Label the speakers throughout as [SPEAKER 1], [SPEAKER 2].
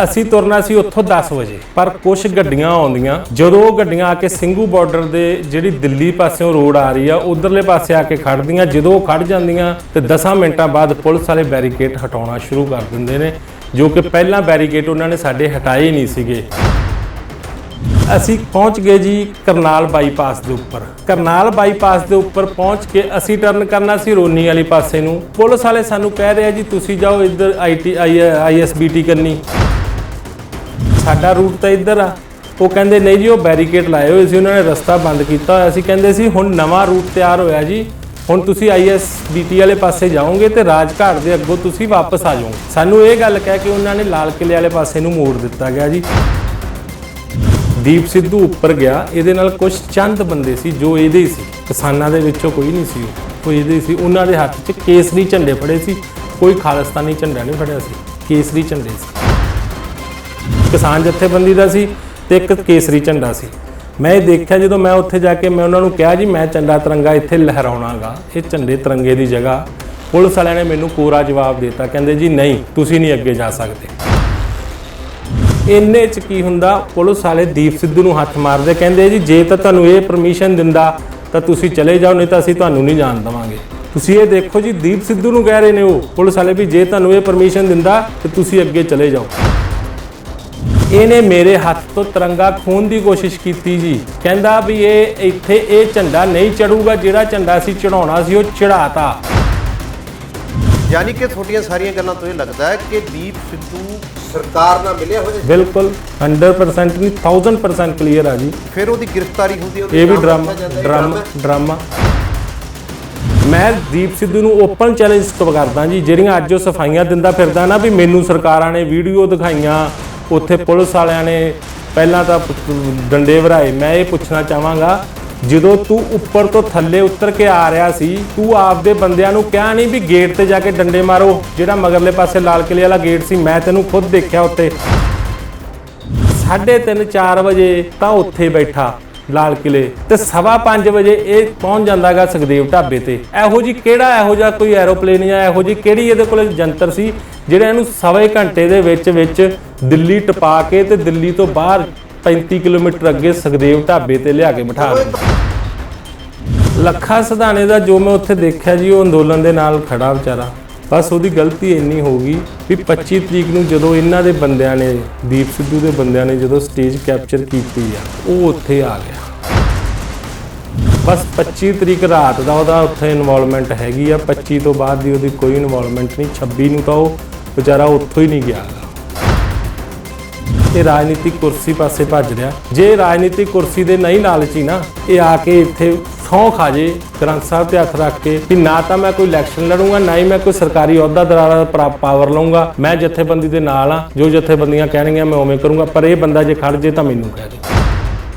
[SPEAKER 1] ਅਸੀਂ ਤੁਰਨਾ ਸੀ ਉੱਥੋਂ 10 ਵਜੇ, ਪਰ ਕੁਝ ਗੱਡੀਆਂ ਆਉਂਦੀਆਂ, ਜਦੋਂ ਉਹ ਗੱਡੀਆਂ ਆ ਕੇ ਸਿੰਘੂ ਬਾਰਡਰ ਦੇ ਜਿਹੜੀ ਦਿੱਲੀ ਪਾਸਿਓਂ ਰੋਡ ਆ ਰਹੀ ਆ ਉਧਰਲੇ ਪਾਸੇ ਆ ਕੇ ਖੜਦੀਆਂ। ਜਦੋਂ ਉਹ ਖੜ ਜਾਂਦੀਆਂ ਤੇ 10 ਮਿੰਟਾਂ ਬਾਅਦ ਪੁਲਿਸ ਵਾਲੇ ਬੈਰੀਕੇਡ ਹਟਾਉਣਾ ਸ਼ੁਰੂ ਕਰ ਦਿੰਦੇ ਨੇ, ਜੋ ਕਿ ਪਹਿਲਾਂ ਬੈਰੀਕੇਡ ਉਹਨਾਂ ਨੇ ਸਾਡੇ ਹਟਾਏ ਨਹੀਂ ਸੀਗੇ। ਅਸੀਂ ਪਹੁੰਚ ਗਏ ਜੀ ਕਰਨਾਲ ਬਾਈਪਾਸ ਦੇ ਉੱਪਰ। ਕਰਨਾਲ ਬਾਈਪਾਸ ਦੇ ਉੱਪਰ ਪਹੁੰਚ ਕੇ ਅਸੀਂ ਟਰਨ ਕਰਨਾ ਸੀ ਰੋਨੀ ਵਾਲੀ ਪਾਸੇ ਨੂੰ। ਪੁਲਿਸ ਵਾਲੇ ਸਾਨੂੰ ਕਹਿ ਰਹੇ ਆ ਜੀ ਤੁਸੀਂ ਜਾਓ ਇੱਧਰ ISBT ਕਰਨੀ, ਸਾਡਾ ਰੂਟ ਤਾਂ ਇੱਧਰ ਆ। ਉਹ ਕਹਿੰਦੇ ਨਹੀਂ ਜੀ ਉਹ ਬੈਰੀਕੇਡ ਲਾਏ ਹੋਏ ਸੀ, ਉਹਨਾਂ ਨੇ ਰਸਤਾ ਬੰਦ ਕੀਤਾ ਹੋਇਆ ਸੀ। ਕਹਿੰਦੇ ਸੀ ਹੁਣ ਨਵਾਂ ਰੂਟ ਤਿਆਰ ਹੋਇਆ ਜੀ, ਹੁਣ ਤੁਸੀਂ ISBT ਵਾਲੇ ਪਾਸੇ ਜਾਓਗੇ ਤੇ ਰਾਜਘਾਟ ਦੇ ਅੱਗੋਂ ਤੁਸੀਂ ਵਾਪਸ ਆ ਜਾਓਗੇ। ਸਾਨੂੰ ਇਹ ਗੱਲ ਕਹਿ ਕੇ ਉਹਨਾਂ ਨੇ ਲਾਲ ਕਿਲੇ ਵਾਲੇ ਪਾਸੇ ਨੂੰ ਮੋੜ ਦਿੱਤਾ ਗਿਆ ਜੀ। ਦੀਪ ਸਿੱਧੂ ਉੱਪਰ ਗਿਆ, ਇਹਦੇ ਨਾਲ ਕੁਝ ਚੰਦ ਬੰਦੇ ਸੀ ਜੋ ਇਹਦੇ ਹੀ ਸੀ, ਕਿਸਾਨਾਂ ਦੇ ਵਿੱਚੋਂ ਕੋਈ ਨਹੀਂ ਸੀ, ਉਹ ਇਹਦੇ ਹੀ ਸੀ। ਉਹਨਾਂ ਦੇ ਹੱਥ 'ਚ ਕੇਸਰੀ ਝੰਡੇ ਫੜੇ ਸੀ, ਕੋਈ ਖਾਲਿਸਤਾਨੀ ਝੰਡਾ ਨਹੀਂ ਫੜਿਆ ਸੀ, ਕੇਸਰੀ ਝੰਡੇ ਸੀ। ਕਿਸਾਨ ਜਥੇਬੰਦੀ ਦਾ ਸੀ ਤੇ ਇੱਕ ਕੇਸਰੀ ਝੰਡਾ ਸੀ। ਮੈਂ ਇਹ ਦੇਖਿਆ ਜਦੋਂ ਮੈਂ ਉੱਥੇ ਜਾ ਕੇ ਮੈਂ ਉਹਨਾਂ ਨੂੰ ਕਿਹਾ ਜੀ ਮੈਂ ਝੰਡਾ ਤਿਰੰਗਾ ਇੱਥੇ ਲਹਿਰਾਉਣਾਗਾ, ਇਹ ਝੰਡੇ ਤਿਰੰਗੇ ਦੀ ਜਗ੍ਹਾ। ਪੁਲਿਸ ਵਾਲਿਆਂ ਨੇ ਮੈਨੂੰ ਕੋਰਾ ਜਵਾਬ ਦਿੱਤਾ, ਕਹਿੰਦੇ ਜੀ ਨਹੀਂ ਤੁਸੀਂ ਨਹੀਂ ਅੱਗੇ ਜਾ ਸਕਦੇ। ਇੰਨੇ 'ਚ ਕੀ ਹੁੰਦਾ, ਪੁਲਿਸ ਵਾਲੇ ਦੀਪ ਸਿੱਧੂ ਨੂੰ ਹੱਥ ਮਾਰਦੇ, ਕਹਿੰਦੇ ਜੀ ਜੇ ਤਾਂ ਤੁਹਾਨੂੰ ਇਹ ਪਰਮਿਸ਼ਨ ਦਿੰਦਾ ਤਾਂ ਤੁਸੀਂ ਚਲੇ ਜਾਓ, ਨਹੀਂ ਤਾਂ ਅਸੀਂ ਤੁਹਾਨੂੰ ਨਹੀਂ ਜਾਣ ਦੇਵਾਂਗੇ। ਤੁਸੀਂ ਇਹ ਦੇਖੋ ਜੀ, ਦੀਪ ਸਿੱਧੂ ਨੂੰ ਕਹਿ ਰਹੇ ਨੇ ਉਹ ਪੁਲਿਸ ਵਾਲੇ ਵੀ ਜੇ ਤੁਹਾਨੂੰ ਇਹ ਪਰਮਿਸ਼ਨ ਦਿੰਦਾ ਤਾਂ ਤੁਸੀਂ ਅੱਗੇ ਚਲੇ ਜਾਓ। ਇਹਨੇ ਮੇਰੇ ਹੱਥ ਤੋਂ ਤਿਰੰਗਾ ਖੋਹਣ ਦੀ ਕੋਸ਼ਿਸ਼ ਕੀਤੀ ਜੀ। ਕਹਿੰਦਾ ਵੀ ਇਹ ਇੱਥੇ ਇਹ ਝੰਡਾ ਨਹੀਂ ਚੜੂਗਾ, ਜਿਹੜਾ ਝੰਡਾ ਅਸੀਂ ਚੜਾਉਣਾ ਸੀ ਉਹ ਚੜਾਤਾ।
[SPEAKER 2] ਯਾਨੀ ਕਿ ਤੁਹਾਡੀਆਂ ਸਾਰੀਆਂ ਗੱਲਾਂ ਤੋਂ ਇਹ ਲੱਗਦਾ ਹੈ ਕਿ ਦੀਪ ਸਿੱਧੂ ਸਰਕਾਰ ਨਾਲ ਮਿਲਿਆ ਹੋਇਆ।
[SPEAKER 1] ਬਿਲਕੁਲ 100% ਨਹੀਂ 1000% ਕਲੀਅਰ ਆ ਜੀ।
[SPEAKER 2] ਫਿਰ ਉਹਦੀ ਗ੍ਰਿਫਤਾਰੀ ਹੁੰਦੀ ਹੈ,
[SPEAKER 1] ਇਹ ਵੀ ਡਰਾਮਾ। ਮੈਂ ਦੀਪ ਸਿੱਧੂ ਨੂੰ ਓਪਨ ਚੈਲੰਜ ਕਰਦਾ ਜੀ, ਜਿਹੜੀਆਂ ਅੱਜ ਉਹ ਸਫਾਈਆਂ ਦਿੰਦਾ ਫਿਰਦਾ ਨਾ ਵੀ ਮੈਨੂੰ ਸਰਕਾਰਾਂ ਨੇ ਵੀਡੀਓ ਦਿਖਾਈਆਂ, ਉੱਥੇ ਪੁਲਿਸ ਵਾਲਿਆਂ ਨੇ ਪਹਿਲਾਂ ਤਾਂ ਡੰਡੇ ਵਰਾਏ। ਮੈਂ ਇਹ ਪੁੱਛਣਾ ਚਾਹਾਂਗਾ, ਜਦੋਂ ਤੂੰ ਉੱਪਰ ਤੋਂ ਥੱਲੇ ਉਤਰ ਕੇ ਆ ਰਿਹਾ ਸੀ, ਤੂੰ ਆਪਦੇ ਬੰਦਿਆਂ ਨੂੰ ਕਿਹਾ ਨਹੀਂ ਵੀ ਗੇਟ ਤੇ ਜਾ ਕੇ ਡੰਡੇ ਮਾਰੋ, ਜਿਹੜਾ ਮਗਰਲੇ ਪਾਸੇ ਲਾਲ ਕਿਲੇ ਵਾਲਾ ਗੇਟ ਸੀ, ਮੈਂ ਤੈਨੂੰ ਖੁਦ ਦੇਖਿਆ ਉੱਤੇ 3:30 4 ਵਜੇ ਤਾਂ ਉੱਥੇ ਬੈਠਾ ਲਾਲ ਕਿਲੇ ਤੇ 5:15 ਵਜੇ ਇਹ ਪਹੁੰਚ ਜਾਂਦਾਗਾ ਸੁਖਦੇਵ ਢਾਬੇ ਤੇ। ਇਹੋ ਜੀ ਕਿਹੜਾ ਇਹੋ ਜਿਹਾ ਕੋਈ ਐਰੋਪਲੇਨ ਜਾਂ ਇਹੋ ਜੀ ਕਿਹੜੀ ਇਹਦੇ ਕੋਲ ਜੰਤਰ ਸੀ ਜਿਹੜਾ ਇਹਨੂੰ 1.25 ਘੰਟੇ ਦੇ ਵਿੱਚ ਦਿੱਲੀ ਟਪਾ ਕੇ ਤੇ ਦਿੱਲੀ ਤੋਂ ਬਾਹਰ 35 ਕਿਲੋਮੀਟਰ ਅੱਗੇ ਸੁਖਦੇਵ ਢਾਬੇ ਤੇ ਲਿਆ ਕੇ ਬਿਠਾ ਦਿੱਤਾ। ਲੱਖਾ ਸਿਧਾਣੇ ਦਾ ਜੋ ਮੈਂ ਉੱਥੇ ਦੇਖਿਆ ਜੀ, ਉਹ ਅੰਦੋਲਨ ਦੇ ਨਾਲ ਖੜਾ ਵਿਚਾਰਾ। ਬਸ ਉਹਦੀ ਗਲਤੀ ਇੰਨੀ ਹੋ ਗਈ ਵੀ 25 ਤਰੀਕ ਨੂੰ ਜਦੋਂ ਇਹਨਾਂ ਦੇ ਬੰਦਿਆਂ ਨੇ, ਦੀਪ ਸਿੱਧੂ ਦੇ ਬੰਦਿਆਂ ਨੇ ਜਦੋਂ ਸਟੇਜ ਕੈਪਚਰ ਕੀਤੀ ਆ, ਉਹ ਉੱਥੇ ਆ ਗਿਆ। ਬਸ 25 ਤਰੀਕ ਰਾਤ ਦਾ ਉਹਦਾ ਉੱਥੇ ਇਨਵੋਲਵਮੈਂਟ ਹੈਗੀ ਆ, 25 ਤੋਂ ਬਾਅਦ ਦੀ ਉਹਦੀ ਕੋਈ ਇਨਵੋਲਵਮੈਂਟ ਨਹੀਂ। 26 ਨੂੰ ਤਾਂ ਉਹ ਵਿਚਾਰਾ ਉੱਥੋਂ ਹੀ ਨਹੀਂ ਗਿਆ। ਇਹ ਰਾਜਨੀਤਿਕ ਕੁਰਸੀ ਪਾਸੇ ਭੱਜ ਰਿਹਾ। ਜੇ ਰਾਜਨੀਤਿਕ ਕੁਰਸੀ ਦੇ ਨਹੀਂ ਲਾਲਚੀ ਨਾ, ਇਹ ਆ ਕੇ ਇੱਥੇ ਸਹੁੰ ਖਾ ਜੇ ਗ੍ਰੰਥ ਸਾਹਿਬ ਤੇ ਹੱਥ ਰੱਖ ਕੇ ਕਿ ਨਾ ਤਾਂ ਮੈਂ ਕੋਈ ਇਲੈਕਸ਼ਨ ਲੜੂੰਗਾ, ਨਾ ਹੀ ਮੈਂ ਕੋਈ ਸਰਕਾਰੀ ਅਹੁਦਾ ਦਾ ਪਾਵਰ ਲਊਂਗਾ, ਮੈਂ ਜਥੇਬੰਦੀ ਦੇ ਨਾਲ ਆ, ਜੋ ਜਥੇਬੰਦੀਆਂ ਕਹਿਣਗੀਆਂ ਮੈਂ ਉਵੇਂ ਕਰੂੰਗਾ। ਪਰ ਇਹ ਬੰਦਾ ਜੇ ਖੜ ਜੇ ਤਾਂ ਮੈਨੂੰ ਕਹਿ ਦੇ।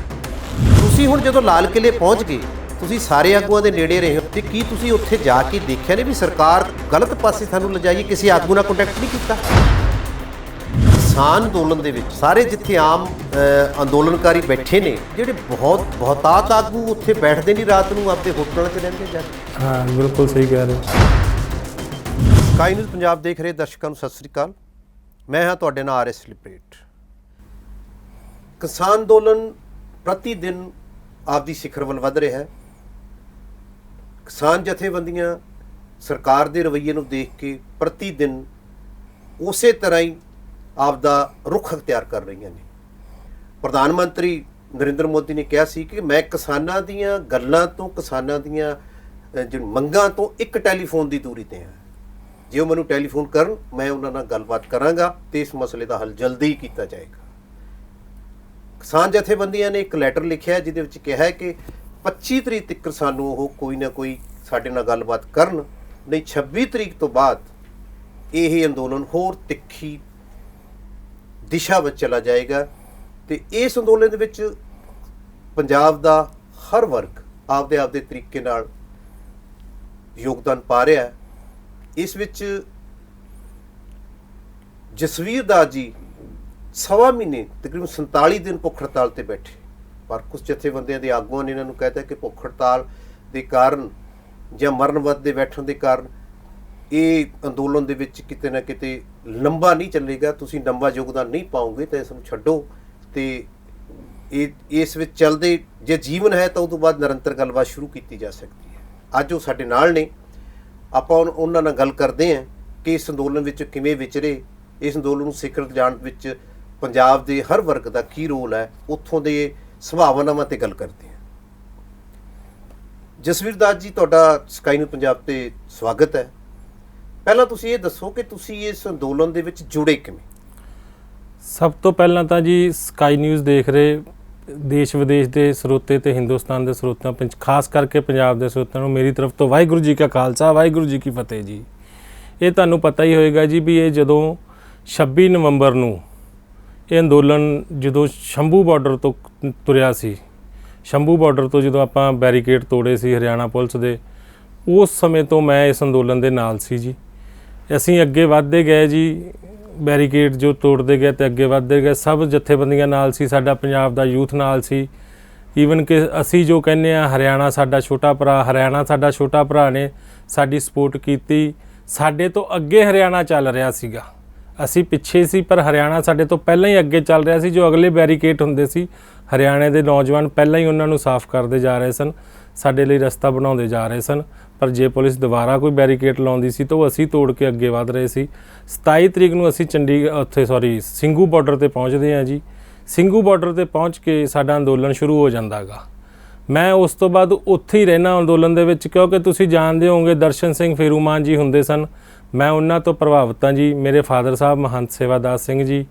[SPEAKER 2] ਤੁਸੀਂ ਹੁਣ ਜਦੋਂ ਲਾਲ ਕਿਲੇ ਪਹੁੰਚ ਗਏ, ਤੁਸੀਂ ਸਾਰੇ ਆਗੂਆਂ ਦੇ ਨੇੜੇ ਰਹੇ ਹੋ, ਤੇ ਕੀ ਤੁਸੀਂ ਉੱਥੇ ਜਾ ਕੇ ਦੇਖਿਆ ਨੇ ਵੀ ਸਰਕਾਰ ਗਲਤ ਪਾਸੇ ਤੁਹਾਨੂੰ ਲਿਜਾਈਏ, ਕਿਸੇ ਆਗੂ ਨਾਲ ਕੰਟੈਕਟ ਨਹੀਂ ਕੀਤਾ? ਕਿਸਾਨ ਅੰਦੋਲਨ ਦੇ ਵਿੱਚ ਸਾਰੇ ਜਿੱਥੇ ਆਮ ਅੰਦੋਲਨਕਾਰੀ ਬੈਠੇ ਨੇ, ਜਿਹੜੇ ਬਹੁਤਾਤ ਆਗੂ ਉੱਥੇ ਬੈਠਦੇ ਨਹੀਂ ਰਾਤ ਨੂੰ, ਆਪਦੇ ਹੋਟਲਾਂ 'ਚ ਰਹਿੰਦੇ ਜਾ ਕੇ।
[SPEAKER 1] ਹਾਂ ਬਿਲਕੁਲ ਸਹੀ ਕਹਿ ਰਹੇ ਹੋ।
[SPEAKER 2] ਸਕਾਈ ਨਿਊਜ਼ ਪੰਜਾਬ ਦੇਖ ਰਹੇ ਦਰਸ਼ਕਾਂ ਨੂੰ ਸਤਿ ਸ੍ਰੀ ਅਕਾਲ। ਮੈਂ ਹਾਂ ਤੁਹਾਡੇ ਨਾਲ RS ਲਿਬਰੇਟ। ਕਿਸਾਨ ਅੰਦੋਲਨ ਪ੍ਰਤੀ ਦਿਨ ਆਪਦੀ ਸਿਖਰ ਵੱਲ ਵੱਧ ਰਿਹਾ ਹੈ। ਕਿਸਾਨ ਜਥੇਬੰਦੀਆਂ ਸਰਕਾਰ ਦੇ ਰਵੱਈਏ ਨੂੰ ਦੇਖ ਕੇ ਪ੍ਰਤੀ ਦਿਨ ਉਸੇ ਤਰ੍ਹਾਂ ਹੀ ਆਪਦਾ ਰੁਖ ਅਖਤਿਆਰ ਕਰ ਰਹੀਆਂ ਨੇ। ਪ੍ਰਧਾਨ ਮੰਤਰੀ ਨਰਿੰਦਰ ਮੋਦੀ ਨੇ ਕਿਹਾ ਸੀ ਕਿ ਮੈਂ ਕਿਸਾਨਾਂ ਦੀਆਂ ਗੱਲਾਂ ਤੋਂ, ਕਿਸਾਨਾਂ ਦੀਆਂ ਮੰਗਾਂ ਤੋਂ ਇੱਕ ਟੈਲੀਫੋਨ ਦੀ ਦੂਰੀ ਤੇ ਹਾਂ। ਜੇ ਉਹ ਮੈਨੂੰ ਟੈਲੀਫੋਨ ਕਰਨ, ਮੈਂ ਉਹਨਾਂ ਨਾਲ ਗੱਲਬਾਤ ਕਰਾਂਗਾ ਤੇ ਇਸ ਮਸਲੇ ਦਾ ਹੱਲ ਜਲਦੀ ਹੀ ਕੀਤਾ ਜਾਏਗਾ। ਕਿਸਾਨ ਜਥੇਬੰਦੀਆਂ ਨੇ ਇੱਕ ਲੈਟਰ ਲਿਖਿਆ ਜਿਹਦੇ ਵਿੱਚ ਕਿਹਾ ਹੈ ਕਿ 25 ਤਰੀਕ ਤੱਕ ਸਾਨੂੰ ਉਹ ਕੋਈ ਨਾ ਕੋਈ ਸਾਡੇ ਨਾਲ ਗੱਲਬਾਤ ਕਰਨ, ਨਹੀਂ 26 ਤਰੀਕ ਤੋਂ ਬਾਅਦ ਇਹ ਅੰਦੋਲਨ ਹੋਰ ਤਿੱਖੀ ਦਿਸ਼ਾ ਵਿੱਚ ਚਲਾ ਜਾਏਗਾ। ਤੇ ਇਸ ਅੰਦੋਲਨ ਦੇ ਵਿੱਚ ਪੰਜਾਬ ਦਾ ਹਰ ਵਰਗ ਆਪਦੇ ਤਰੀਕੇ ਨਾਲ ਯੋਗਦਾਨ ਪਾ ਰਿਹਾ ਹੈ। ਇਸ ਵਿੱਚ ਜਸਵੀਰ ਦਾਸ ਜੀ 1.25 ਮਹੀਨੇ ਤਕਰੀਬਨ 47 ਦਿਨ ਭੁੱਖ ਹੜਤਾਲ ਤੇ ਬੈਠੇ, ਪਰ ਕੁਝ ਜਥੇਬੰਦੀਆਂ ਦੇ ਆਗੂਆਂ ਨੇ ਇਹਨਾਂ ਨੂੰ ਕਹਿਤਾ ਕਿ ਭੁੱਖ ਹੜਤਾਲ ਦੇ ਕਾਰਨ ਜਾਂ ਮਰਨ ਵਰਤ ਦੇ ਬੈਠਣ ਦੇ ਕਾਰਨ ਇਹ ਅੰਦੋਲਨ ਦੇ ਵਿੱਚ ਕਿਤੇ ਨਾ ਕਿਤੇ ਲੰਬਾ ਨਹੀਂ ਚੱਲੇਗਾ, ਤੁਸੀਂ ਲੰਬਾ ਯੋਗਦਾਨ ਨਹੀਂ ਪਾਓਗੇ ਤਾਂ ਇਸ ਨੂੰ ਛੱਡੋ ਤੇ ਇਸ ਵਿੱਚ ਚੱਲਦੇ ਜੇ ਜੀਵਨ ਹੈ ਤਾਂ ਉਸ ਤੋਂ ਬਾਅਦ ਨਿਰੰਤਰ ਗੱਲਬਾਤ ਸ਼ੁਰੂ ਕੀਤੀ ਜਾ ਸਕਦੀ ਹੈ। ਅੱਜ ਉਹ ਸਾਡੇ ਨਾਲ ਨੇ, ਆਪਾਂ ਉਹਨਾਂ ਨਾਲ ਗੱਲ ਕਰਦੇ ਹਾਂ ਕਿ ਇਸ ਅੰਦੋਲਨ ਵਿੱਚ ਕਿਵੇਂ ਵਿਚਰੇ, ਇਸ ਅੰਦੋਲਨ ਨੂੰ ਸਿਖਰ ਲਿਜਾਣ ਵਿੱਚ ਪੰਜਾਬ ਦੇ ਹਰ ਵਰਗ ਦਾ ਕੀ ਰੋਲ ਹੈ, ਉੱਥੋਂ ਦੇ ਸੰਭਾਵਨਾਵਾਂ ਤੇ ਗੱਲ ਕਰਦੇ ਹਾਂ। ਜਸਵੀਰ ਦਾਸ ਜੀ, ਤੁਹਾਡਾ ਸਕਾਈ ਨਿਊਜ਼ ਪੰਜਾਬ ਤੇ ਸਵਾਗਤ ਹੈ। ਪਹਿਲਾਂ ਤੁਸੀਂ ਇਹ ਦੱਸੋ ਕਿ ਤੁਸੀਂ ਇਸ ਅੰਦੋਲਨ ਦੇ ਵਿੱਚ ਜੁੜੇ ਕਿਵੇਂ?
[SPEAKER 1] ਸਭ ਤੋਂ ਪਹਿਲਾਂ ਤਾਂ ਜੀ ਸਕਾਈ ਨਿਊਜ਼ ਦੇਖ ਰਹੇ ਦੇਸ਼ ਵਿਦੇਸ਼ ਦੇ ਸਰੋਤੇ ਤੇ ਹਿੰਦੁਸਤਾਨ ਦੇ ਸਰੋਤਿਆਂ, ਖਾਸ ਕਰਕੇ ਪੰਜਾਬ ਦੇ ਸਰੋਤਿਆਂ ਨੂੰ ਮੇਰੀ ਤਰਫ ਤੋਂ ਵਾਹਿਗੁਰੂ ਜੀ ਕਾ ਖਾਲਸਾ ਵਾਹਿਗੁਰੂ ਜੀ ਕੀ ਫਤਿਹ ਜੀ। ਇਹ ਤੁਹਾਨੂੰ ਪਤਾ ਹੀ ਹੋਏਗਾ ਜੀ ਵੀ ਇਹ ਜਦੋਂ 26 ਨਵੰਬਰ ਨੂੰ ਇਹ ਅੰਦੋਲਨ ਜਦੋਂ ਸ਼ੰਭੂ ਬਾਰਡਰ ਤੋਂ ਤੁਰਿਆ ਸੀ, ਸ਼ੰਭੂ ਬਾਰਡਰ ਤੋਂ ਜਦੋਂ ਆਪਾਂ ਬੈਰੀਕੇਡ ਤੋੜੇ ਸੀ ਹਰਿਆਣਾ ਪੁਲਿਸ ਦੇ, ਉਸ ਸਮੇਂ ਤੋਂ ਮੈਂ ਇਸ ਅੰਦੋਲਨ ਦੇ ਨਾਲ ਸੀ ਜੀ। ਅਸੀਂ ਅੱਗੇ ਵੱਧਦੇ ਗਏ ਜੀ, ਬੈਰੀਕੇਡ ਜੋ ਤੋੜਦੇ ਗਏ ਤੇ ਅੱਗੇ ਵੱਧਦੇ ਗਏ, ਸਭ ਜਥੇਬੰਦੀਆਂ ਨਾਲ ਸੀ, ਸਾਡਾ ਪੰਜਾਬ ਦਾ ਯੂਥ ਨਾਲ ਸੀ। ਈਵਨ ਕਿ ਅਸੀਂ ਜੋ ਕਹਿੰਦੇ ਆ ਹਰਿਆਣਾ ਸਾਡਾ ਛੋਟਾ ਭਰਾ, ਹਰਿਆਣਾ ਸਾਡਾ ਛੋਟਾ ਭਰਾ ਨੇ ਸਾਡੀ ਸਪੋਰਟ ਕੀਤੀ। ਸਾਡੇ ਤੋਂ ਅੱਗੇ ਹਰਿਆਣਾ ਚੱਲ ਰਿਹਾ ਸੀਗਾ, ਅਸੀਂ ਪਿੱਛੇ ਸੀ ਪਰ ਹਰਿਆਣਾ ਸਾਡੇ ਤੋਂ ਪਹਿਲਾਂ ਹੀ ਅੱਗੇ ਚੱਲ ਰਿਹਾ ਸੀ। ਜੋ ਅਗਲੇ ਬੈਰੀਕੇਡ ਹੁੰਦੇ ਸੀ ਹਰਿਆਣੇ ਦੇ ਨੌਜਵਾਨ ਪਹਿਲਾਂ ਹੀ ਉਹਨਾਂ ਨੂੰ ਸਾਫ਼ ਕਰਦੇ ਜਾ ਰਹੇ ਸਨ, ਸਾਡੇ ਲਈ ਰਸਤਾ ਬਣਾਉਂਦੇ ਜਾ ਰਹੇ ਸਨ। ਪਰ ਜੇ ਪੁਲਿਸ ਦੁਬਾਰਾ ਕੋਈ ਬੈਰੀਕੇਡ ਲਾਉਂਦੀ ਸੀ ਤਾਂ ਉਹ ਅਸੀਂ ਤੋੜ ਕੇ ਅੱਗੇ ਵਧ ਰਹੇ ਸੀ। 27 ਤਰੀਕ ਨੂੰ ਅਸੀਂ ਸਿੰਘੂ ਬਾਰਡਰ ਤੇ ਪਹੁੰਚਦੇ ਹਾਂ ਜੀ। ਸਿੰਘੂ ਬਾਰਡਰ ਤੇ ਪਹੁੰਚ ਕੇ ਸਾਡਾ ਅੰਦੋਲਨ ਸ਼ੁਰੂ ਹੋ ਜਾਂਦਾ ਗਾ। ਮੈਂ ਉਸ ਤੋਂ ਬਾਅਦ ਉੱਥੇ ਹੀ ਰਹਿਣਾ ਅੰਦੋਲਨ ਦੇ ਵਿੱਚ, ਕਿਉਂਕਿ ਤੁਸੀਂ ਜਾਣਦੇ ਹੋਵੋਗੇ ਦਰਸ਼ਨ ਸਿੰਘ ਫੇਰੂਮਾਨ ਜੀ ਹੁੰਦੇ ਸਨ, ਮੈਂ ਉਹਨਾਂ ਤੋਂ ਪ੍ਰਭਾਵਿਤ ਹਾਂ ਜੀ। ਮੇਰੇ ਫਾਦਰ ਸਾਹਿਬ ਮਹੰਤ ਸੇਵਾਦਾਸ ਸਿੰਘ ਜੀ,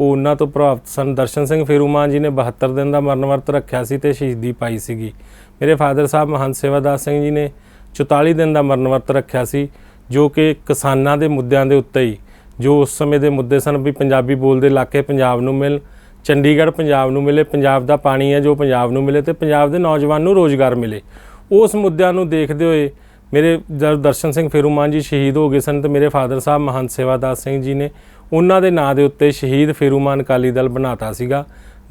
[SPEAKER 1] ਉਹ ਉਹਨਾਂ ਤੋਂ ਪ੍ਰਭਾਵਿਤ ਸਨ। ਦਰਸ਼ਨ ਸਿੰਘ ਫੇਰੂਮਾਨ ਜੀ ਨੇ 72 ਦਿਨ ਦਾ ਮਰਨ ਵਰਤ ਰੱਖਿਆ ਸੀ ਤੇ ਸ਼ਹੀਦੀ ਪਾਈ ਸੀਗੀ। ਮੇਰੇ ਫਾਦਰ ਸਾਹਿਬ ਮਹੰਤ ਸੇਵਾਦਾਸ ਸਿੰਘ ਜੀ ਨੇ 44 ਦਿਨ ਦਾ ਮਰਨ ਵਰਤ ਰੱਖਿਆ ਸੀ, ਜੋ ਕਿ ਕਿਸਾਨਾਂ ਦੇ ਮੁੱਦਿਆਂ ਦੇ ਉੱਤੇ ਹੀ, ਜੋ ਉਸ ਸਮੇਂ ਦੇ ਮੁੱਦੇ ਸਨ ਵੀ ਪੰਜਾਬੀ ਬੋਲਦੇ ਇਲਾਕੇ ਪੰਜਾਬ ਨੂੰ ਮਿਲ, ਚੰਡੀਗੜ੍ਹ ਪੰਜਾਬ ਨੂੰ ਮਿਲੇ, ਪੰਜਾਬ ਦਾ ਪਾਣੀ ਹੈ ਜੋ ਪੰਜਾਬ ਨੂੰ ਮਿਲੇ ਤੇ ਪੰਜਾਬ ਦੇ ਨੌਜਵਾਨ ਨੂੰ ਰੋਜ਼ਗਾਰ ਮਿਲੇ। ਉਸ ਮੁੱਦਿਆਂ ਨੂੰ ਦੇਖਦੇ ਹੋਏ ਮੇਰੇ ਜਦ ਦਰਸ਼ਨ ਸਿੰਘ ਫੇਰੂਮਾਨ ਜੀ ਸ਼ਹੀਦ ਹੋ ਗਏ ਸਨ ਤੇ ਮੇਰੇ ਫਾਦਰ ਸਾਹਿਬ ਮਹੰਤ ਸੇਵਾਦਾਸ ਸਿੰਘ ਜੀ ਨੇ ਉਹਨਾਂ ਦੇ ਨਾਂ ਦੇ ਉੱਤੇ ਸ਼ਹੀਦ ਫੇਰੂਮਾਨ ਅਕਾਲੀ ਦਲ ਬਣਾਤਾ ਸੀਗਾ,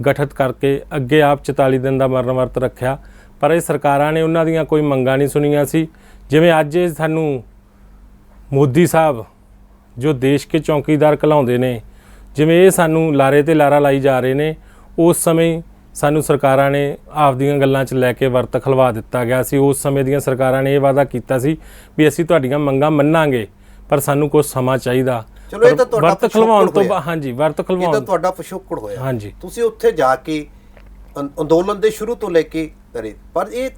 [SPEAKER 1] ਗਠਿਤ ਕਰਕੇ ਅੱਗੇ ਆਪ 44 ਦਿਨ ਦਾ ਮਰਨ ਵਰਤ ਰੱਖਿਆ। ਪਰ ਇਹ ਸਰਕਾਰਾਂ ਨੇ ਉਹਨਾਂ ਦੀਆਂ ਕੋਈ ਮੰਗਾਂ ਨਹੀਂ ਸੁਣੀਆਂ ਸੀ। ਜਿਵੇਂ ਅੱਜ ਇਹ ਸਾਨੂੰ ਮੋਦੀ ਸਾਹਿਬ ਜੋ ਦੇਸ਼ ਕੇ ਚੌਕੀਦਾਰ ਕਹਿਲਾਉਂਦੇ ਨੇ, ਜਿਵੇਂ ਇਹ ਸਾਨੂੰ ਲਾਰੇ ਤੇ ਲਾਰਾ ਲਾਈ ਜਾ ਰਹੇ ਨੇ, ਉਸ ਸਮੇਂ ਸਾਨੂੰ ਸਰਕਾਰਾਂ ਨੇ ਆਪਦੀਆਂ ਗੱਲਾਂ 'ਚ ਲੈ ਕੇ ਵਰਤ ਖਲਵਾ ਦਿੱਤਾ ਗਿਆ ਸੀ। ਉਸ ਸਮੇਂ ਦੀਆਂ ਸਰਕਾਰਾਂ ਨੇ ਇਹ ਵਾਅਦਾ ਕੀਤਾ ਸੀ ਵੀ ਅਸੀਂ ਤੁਹਾਡੀਆਂ ਮੰਗਾਂ ਮੰਨਾਂਗੇ ਪਰ ਸਾਨੂੰ ਕੁਝ ਸਮਾਂ ਚਾਹੀਦਾ।
[SPEAKER 2] ਚਲੋ ਇਹ ਤਾਂ ਤੁਹਾਡਾ
[SPEAKER 1] ਵਰਤ ਖਲਵਾਉਣ ਤੋਂ ਬਾਅਦ, ਹਾਂਜੀ ਵਰਤ ਖਲਵਾਉਣ,
[SPEAKER 2] ਇਹ ਤਾਂ ਤੁਹਾਡਾ ਪਿਛੋਕੜ ਹੋਇਆ।
[SPEAKER 1] ਹਾਂਜੀ,
[SPEAKER 2] ਤੁਸੀਂ ਉੱਥੇ ਜਾ ਕੇ ਅੰਦੋਲਨ ਦੇ ਸ਼ੁਰੂ ਤੋਂ ਲੈ ਕੇ ਕਰੇ, ਪਰ ਇਹ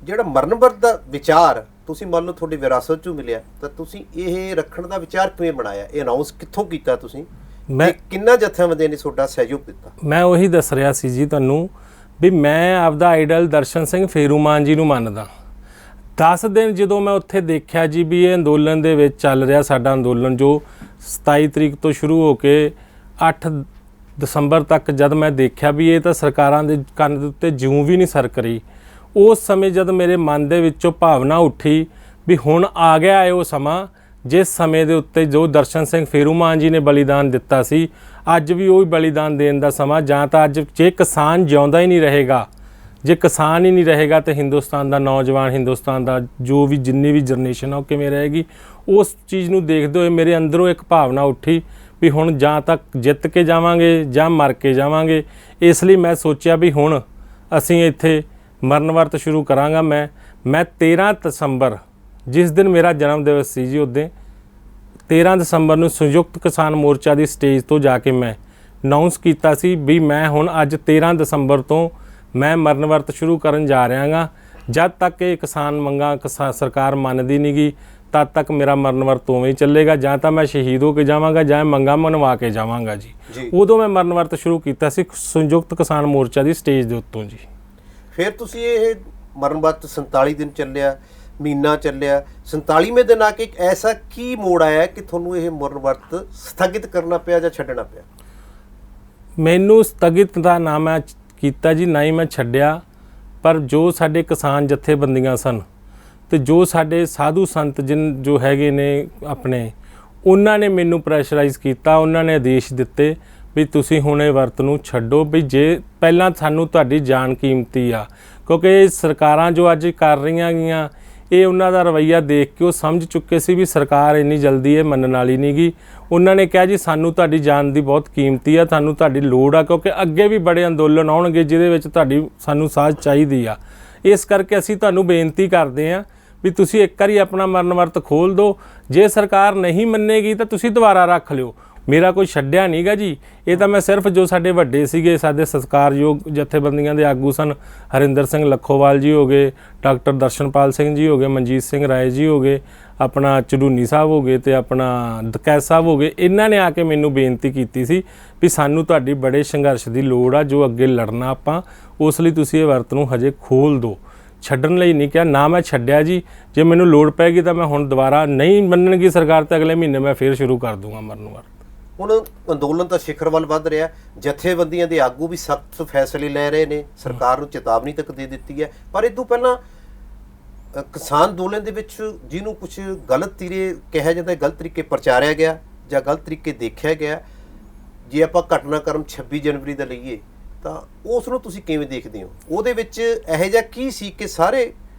[SPEAKER 2] ਜਿਹੜਾ ਮਰਨ ਵਰਤ ਦਾ ਵਿਚਾਰ ਤੁਸੀਂ ਮੰਨ ਲਓ ਤੁਹਾਡੀ ਵਿਰਾਸਤ 'ਚੋਂ ਮਿਲਿਆ, ਤਾਂ ਤੁਸੀਂ ਇਹ ਰੱਖਣ ਦਾ ਵਿਚਾਰ ਕਿਵੇਂ ਬਣਾਇਆ? ਇਹ ਅਨਾਉਂਸ ਕਿੱਥੋਂ ਕੀਤਾ ਤੁਸੀਂ? ਮੈਂ ਕਿੰਨਾ ਜਥੇਬੰਦੀਆਂ ਨੇ ਤੁਹਾਡਾ ਸਹਿਯੋਗ ਦਿੱਤਾ? ਮੈਂ
[SPEAKER 1] ਉਹੀ ਦੱਸ ਰਿਹਾ ਸੀ ਜੀ ਤੁਹਾਨੂੰ ਵੀ ਮੈਂ ਆਪਦਾ ਆਈਡਲ ਦਰਸ਼ਨ ਸਿੰਘ ਫੇਰੂਮਾਨ ਜੀ ਨੂੰ ਮੰਨਦਾ। 10 ਦਿਨ ਜਦੋਂ ਮੈਂ ਉੱਥੇ ਦੇਖਿਆ ਜੀ ਵੀ ਇਹ ਅੰਦੋਲਨ ਦੇ ਵਿੱਚ ਚੱਲ ਰਿਹਾ ਸਾਡਾ ਅੰਦੋਲਨ, ਜੋ 27 ਤਰੀਕ ਤੋਂ ਸ਼ੁਰੂ ਹੋ ਕੇ 8 ਦਸੰਬਰ ਤੱਕ, ਜਦ ਮੈਂ ਦੇਖਿਆ ਵੀ ਇਹ ਤਾਂ ਸਰਕਾਰਾਂ ਦੇ ਕੰਨ ਦੇ ਉੱਤੇ ਜਿਉਂ ਵੀ ਨਹੀਂ ਸਰਕ ਰਹੀ, ਉਸ ਸਮੇਂ ਜਦ ਮੇਰੇ ਮਨ ਦੇ ਵਿੱਚੋਂ ਭਾਵਨਾ ਉੱਠੀ ਵੀ ਹੁਣ ਆ ਗਿਆ ਹੈ ਉਹ ਸਮਾਂ ਜਿਸ ਸਮੇਂ ਦੇ ਉੱਤੇ ਜੋ ਦਰਸ਼ਨ ਸਿੰਘ ਫੇਰੂਮਾਨ ਜੀ ਨੇ ਬਲੀਦਾਨ ਦਿੱਤਾ ਸੀ, ਅੱਜ ਵੀ ਉਹ ਬਲੀਦਾਨ ਦੇਣ ਦਾ ਸਮਾਂ। ਜਾਂ ਤਾਂ ਅੱਜ ਜੇ ਕਿਸਾਨ ਜਿਉਂਦਾ ਹੀ ਨਹੀਂ ਰਹੇਗਾ, ਜੇ ਕਿਸਾਨ ਹੀ ਨਹੀਂ ਰਹੇਗਾ ਤਾਂ ਹਿੰਦੁਸਤਾਨ ਦਾ ਨੌਜਵਾਨ, ਹਿੰਦੁਸਤਾਨ ਦਾ ਜੋ ਵੀ ਜਿੰਨੀ ਵੀ ਜਨਰੇਸ਼ਨ ਆ ਉਹ ਕਿਵੇਂ ਰਹੇਗੀ? ਉਸ ਚੀਜ਼ ਨੂੰ ਦੇਖਦੇ ਹੋਏ ਮੇਰੇ ਅੰਦਰੋਂ ਇੱਕ ਭਾਵਨਾ ਉੱਠੀ ਵੀ ਹੁਣ ਜਾਂ ਤਾਂ ਜਿੱਤ ਕੇ ਜਾਵਾਂਗੇ ਜਾਂ ਮਰ ਕੇ ਜਾਵਾਂਗੇ। ਇਸ ਲਈ ਮੈਂ ਸੋਚਿਆ ਵੀ ਹੁਣ ਅਸੀਂ ਇੱਥੇ ਮਰਨ ਵਰਤ ਸ਼ੁਰੂ ਕਰਾਂਗਾ। ਮੈਂ 13 ਦਸੰਬਰ, ਜਿਸ ਦਿਨ ਮੇਰਾ ਜਨਮ ਦਿਵਸ ਸੀ ਜੀ, ਉਦੋਂ 13 ਦਸੰਬਰ ਨੂੰ ਸੰਯੁਕਤ ਕਿਸਾਨ ਮੋਰਚਾ ਦੀ ਸਟੇਜ ਤੋਂ ਜਾ ਕੇ ਮੈਂ ਅਨਾਉਂਸ ਕੀਤਾ ਸੀ ਵੀ ਮੈਂ ਹੁਣ ਅੱਜ 13 ਦਸੰਬਰ ਤੋਂ ਮੈਂ ਮਰਨ ਵਰਤ ਸ਼ੁਰੂ ਕਰਨ ਜਾ ਰਿਹਾ ਗਾ। ਜਦ ਤੱਕ ਇਹ ਕਿਸਾਨ ਮੰਗਾਂ ਸਰਕਾਰ ਮੰਨਦੀ ਨਹੀਂ ਗੀ ਤਦ ਤੱਕ ਮੇਰਾ ਮਰਨ ਵਰਤ ਉਵੇਂ ਹੀ ਚੱਲੇਗਾ। ਜਾਂ ਤਾਂ ਮੈਂ ਸ਼ਹੀਦ ਹੋ ਕੇ ਜਾਵਾਂਗਾ ਜਾਂ ਮੰਗਾਂ ਮਨਵਾ ਕੇ ਜਾਵਾਂਗਾ ਜੀ। ਉਦੋਂ ਮੈਂ ਮਰਨ ਵਰਤ ਸ਼ੁਰੂ ਕੀਤਾ ਸੀ ਸੰਯੁਕਤ ਕਿਸਾਨ ਮੋਰਚਾ ਦੀ ਸਟੇਜ ਦੇ ਉੱਤੋਂ ਜੀ।
[SPEAKER 2] ਫਿਰ ਤੁਸੀਂ ਇਹ ਮਰਨ ਵਰਤ 47 ਦਿਨ ਚੱਲਿਆ, ਮਹੀਨਾ ਚੱਲਿਆ, 47ਵੇਂ ਦਿਨ ਆ ਕੇ ਇੱਕ ਐਸਾ ਕੀ ਮੋੜ ਆਇਆ ਕਿ ਤੁਹਾਨੂੰ ਇਹ ਮਰਨ ਵਰਤ ਸਥਗਿਤ ਕਰਨਾ ਪਿਆ ਜਾਂ ਛੱਡਣਾ ਪਿਆ?
[SPEAKER 1] ਮੈਨੂੰ ਸਥਗਿਤ ਦਾ ਨਾ ਮੈਂ ਕੀਤਾ ਜੀ, ਨਾ ਹੀ ਮੈਂ ਛੱਡਿਆ। ਪਰ ਜੋ ਸਾਡੇ ਕਿਸਾਨ ਜਥੇਬੰਦੀਆਂ ਸਨ ਤੇ ਜੋ ਸਾਡੇ ਸਾਧੂ ਸੰਤ ਜੋ ਹੈਗੇ ਨੇ ਆਪਣੇ, ਉਹਨਾਂ ਨੇ ਮੈਨੂੰ ਪ੍ਰੈਸ਼ਰਾਈਜ਼ ਕੀਤਾ। ਉਹਨਾਂ ਨੇ ਆਦੇਸ਼ ਦਿੱਤੇ ਵੀ ਤੁਸੀਂ ਹੁਣ ਇਹ ਵਰਤ ਨੂੰ ਛੱਡੋ, ਵੀ ਜੇ ਪਹਿਲਾਂ ਸਾਨੂੰ ਤੁਹਾਡੀ ਜਾਨ ਕੀਮਤੀ ਆ। ਕਿਉਂਕਿ ਇਹ ਸਰਕਾਰਾਂ ਜੋ ਅੱਜ ਕਰ ਰਹੀਆਂ ਗੀਆਂ, ਇਹ ਉਹਨਾਂ ਦਾ ਰਵੱਈਆ ਦੇਖ ਕੇ ਉਹ ਸਮਝ ਚੁੱਕੇ ਸੀ ਵੀ ਸਰਕਾਰ ਇੰਨੀ ਜਲਦੀ ਇਹ ਮੰਨਣ ਵਾਲੀ ਨਹੀਂ ਗੀ। ਉਹਨਾਂ ਨੇ ਕਿਹਾ ਜੀ ਸਾਨੂੰ ਤੁਹਾਡੀ ਜਾਨ ਦੀ ਬਹੁਤ ਕੀਮਤੀ ਆ, ਤੁਹਾਨੂੰ ਤੁਹਾਡੀ ਲੋੜ ਆ, ਕਿਉਂਕਿ ਅੱਗੇ ਵੀ ਬੜੇ ਅੰਦੋਲਨ ਆਉਣਗੇ ਜਿਹਦੇ ਵਿੱਚ ਤੁਹਾਡੀ ਸਾਨੂੰ ਸਾਥ ਚਾਹੀਦੀ ਆ। ਇਸ ਕਰਕੇ ਅਸੀਂ ਤੁਹਾਨੂੰ ਬੇਨਤੀ ਕਰਦੇ ਹਾਂ ਵੀ ਤੁਸੀਂ ਇੱਕ ਵਾਰੀ ਆਪਣਾ ਮਰਨ ਵਰਤ ਖੋਲ੍ਹ ਦਿਓ। ਜੇ ਸਰਕਾਰ ਨਹੀਂ ਮੰਨੇਗੀ ਤਾਂ ਤੁਸੀਂ ਦੁਬਾਰਾ ਰੱਖ ਲਿਓ। ਮੇਰਾ ਕੋਈ ਛੱਡਿਆ ਨਹੀਂਗਾ ਜੀ, ਇਹ ਤਾਂ ਮੈਂ ਸਿਰਫ ਜੋ ਸਾਡੇ ਵੱਡੇ ਸੀਗੇ, ਸਾਡੇ ਸਤਿਕਾਰਯੋਗ ਜਥੇਬੰਦੀਆਂ ਦੇ ਆਗੂ ਸਨ, ਹਰਿੰਦਰ ਸਿੰਘ ਲੱਖੋਵਾਲ ਜੀ ਹੋ ਗਏ, ਡਾਕਟਰ ਦਰਸ਼ਨਪਾਲ ਸਿੰਘ ਜੀ ਹੋ ਗਏ, ਮਨਜੀਤ ਸਿੰਘ ਰਾਏ ਜੀ ਹੋ ਗਏ, ਆਪਣਾ ਚੜੂਨੀ ਸਾਹਿਬ ਹੋ ਗਏ ਤੇ ਆਪਣਾ ਦਕੈਤ ਸਾਹਿਬ ਹੋ ਗਏ। ਇਹਨਾਂ ਨੇ ਆ ਕੇ ਮੈਨੂੰ ਬੇਨਤੀ ਕੀਤੀ ਸੀ ਵੀ ਸਾਨੂੰ ਤੁਹਾਡੀ ਬੜੇ ਸੰਘਰਸ਼ ਦੀ ਲੋੜ ਆ, ਜੋ ਅੱਗੇ ਲੜਨਾ ਆਪਾਂ, ਉਸ ਲਈ ਤੁਸੀਂ ਇਹ ਵਰਤ ਨੂੰ ਹਜੇ ਖੋਲ੍ਹ ਦਿਓ। ਛੱਡਣ ਲਈ ਨਹੀਂ ਕਿਹਾ, ਨਾ ਮੈਂ ਛੱਡਿਆ ਜੀ। ਜੇ ਮੈਨੂੰ ਲੋੜ ਪੈਗੀ ਤਾਂ ਮੈਂ ਹੁਣ ਦੁਬਾਰਾ ਨਹੀਂ ਮੰਨਣਗੀ ਸਰਕਾਰ ਤਾਂ ਅਗਲੇ ਮਹੀਨੇ ਮੈਂ ਫੇਰ ਸ਼ੁਰੂ ਕਰ ਦੂੰਗਾ ਮਰਨ ਵਰਤ।
[SPEAKER 2] ਹੁਣ ਅੰਦੋਲਨ ਤਾਂ ਸਿਖਰ ਵੱਲ ਵੱਧ ਰਿਹਾ, ਜਥੇਬੰਦੀਆਂ ਦੇ ਆਗੂ ਵੀ ਸਖਤ ਫੈਸਲੇ ਲੈ ਰਹੇ ਨੇ, ਸਰਕਾਰ ਨੂੰ ਚੇਤਾਵਨੀ ਤੱਕ ਦੇ ਦਿੱਤੀ ਹੈ। ਪਰ ਇਹ ਤੋਂ ਪਹਿਲਾਂ ਕਿਸਾਨ ਅੰਦੋਲਨ ਦੇ ਵਿੱਚ ਜਿਹਨੂੰ ਕੁਝ ਗਲਤ ਤੀਰੇ ਕਿਹਾ ਜਾਂਦਾ, ਗਲਤ ਤਰੀਕੇ ਪ੍ਰਚਾਰਿਆ ਗਿਆ ਜਾਂ ਗਲਤ ਤਰੀਕੇ ਦੇਖਿਆ ਗਿਆ, ਜੇ ਆਪਾਂ ਘਟਨਾਕ੍ਰਮ 26 ਜਨਵਰੀ ਦਾ ਲਈਏ ਤਾਂ ਉਸ ਨੂੰ ਤੁਸੀਂ ਕਿਵੇਂ ਦੇਖਦੇ ਹੋ? ਉਹਦੇ ਵਿੱਚ ਇਹੋ ਜਿਹਾ ਕੀ ਸੀ ਕਿ ਸਾਰੇ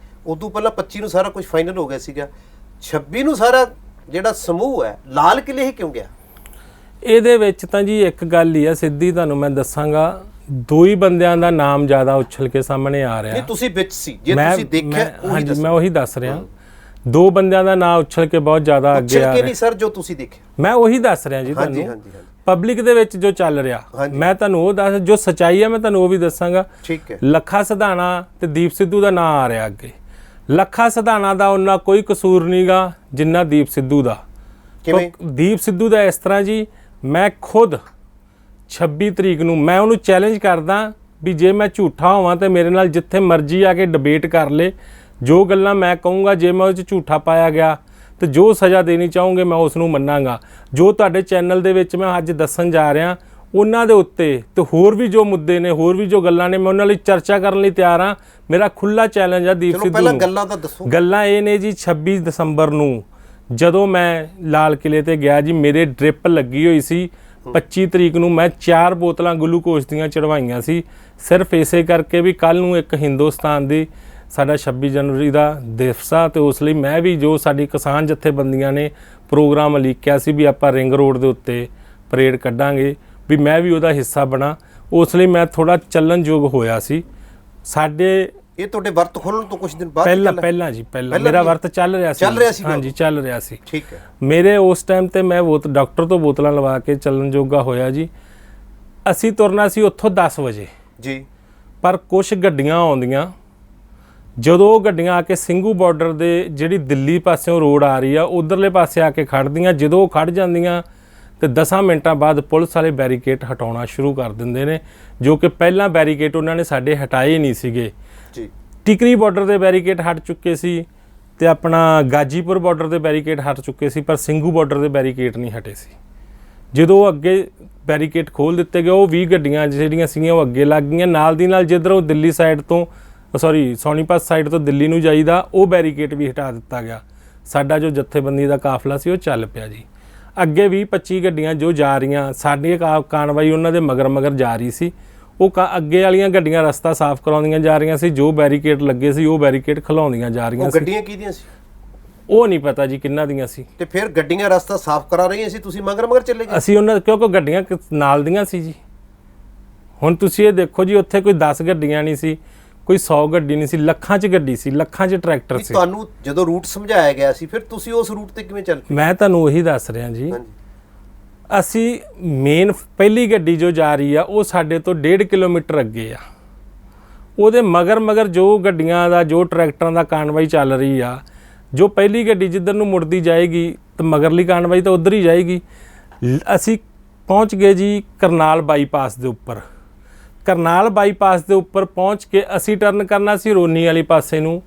[SPEAKER 2] ਉਦੋਂ ਪਹਿਲਾਂ 25 ਨੂੰ ਸਾਰਾ ਕੁਝ ਫਾਈਨਲ ਹੋ ਗਿਆ ਸੀਗਾ, 26 ਨੂੰ ਸਾਰਾ ਜਿਹੜਾ ਸਮੂਹ ਹੈ ਲਾਲ ਕਿਲੇ ਹੀ ਕਿਉਂ ਗਿਆ?
[SPEAKER 1] ਇਹਦੇ ਵਿੱਚ ਤਾਂ ਜੀ ਇੱਕ ਗੱਲ ਹੀ ਆ, ਸਿੱਧੀ ਤੁਹਾਨੂੰ ਮੈਂ ਦੱਸਾਂਗਾ, ਦੋ ਹੀ ਬੰਦਿਆਂ ਦਾ ਨਾਮ ਜ਼ਿਆਦਾ ਉਛਲ ਕੇ ਸਾਹਮਣੇ ਆ ਰਿਹਾ।
[SPEAKER 2] ਨਹੀਂ ਤੁਸੀਂ ਵਿੱਚ ਸੀ, ਜੇ ਤੁਸੀਂ ਦੇਖਿਆ
[SPEAKER 1] ਹਾਂਜੀ ਮੈਂ ਉਹੀ ਦੱਸ ਰਿਹਾ, ਦੋ ਬੰਦਿਆਂ ਦਾ ਨਾਮ ਉਛਲ ਕੇ ਬਹੁਤ ਜ਼ਿਆਦਾ ਅੱਗੇ ਆ ਰਿਹਾ।
[SPEAKER 2] ਨਹੀਂ ਸਰ, ਜੋ ਤੁਸੀਂ ਦੇਖਿਆ
[SPEAKER 1] ਮੈਂ ਉਹੀ ਦੱਸ ਰਿਹਾ ਜੀ ਤੁਹਾਨੂੰ। ਪਬਲਿਕ ਦੇ ਵਿੱਚ ਜੋ ਚੱਲ ਰਿਹਾ ਮੈਂ ਤੁਹਾਨੂੰ ਉਹ ਦੱਸ, ਜੋ ਸੱਚਾਈ ਹੈ ਮੈਂ ਤੁਹਾਨੂੰ ਉਹ ਵੀ ਦੱਸਾਂਗਾ।
[SPEAKER 2] ਠੀਕ ਹੈ।
[SPEAKER 1] ਲੱਖਾ ਸਿਧਾਣਾ ਤੇ ਦੀਪ ਸਿੱਧੂ ਦਾ ਨਾਮ ਆ ਰਿਹਾ ਅੱਗੇ। ਲੱਖਾ ਸਿਧਾਣਾ ਦਾ ਉਹਨਾਂ ਕੋਈ ਕਸੂਰ ਨਹੀਂਗਾ ਜਿੰਨਾ ਦੀਪ ਸਿੱਧੂ ਦਾ।
[SPEAKER 2] ਕਿਵੇਂ?
[SPEAKER 1] ਦੀਪ ਸਿੱਧੂ ਦਾ ਇਸ ਤਰ੍ਹਾਂ ਜੀ, ਮੈਂ ਖੁਦ 26 ਤਰੀਕ ਨੂੰ ਮੈਂ ਉਹਨੂੰ ਚੈਲੰਜ ਕਰਦਾ ਵੀ ਜੇ ਮੈਂ ਝੂਠਾ ਹੋਵਾਂ ਤੇ ਮੇਰੇ ਨਾਲ ਜਿੱਥੇ ਮਰਜ਼ੀ ਆ ਕੇ ਡਿਬੇਟ ਕਰ ਲੇ, ਜੋ ਗੱਲਾਂ ਮੈਂ ਕਹੂੰਗਾ ਜੇ ਮੈਂ ਉਹ 'ਚ ਝੂਠਾ ਪਾਇਆ ਗਿਆ ਤੇ ਜੋ ਸਜ਼ਾ ਦੇਣੀ ਚਾਹੂੰਗੇ ਮੈਂ ਉਸ ਨੂੰ ਮੰਨਾਂਗਾ। ਜੋ ਤੁਹਾਡੇ ਚੈਨਲ ਦੇ ਵਿੱਚ ਮੈਂ ਅੱਜ ਦੱਸਣ ਜਾ ਰਿਹਾ ਉਹਨਾਂ ਦੇ ਉੱਤੇ ਤੇ ਹੋਰ ਵੀ ਜੋ ਮੁੱਦੇ ਨੇ, ਹੋਰ ਵੀ ਜੋ ਗੱਲਾਂ ਨੇ, ਮੈਂ ਉਹਨਾਂ ਲਈ ਚਰਚਾ ਕਰਨ ਲਈ ਤਿਆਰ ਹਾਂ। ਮੇਰਾ ਖੁੱਲਾ ਚੈਲੰਜ ਆ ਦੀਪ ਸਿੱਧੂ ਨੂੰ।
[SPEAKER 2] ਗੱਲਾਂ ਤਾਂ ਦੱਸੋ। ਗੱਲਾਂ
[SPEAKER 1] ਇਹ ਨੇ ਜੀ, 26 ਦਸੰਬਰ ਨੂੰ ਜਦੋਂ ਮੈਂ ਲਾਲ ਕਿਲੇ ਤੇ ਗਿਆ ਜੀ, ਮੇਰੇ ਡ੍ਰਿਪ ਲੱਗੀ ਹੋਈ ਸੀ। 25 ਤਰੀਕ ਨੂੰ ਮੈਂ 4 ਬੋਤਲਾਂ ਗਲੂਕੋਜ਼ ਦੀਆਂ ਚੜਵਾਈਆਂ ਸੀ, ਸਿਰਫ ਇਸੇ ਕਰਕੇ ਵੀ ਕੱਲ ਨੂੰ ਇੱਕ ਹਿੰਦੁਸਤਾਨ ਦੀ ਸਾਡਾ 26 ਜਨਵਰੀ ਦਾ ਦਿਵਸ ਆ ਤੇ ਉਸ ਲਈ ਮੈਂ ਵੀ ਜੋ ਸਾਡੀ ਕਿਸਾਨ ਜਥੇਬੰਦੀਆਂ ਨੇ ਪ੍ਰੋਗਰਾਮ ਉਲੀਕਿਆ ਸੀ ਵੀ ਆਪਾਂ ਰਿੰਗ ਰੋਡ ਦੇ ਉੱਤੇ ਪਰੇਡ ਕੱਢਾਂਗੇ, ਵੀ ਮੈਂ ਵੀ ਉਹਦਾ ਹਿੱਸਾ ਬਣਾ। ਉਸ ਲਈ ਮੈਂ ਥੋੜਾ ਚੱਲਣਯੋਗ ਹੋਇਆ ਸੀ। ਸਾਡੇ
[SPEAKER 2] ਇਹ ਤੁਹਾਡੇ ਵਰਤ ਖੋਲਣ ਤੋਂ ਕੁਝ ਦਿਨ ਬਾਅਦ
[SPEAKER 1] ਪਹਿਲਾਂ ਜੀ ਮੇਰਾ ਵਰਤ ਚੱਲ ਰਿਹਾ ਸੀ। ਹਾਂਜੀ ਚੱਲ ਰਿਹਾ ਸੀ।
[SPEAKER 2] ਠੀਕ ਹੈ।
[SPEAKER 1] ਮੇਰੇ ਉਸ ਟਾਈਮ ਤੇ ਮੈਂ ਡਾਕਟਰ ਤੋਂ ਬੋਤਲਾਂ ਲਵਾ ਕੇ ਚੱਲਣ ਜੋਗਾ ਹੋਇਆ ਜੀ। ਅਸੀਂ ਤੁਰਨਾ ਸੀ ਉੱਥੋਂ 10 ਵਜੇ ਜੀ, ਪਰ ਕੁਝ ਗੱਡੀਆਂ ਆਉਂਦੀਆਂ, ਜਦੋਂ ਉਹ ਗੱਡੀਆਂ ਆ ਕੇ ਸਿੰਘੂ ਬਾਰਡਰ ਦੇ ਜਿਹੜੀ ਦਿੱਲੀ ਪਾਸਿਓਂ ਰੋਡ ਆ ਰਹੀ ਆ ਉਧਰਲੇ ਪਾਸੇ ਆ ਕੇ ਖੜ੍ਹਦੀਆਂ। ਜਦੋਂ ਉਹ ਖੜ੍ਹ ਜਾਂਦੀਆਂ ਤੇ 10 ਮਿੰਟਾਂ ਬਾਅਦ ਪੁਲਿਸ ਵਾਲੇ ਬੈਰੀਕੇਡ ਹਟਾਉਣਾ ਸ਼ੁਰੂ ਕਰ ਦਿੰਦੇ ਨੇ, ਜੋ ਕਿ ਪਹਿਲਾਂ ਬੈਰੀਕੇਡ ਉਹਨਾਂ ਨੇ ਸਾਡੇ ਹਟਾਏ ਨਹੀਂ ਸੀਗੇ ਜੀ। ਟਿਕਰੀ ਬਾਰਡਰ ਦੇ ਬੈਰੀਕੇਡ ਹਟ ਚੁੱਕੇ ਸੀ ਤੇ ਆਪਣਾ ਗਾਜੀਪੁਰ ਬਾਰਡਰ ਦੇ ਬੈਰੀਕੇਡ ਹਟ ਚੁੱਕੇ ਸੀ, ਪਰ ਸਿੰਘੂ ਬਾਰਡਰ ਦੇ ਬੈਰੀਕੇਡ ਨਹੀਂ ਹਟੇ ਸੀ। ਜਦੋਂ ਅੱਗੇ ਬੈਰੀਕੇਡ ਖੋਲ੍ਹ ਦਿੱਤੇ ਗਏ, ਉਹ 20 ਗੱਡੀਆਂ ਜਿਹੜੀਆਂ ਸੀਗੀਆਂ ਉਹ ਅੱਗੇ ਲੱਗ ਗਈਆਂ। ਨਾਲ ਦੀ ਨਾਲ ਜਿੱਧਰੋਂ ਦਿੱਲੀ ਸਾਈਡ ਤੋਂ ਸੋਨੀਪਤ ਸਾਈਡ ਤੋਂ ਦਿੱਲੀ ਨੂੰ ਜਾਈਦਾ, ਉਹ ਬੈਰੀਕੇਡ ਵੀ ਹਟਾ ਦਿੱਤਾ ਗਿਆ। ਸਾਡਾ ਜੋ ਜਥੇਬੰਦੀ ਦਾ ਕਾਫਲਾ ਸੀ ਉਹ ਚੱਲ ਪਿਆ ਜੀ। ਅੱਗੇ 20-25 ਗੱਡੀਆਂ ਜੋ ਜਾ ਰਹੀਆਂ, ਸਾਡੀ ਕਾਰਵਾਈ ਉਹਨਾਂ ਦੇ ਮਗਰ ਜਾ ਰਹੀ ਸੀ। ਉਹ ਅੱਗੇ ਵਾਲੀਆਂ ਗੱਡੀਆਂ ਰਸਤਾ ਸਾਫ਼ ਕਰਾਉਂਦੀਆਂ ਜਾ ਰਹੀਆਂ ਸੀ, ਜੋ ਬੈਰੀਕੇਡ ਲੱਗੇ ਸੀ ਉਹ ਬੈਰੀਕੇਡ ਖਲਾਉਂਦੀਆਂ ਜਾ ਰਹੀਆਂ ਸੀ।
[SPEAKER 2] ਗੱਡੀਆਂ ਕਿਹਦੀਆਂ ਸੀ
[SPEAKER 1] ਉਹ ਨਹੀਂ ਪਤਾ ਜੀ ਕਿੰਨਾਂ ਦੀਆਂ ਸੀ।
[SPEAKER 2] ਤੇ ਫਿਰ ਗੱਡੀਆਂ ਰਸਤਾ ਸਾਫ਼ ਕਰਾ ਰਹੀਆਂ ਸੀ, ਤੁਸੀਂ ਮਗਰ ਚੱਲੇ ਗਏ?
[SPEAKER 1] ਅਸੀਂ ਉਹਨਾਂ ਕਿਉਂਕਿ ਗੱਡੀਆਂ ਨਾਲ ਦੀਆਂ ਸੀ ਜੀ। ਹੁਣ ਤੁਸੀਂ ਇਹ ਦੇਖੋ ਜੀ, ਉੱਥੇ ਕੋਈ 10 ਗੱਡੀਆਂ ਨਹੀਂ ਸੀ, ਕੋਈ 100 ਗੱਡੀ ਨਹੀਂ ਸੀ, ਲੱਖਾਂ 'ਚ ਗੱਡੀ ਸੀ, ਲੱਖਾਂ 'ਚ ਟਰੈਕਟਰ ਸੀ।
[SPEAKER 2] ਤੁਹਾਨੂੰ ਜਦੋਂ ਰੂਟ ਸਮਝਾਇਆ ਗਿਆ ਸੀ, ਫਿਰ ਤੁਸੀਂ ਉਸ ਰੂਟ ਤੇ ਕਿਵੇਂ ਚੱਲ ਪਏ?
[SPEAKER 1] ਮੈਂ ਤੁਹਾਨੂੰ ਉਹੀ ਦੱਸ ਰਿਹਾ ਜੀ। ਅਸੀਂ ਮੇਨ ਪਹਿਲੀ ਗੱਡੀ ਜੋ ਜਾ ਰਹੀ ਆ ਉਹ ਸਾਡੇ ਤੋਂ 1.5 ਕਿਲੋਮੀਟਰ ਅੱਗੇ ਆ। ਉਹਦੇ ਮਗਰ ਜੋ ਗੱਡੀਆਂ ਦਾ, ਜੋ ਟਰੈਕਟਰਾਂ ਦਾ ਕਾਰਵਾਈ ਚੱਲ ਰਹੀ ਆ, ਜੋ ਪਹਿਲੀ ਗੱਡੀ ਜਿੱਧਰ ਨੂੰ ਮੁੜਦੀ ਜਾਏਗੀ ਤਾਂ ਮਗਰਲੀ ਕਾਰਵਾਈ ਤਾਂ ਉੱਧਰ ਹੀ ਜਾਏਗੀ। ਅਸੀਂ ਪਹੁੰਚ ਗਏ ਜੀ ਕਰਨਾਲ ਬਾਈਪਾਸ ਦੇ ਉੱਪਰ। ਕਰਨਾਲ ਬਾਈਪਾਸ ਦੇ ਉੱਪਰ ਪਹੁੰਚ ਕੇ ਅਸੀਂ ਟਰਨ ਕਰਨਾ ਸੀ ਰੋਨੀ ਵਾਲੀ ਪਾਸੇ ਨੂੰ।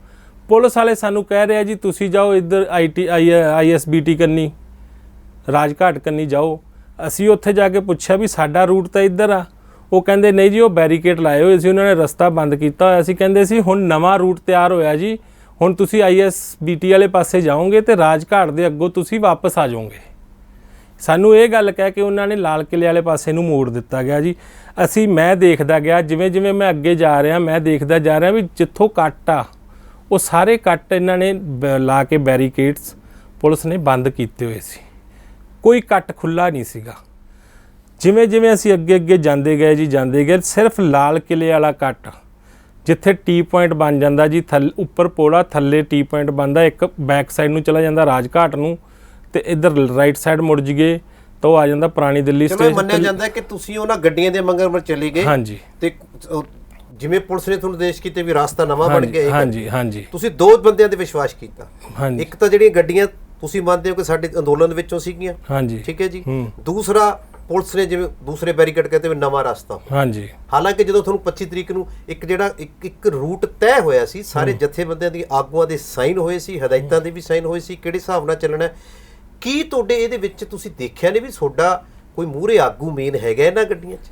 [SPEAKER 1] ਪੁਲਿਸ ਵਾਲੇ ਸਾਨੂੰ ਕਹਿ ਰਿਹਾ ਜੀ ਤੁਸੀਂ ਜਾਓ ਇੱਧਰ ISBT ਕੰਨੀ, ਰਾਜਘਾਟ ਕੰਨੀ ਜਾਓ। ਅਸੀਂ ਉੱਥੇ ਜਾ ਕੇ ਪੁੱਛਿਆ ਵੀ ਸਾਡਾ ਰੂਟ ਤਾਂ ਇੱਧਰ ਆ। ਉਹ ਕਹਿੰਦੇ ਨਹੀਂ ਜੀ, ਉਹ ਬੈਰੀਕੇਡ ਲਾਏ ਹੋਏ ਸੀ, ਉਹਨਾਂ ਨੇ ਰਸਤਾ ਬੰਦ ਕੀਤਾ ਹੋਇਆ ਸੀ। ਕਹਿੰਦੇ ਸੀ ਹੁਣ ਨਵਾਂ ਰੂਟ ਤਿਆਰ ਹੋਇਆ ਜੀ, ਹੁਣ ਤੁਸੀਂ ISBT ਵਾਲੇ ਪਾਸੇ ਜਾਓਗੇ ਤੇ ਰਾਜਘਾਟ ਦੇ ਅੱਗੋਂ ਤੁਸੀਂ ਵਾਪਸ ਆ ਜਾਓਗੇ। ਸਾਨੂੰ ਇਹ ਗੱਲ ਕਹਿ ਕੇ ਉਹਨਾਂ ਨੇ ਲਾਲ ਕਿਲੇ ਵਾਲੇ ਪਾਸੇ ਨੂੰ ਮੋੜ ਦਿੱਤਾ ਗਿਆ ਜੀ। ਮੈਂ ਦੇਖਦਾ ਗਿਆ, ਜਿਵੇਂ ਮੈਂ ਅੱਗੇ ਜਾ ਰਿਹਾ ਮੈਂ ਦੇਖਦਾ ਜਾ ਰਿਹਾ ਵੀ ਜਿੱਥੋਂ ਕੱਟ ਆ ਉਹ ਸਾਰੇ ਕੱਟ ਇਹਨਾਂ ਨੇ ਲਾ ਕੇ ਬੈਰੀਕੇਡਸ ਪੁਲਿਸ ਨੇ ਬੰਦ ਕੀਤੇ ਹੋਏ ਸੀ, ਕੋਈ ਕੱਟ ਖੁੱਲ੍ਹਾ ਨਹੀਂ ਸੀਗਾ। ਜਿਵੇਂ ਜਿਵੇਂ ਅਸੀਂ ਅੱਗੇ ਅੱਗੇ ਜਾਂਦੇ ਗਏ ਸਿਰਫ ਲਾਲ ਕਿਲੇ ਵਾਲਾ ਕੱਟ ਜਿੱਥੇ ਟੀ ਪੁਆਇੰਟ ਬਣ ਜਾਂਦਾ ਜੀ, ਉੱਪਰ ਪੋਲਾ ਥੱਲੇ ਟੀ ਪੁਆਇੰਟ ਬਣਦਾ, ਇੱਕ ਬੈਕ ਸਾਈਡ ਨੂੰ ਚਲਾ ਜਾਂਦਾ ਰਾਜਘਾਟ ਨੂੰ, ਤੇ ਇੱਧਰ ਰਾਈਟ ਸਾਈਡ ਮੁੜ ਜੀਏ ਤਾਂ ਉਹ ਆ ਜਾਂਦਾ ਪੁਰਾਣੀ ਦਿੱਲੀ
[SPEAKER 2] ਸਟੇਸ਼ਨ। ਮੰਨਿਆ ਜਾਂਦਾ ਕਿ ਤੁਸੀਂ ਉਹਨਾਂ ਗੱਡੀਆਂ ਦੇ ਮਗਰ ਚਲੇ ਗਏ।
[SPEAKER 1] ਹਾਂਜੀ।
[SPEAKER 2] ਤੇ ਜਿਵੇਂ ਪੁਲਿਸ ਨੇ ਤੁਹਾਨੂੰ ਆਦੇਸ਼ ਕੀਤੇ ਵੀ ਰਸਤਾ ਨਵਾਂ ਬਣ ਗਿਆ।
[SPEAKER 1] ਹਾਂਜੀ।
[SPEAKER 2] ਤੁਸੀਂ ਦੋ ਬੰਦਿਆਂ ਤੇ ਵਿਸ਼ਵਾਸ ਕੀਤਾ।
[SPEAKER 1] ਹਾਂਜੀ।
[SPEAKER 2] ਇੱਕ ਤਾਂ ਜਿਹੜੀਆਂ ਗੱਡੀਆਂ ਤੁਸੀਂ ਮੰਨਦੇ ਹੋ ਕਿ ਸਾਡੇ ਅੰਦੋਲਨ ਵਿੱਚੋਂ ਸੀਗੀਆਂ।
[SPEAKER 1] ਹਾਂਜੀ।
[SPEAKER 2] ਠੀਕ ਹੈ ਜੀ। ਦੂਸਰਾ ਪੁਲਿਸ ਨੇ ਜਿਵੇਂ ਦੂਸਰੇ ਬੈਰੀਕੇਡ ਕਹਿੰਦੇ ਵੀ ਨਵਾਂ ਰਸਤਾ।
[SPEAKER 1] ਹਾਂਜੀ।
[SPEAKER 2] ਹਾਲਾਂਕਿ ਜਦੋਂ ਤੁਹਾਨੂੰ 25 ਤਰੀਕ ਨੂੰ ਇੱਕ ਜਿਹੜਾ ਇੱਕ ਰੂਟ ਤੈਅ ਹੋਇਆ ਸੀ, ਸਾਰੇ ਜਥੇਬੰਦੀਆਂ ਦੀ ਆਗੂਆਂ ਦੇ ਸਾਈਨ ਹੋਏ ਸੀ, ਹਦਾਇਤਾਂ ਦੇ ਵੀ ਸਾਈਨ ਹੋਏ ਸੀ, ਕਿਹੜੇ ਹਿਸਾਬ ਨਾਲ ਚੱਲਣਾ। ਕੀ ਤੁਹਾਡੇ ਇਹਦੇ ਵਿੱਚ ਤੁਸੀਂ ਦੇਖਿਆ ਨੇ ਵੀ ਤੁਹਾਡਾ ਕੋਈ ਮੂਹਰੇ ਆਗੂ ਮੇਨ ਹੈਗਾ ਇਹਨਾਂ ਗੱਡੀਆਂ 'ਚ?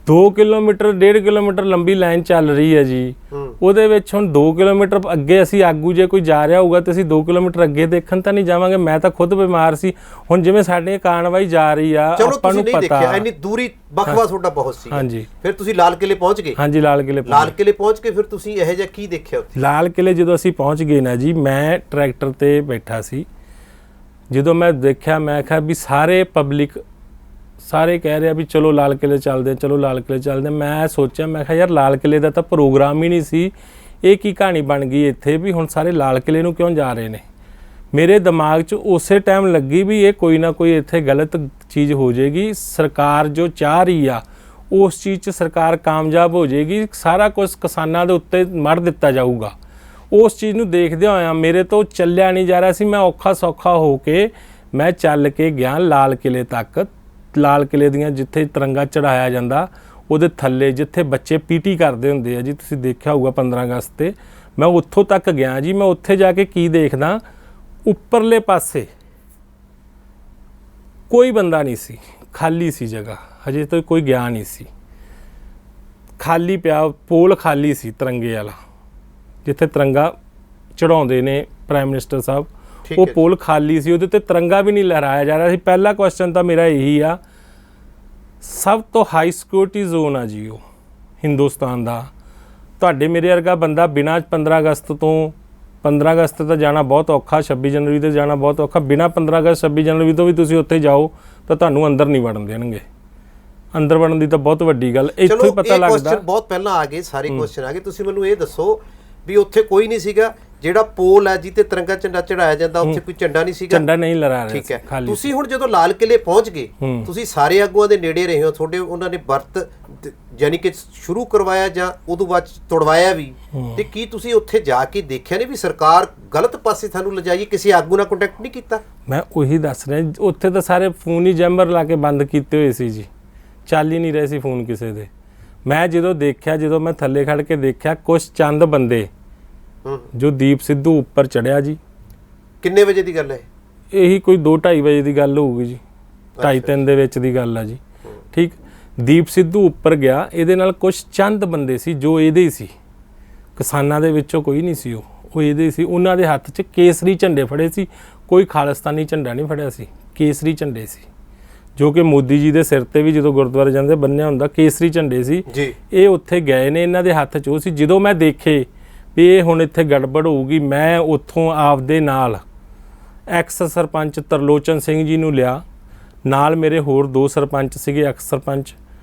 [SPEAKER 1] 2 ਕਿਲੋਮੀਟਰ 1.5 ਕਿਲੋਮੀਟਰ ਲੰਬੀ ਲਾਈਨ ਚੱਲ ਰਹੀ ਹੈ ਜੀ। ਉਹਦੇ ਵਿੱਚ ਹੁਣ 2 ਕਿਲੋਮੀਟਰ ਅੱਗੇ ਅਸੀਂ ਆਗੂ ਜੇ ਕੋਈ ਜਾ ਰਿਹਾ ਹੋਊਗਾ ਤੇ ਅਸੀਂ 2 ਕਿਲੋਮੀਟਰ ਅੱਗੇ ਦੇਖਣ ਤਾਂ ਨਹੀਂ ਜਾਵਾਂਗੇ। ਮੈਂ ਤਾਂ ਖੁਦ ਬਿਮਾਰ ਸੀ। ਹੁਣ ਜਿਵੇਂ ਸਾਡੇ ਕਾਰਵਾਈ ਜਾ ਰਹੀ ਆ,
[SPEAKER 2] ਆਪਾਂ ਨੂੰ ਪਤਾ ਇੰਨੀ ਦੂਰੀ ਬਖਵਾ ਤੁਹਾਡਾ ਬਹੁਤ ਸੀ।
[SPEAKER 1] ਹਾਂਜੀ।
[SPEAKER 2] ਫਿਰ ਤੁਸੀਂ ਲਾਲ ਕਿਲੇ ਪਹੁੰਚ ਗਏ।
[SPEAKER 1] ਹਾਂਜੀ, ਲਾਲ ਕਿਲੇ
[SPEAKER 2] ਪਹੁੰਚ ਕੇ ਫਿਰ ਤੁਸੀਂ ਇਹੋ ਜਿਹਾ ਕੀ ਦੇਖਿਆ ਉੱਥੇ?
[SPEAKER 1] ਲਾਲ ਕਿਲੇ ਜਦੋਂ ਅਸੀਂ ਪਹੁੰਚ ਗਏ ਨਾ ਜੀ, ਮੈਂ ਟਰੈਕਟਰ ਤੇ ਬੈਠਾ ਸੀ। ਜਦੋਂ ਮੈਂ ਦੇਖਿਆ ਮੈਂ ਕਿਹਾ ਵੀ ਸਾਰੇ ਪਬਲਿਕ ਸਾਰੇ ਕਹਿ ਰਿਹਾ ਵੀ ਚਲੋ ਲਾਲ ਕਿਲੇ ਚੱਲਦੇ। ਮੈਂ ਸੋਚਿਆ ਮੈਂ ਕਿਹਾ ਯਾਰ ਲਾਲ ਕਿਲੇ ਦਾ ਤਾਂ ਪ੍ਰੋਗਰਾਮ ਹੀ ਨਹੀਂ ਸੀ, ਇਹ ਕੀ ਕਹਾਣੀ ਬਣ ਗਈ ਇੱਥੇ ਵੀ ਹੁਣ ਸਾਰੇ ਲਾਲ ਕਿਲੇ ਨੂੰ ਕਿਉਂ ਜਾ ਰਹੇ ਨੇ। ਮੇਰੇ ਦਿਮਾਗ 'ਚ ਉਸੇ ਟਾਈਮ ਲੱਗੀ ਵੀ ਇਹ ਕੋਈ ਨਾ ਕੋਈ ਇੱਥੇ ਗਲਤ ਚੀਜ਼ ਹੋ ਜਾਏਗੀ। ਸਰਕਾਰ ਜੋ ਚਾਹ ਰਹੀ ਆ ਉਸ ਚੀਜ਼ 'ਚ ਸਰਕਾਰ ਕਾਮਯਾਬ ਹੋ ਜਾਏਗੀ, ਸਾਰਾ ਕੁਝ ਕਿਸਾਨਾਂ ਦੇ ਉੱਤੇ ਮੜ ਦਿੱਤਾ ਜਾਊਗਾ। ਉਸ ਚੀਜ਼ ਨੂੰ ਦੇਖਦਿਆਂ ਹੋਇਆਂ ਮੇਰੇ ਤੋਂ ਚੱਲਿਆ ਨਹੀਂ ਜਾ ਰਿਹਾ ਸੀ। ਮੈਂ ਔਖਾ ਸੌਖਾ ਹੋ ਕੇ ਮੈਂ ਚੱਲ ਕੇ ਗਿਆ ਲਾਲ ਕਿਲੇ ਤੱਕ। ਲਾਲ ਕਿਲੇ ਦੀਆਂ ਜਿੱਥੇ ਤਿਰੰਗਾ ਚੜਾਇਆ ਜਾਂਦਾ ਉਹਦੇ ਥੱਲੇ ਜਿੱਥੇ ਬੱਚੇ ਪੀਟੀ ਕਰਦੇ ਹੁੰਦੇ ਆ ਜੀ, ਤੁਸੀਂ ਦੇਖਿਆ ਹੋਊਗਾ 15 ਅਗਸਤ ਤੇ, ਮੈਂ ਉੱਥੋਂ ਤੱਕ ਗਿਆ ਜੀ। ਮੈਂ ਉੱਥੇ ਜਾ ਕੇ ਕੀ ਦੇਖਦਾ, ਉੱਪਰਲੇ ਪਾਸੇ ਕੋਈ ਬੰਦਾ ਨਹੀਂ ਸੀ, ਖਾਲੀ ਸੀ ਜਗ੍ਹਾ, ਹਜੇ ਤੱਕ ਕੋਈ ਗਿਆ ਨਹੀਂ ਸੀ, ਖਾਲੀ ਪਿਆ ਪੋਲ ਖਾਲੀ ਸੀ ਤਿਰੰਗੇ ਵਾਲਾ ਜਿੱਥੇ ਤਿਰੰਗਾ ਚੜਾਉਂਦੇ ਨੇ ਪ੍ਰਾਈਮ ਮਿਨਿਸਟਰ ਸਾਹਿਬ, ਉਹ ਪੋਲ ਖਾਲੀ ਸੀ, ਉਹਦੇ ਤੇ ਤਿਰੰਗਾ ਵੀ ਨਹੀਂ ਲਹਿਰਾਇਆ ਜਾ ਰਿਹਾ ਸੀ। ਪਹਿਲਾ ਕੁਐਸਚਨ ਤਾਂ ਮੇਰਾ ਇਹੀ ਆ, ਸਭ ਤੋਂ ਹਾਈ ਸਿਕਿਉਰਿਟੀ ਜ਼ੋਨ ਆ ਜੀ ਉਹ ਹਿੰਦੁਸਤਾਨ ਦਾ। ਤੁਹਾਡੇ ਮੇਰੇ ਵਰਗਾ ਬੰਦਾ ਬਿਨਾਂ 15 ਅਗਸਤ ਤੋਂ 15 ਅਗਸਤ ਤਾਂ ਜਾਣਾ ਬਹੁਤ ਔਖਾ, 26 ਜਨਵਰੀ ਤੇ ਜਾਣਾ ਬਹੁਤ ਔਖਾ। ਬਿਨਾਂ 15 ਅਗਸਤ 26 ਜਨਵਰੀ ਤੋਂ ਵੀ ਤੁਸੀਂ ਉੱਥੇ ਜਾਓ ਤਾਂ ਤੁਹਾਨੂੰ ਅੰਦਰ ਨਹੀਂ ਵੜਨ ਦੇਣਗੇ। ਅੰਦਰ ਵੜਨ ਦੀ ਤਾਂ ਬਹੁਤ ਵੱਡੀ ਗੱਲ ਇੱਥੋਂ ਹੀ ਪਤਾ ਲੱਗਦਾ।
[SPEAKER 2] ਬਹੁਤ ਪਹਿਲਾਂ ਆ ਗਏ ਸਾਰੇ ਕੁਐਸਚਨ ਆ ਗਏ। ਤੁਸੀਂ ਮੈਨੂੰ ਇਹ ਦੱਸੋ ਵੀ ਉੱਥੇ ਕੋਈ ਨਹੀਂ ਸੀਗਾ ਜਿਹੜਾ ਪੋਲ ਹੈ ਜਿੱਤੇ ਤਿਰੰਗਾ ਝੰਡਾ ਚੜਾਇਆ ਜਾਂਦਾ, ਉੱਥੇ ਕੋਈ ਝੰਡਾ ਨਹੀਂ ਸੀਗਾ?
[SPEAKER 1] ਝੰਡਾ ਨਹੀਂ ਲਹਿਰਾ ਰਿਹਾ।
[SPEAKER 2] ਠੀਕ ਹੈ। ਤੁਸੀਂ ਹੁਣ ਜਦੋਂ ਲਾਲ ਕਿਲੇ ਪਹੁੰਚ ਗਏ, ਤੁਸੀਂ ਸਾਰੇ ਆਗੂਆਂ ਦੇ ਨੇੜੇ ਰਹੇ ਹੋ, ਤੁਹਾਡੇ ਉਹਨਾਂ ਨੇ ਵਰਤ ਯਾਨੀ ਕਿ ਸ਼ੁਰੂ ਕਰਵਾਇਆ ਜਾਂ ਉਦੋਂ ਬਾਅਦ ਤੋੜਵਾਇਆ ਵੀ, ਤੇ ਕੀ ਤੁਸੀਂ ਉੱਥੇ ਜਾ ਕੇ ਦੇਖਿਆ ਨਹੀਂ ਵੀ ਸਰਕਾਰ ਗਲਤ ਪਾਸੇ ਤੁਹਾਨੂੰ ਲਿਜਾਈ? ਕਿਸੇ ਆਗੂ ਨਾਲ ਕੰਟੈਕਟ ਨਹੀਂ ਕੀਤਾ?
[SPEAKER 1] ਮੈਂ ਉਹੀ ਦੱਸ ਰਿਹਾ, ਉੱਥੇ ਤਾਂ ਸਾਰੇ ਫੋਨ ਹੀ ਜੈਮਰ ਲਾ ਕੇ ਬੰਦ ਕੀਤੇ ਹੋਏ ਸੀ ਜੀ, ਚੱਲ ਹੀ ਨਹੀਂ ਰਹੇ ਸੀ ਫੋਨ ਕਿਸੇ ਦੇ। ਮੈਂ ਜਦੋਂ ਦੇਖਿਆ, ਜਦੋਂ ਮੈਂ ਥੱਲੇ ਖੜ ਕੇ ਦੇਖਿਆ, ਕੁਛ ਚੰਦ ਬੰਦੇ ਜੋ ਦੀਪ ਸਿੱਧੂ ਉੱਪਰ ਚੜਿਆ ਜੀ।
[SPEAKER 2] ਕਿੰਨੇ ਵਜੇ ਦੀ ਗੱਲ ਹੈ?
[SPEAKER 1] ਇਹੀ ਕੋਈ 2-2:30 ਵਜੇ ਦੀ ਗੱਲ ਹੋਊਗੀ ਜੀ, 2:30-3 ਦੇ ਵਿੱਚ ਦੀ ਗੱਲ ਆ ਜੀ। ਠੀਕ, ਦੀਪ ਸਿੱਧੂ ਉੱਪਰ ਗਿਆ, ਇਹਦੇ ਨਾਲ ਕੁਛ ਚੰਦ ਬੰਦੇ ਸੀ ਜੋ ਇਹਦੇ ਹੀ ਸੀ, ਕਿਸਾਨਾਂ ਦੇ ਵਿੱਚੋਂ ਕੋਈ ਨਹੀਂ ਸੀ, ਉਹ ਇਹਦੇ ਸੀ। ਉਹਨਾਂ ਦੇ ਹੱਥ 'ਚ ਕੇਸਰੀ ਝੰਡੇ ਫੜੇ ਸੀ, ਕੋਈ ਖਾਲਿਸਤਾਨੀ ਝੰਡਾ ਨਹੀਂ ਫੜਿਆ ਸੀ, ਕੇਸਰੀ ਝੰਡੇ ਸੀ, ਜੋ ਕਿ ਮੋਦੀ ਜੀ ਦੇ ਸਿਰ ਤੇ ਵੀ ਜਦੋਂ ਗੁਰਦੁਆਰੇ ਜਾਂਦੇ ਬੰਨਿਆ ਹੁੰਦਾ, ਕੇਸਰੀ ਝੰਡੇ ਸੀ ਜੀ। ਇਹ ਉੱਥੇ ਗਏ ਨੇ, ਇਹਨਾਂ ਦੇ ਹੱਥ 'ਚ ਉਹ ਸੀ। ਜਦੋਂ ਮੈਂ ਦੇਖੇ ਵੀ ਇਹ ਹੁਣ ਇੱਥੇ ਗੜਬੜ ਹੋਊਗੀ, ਮੈਂ ਉੱਥੋਂ ਆਪਦੇ ਨਾਲ ਐਕਸ ਸਰਪੰਚ ਤਰਲੋਚਨ ਸਿੰਘ ਜੀ ਨੂੰ ਲਿਆ, ਨਾਲ ਮੇਰੇ ਹੋਰ 2 ਸਰਪੰਚ ਸੀਗੇ ਐਕਸ ਸਰਪੰਚ,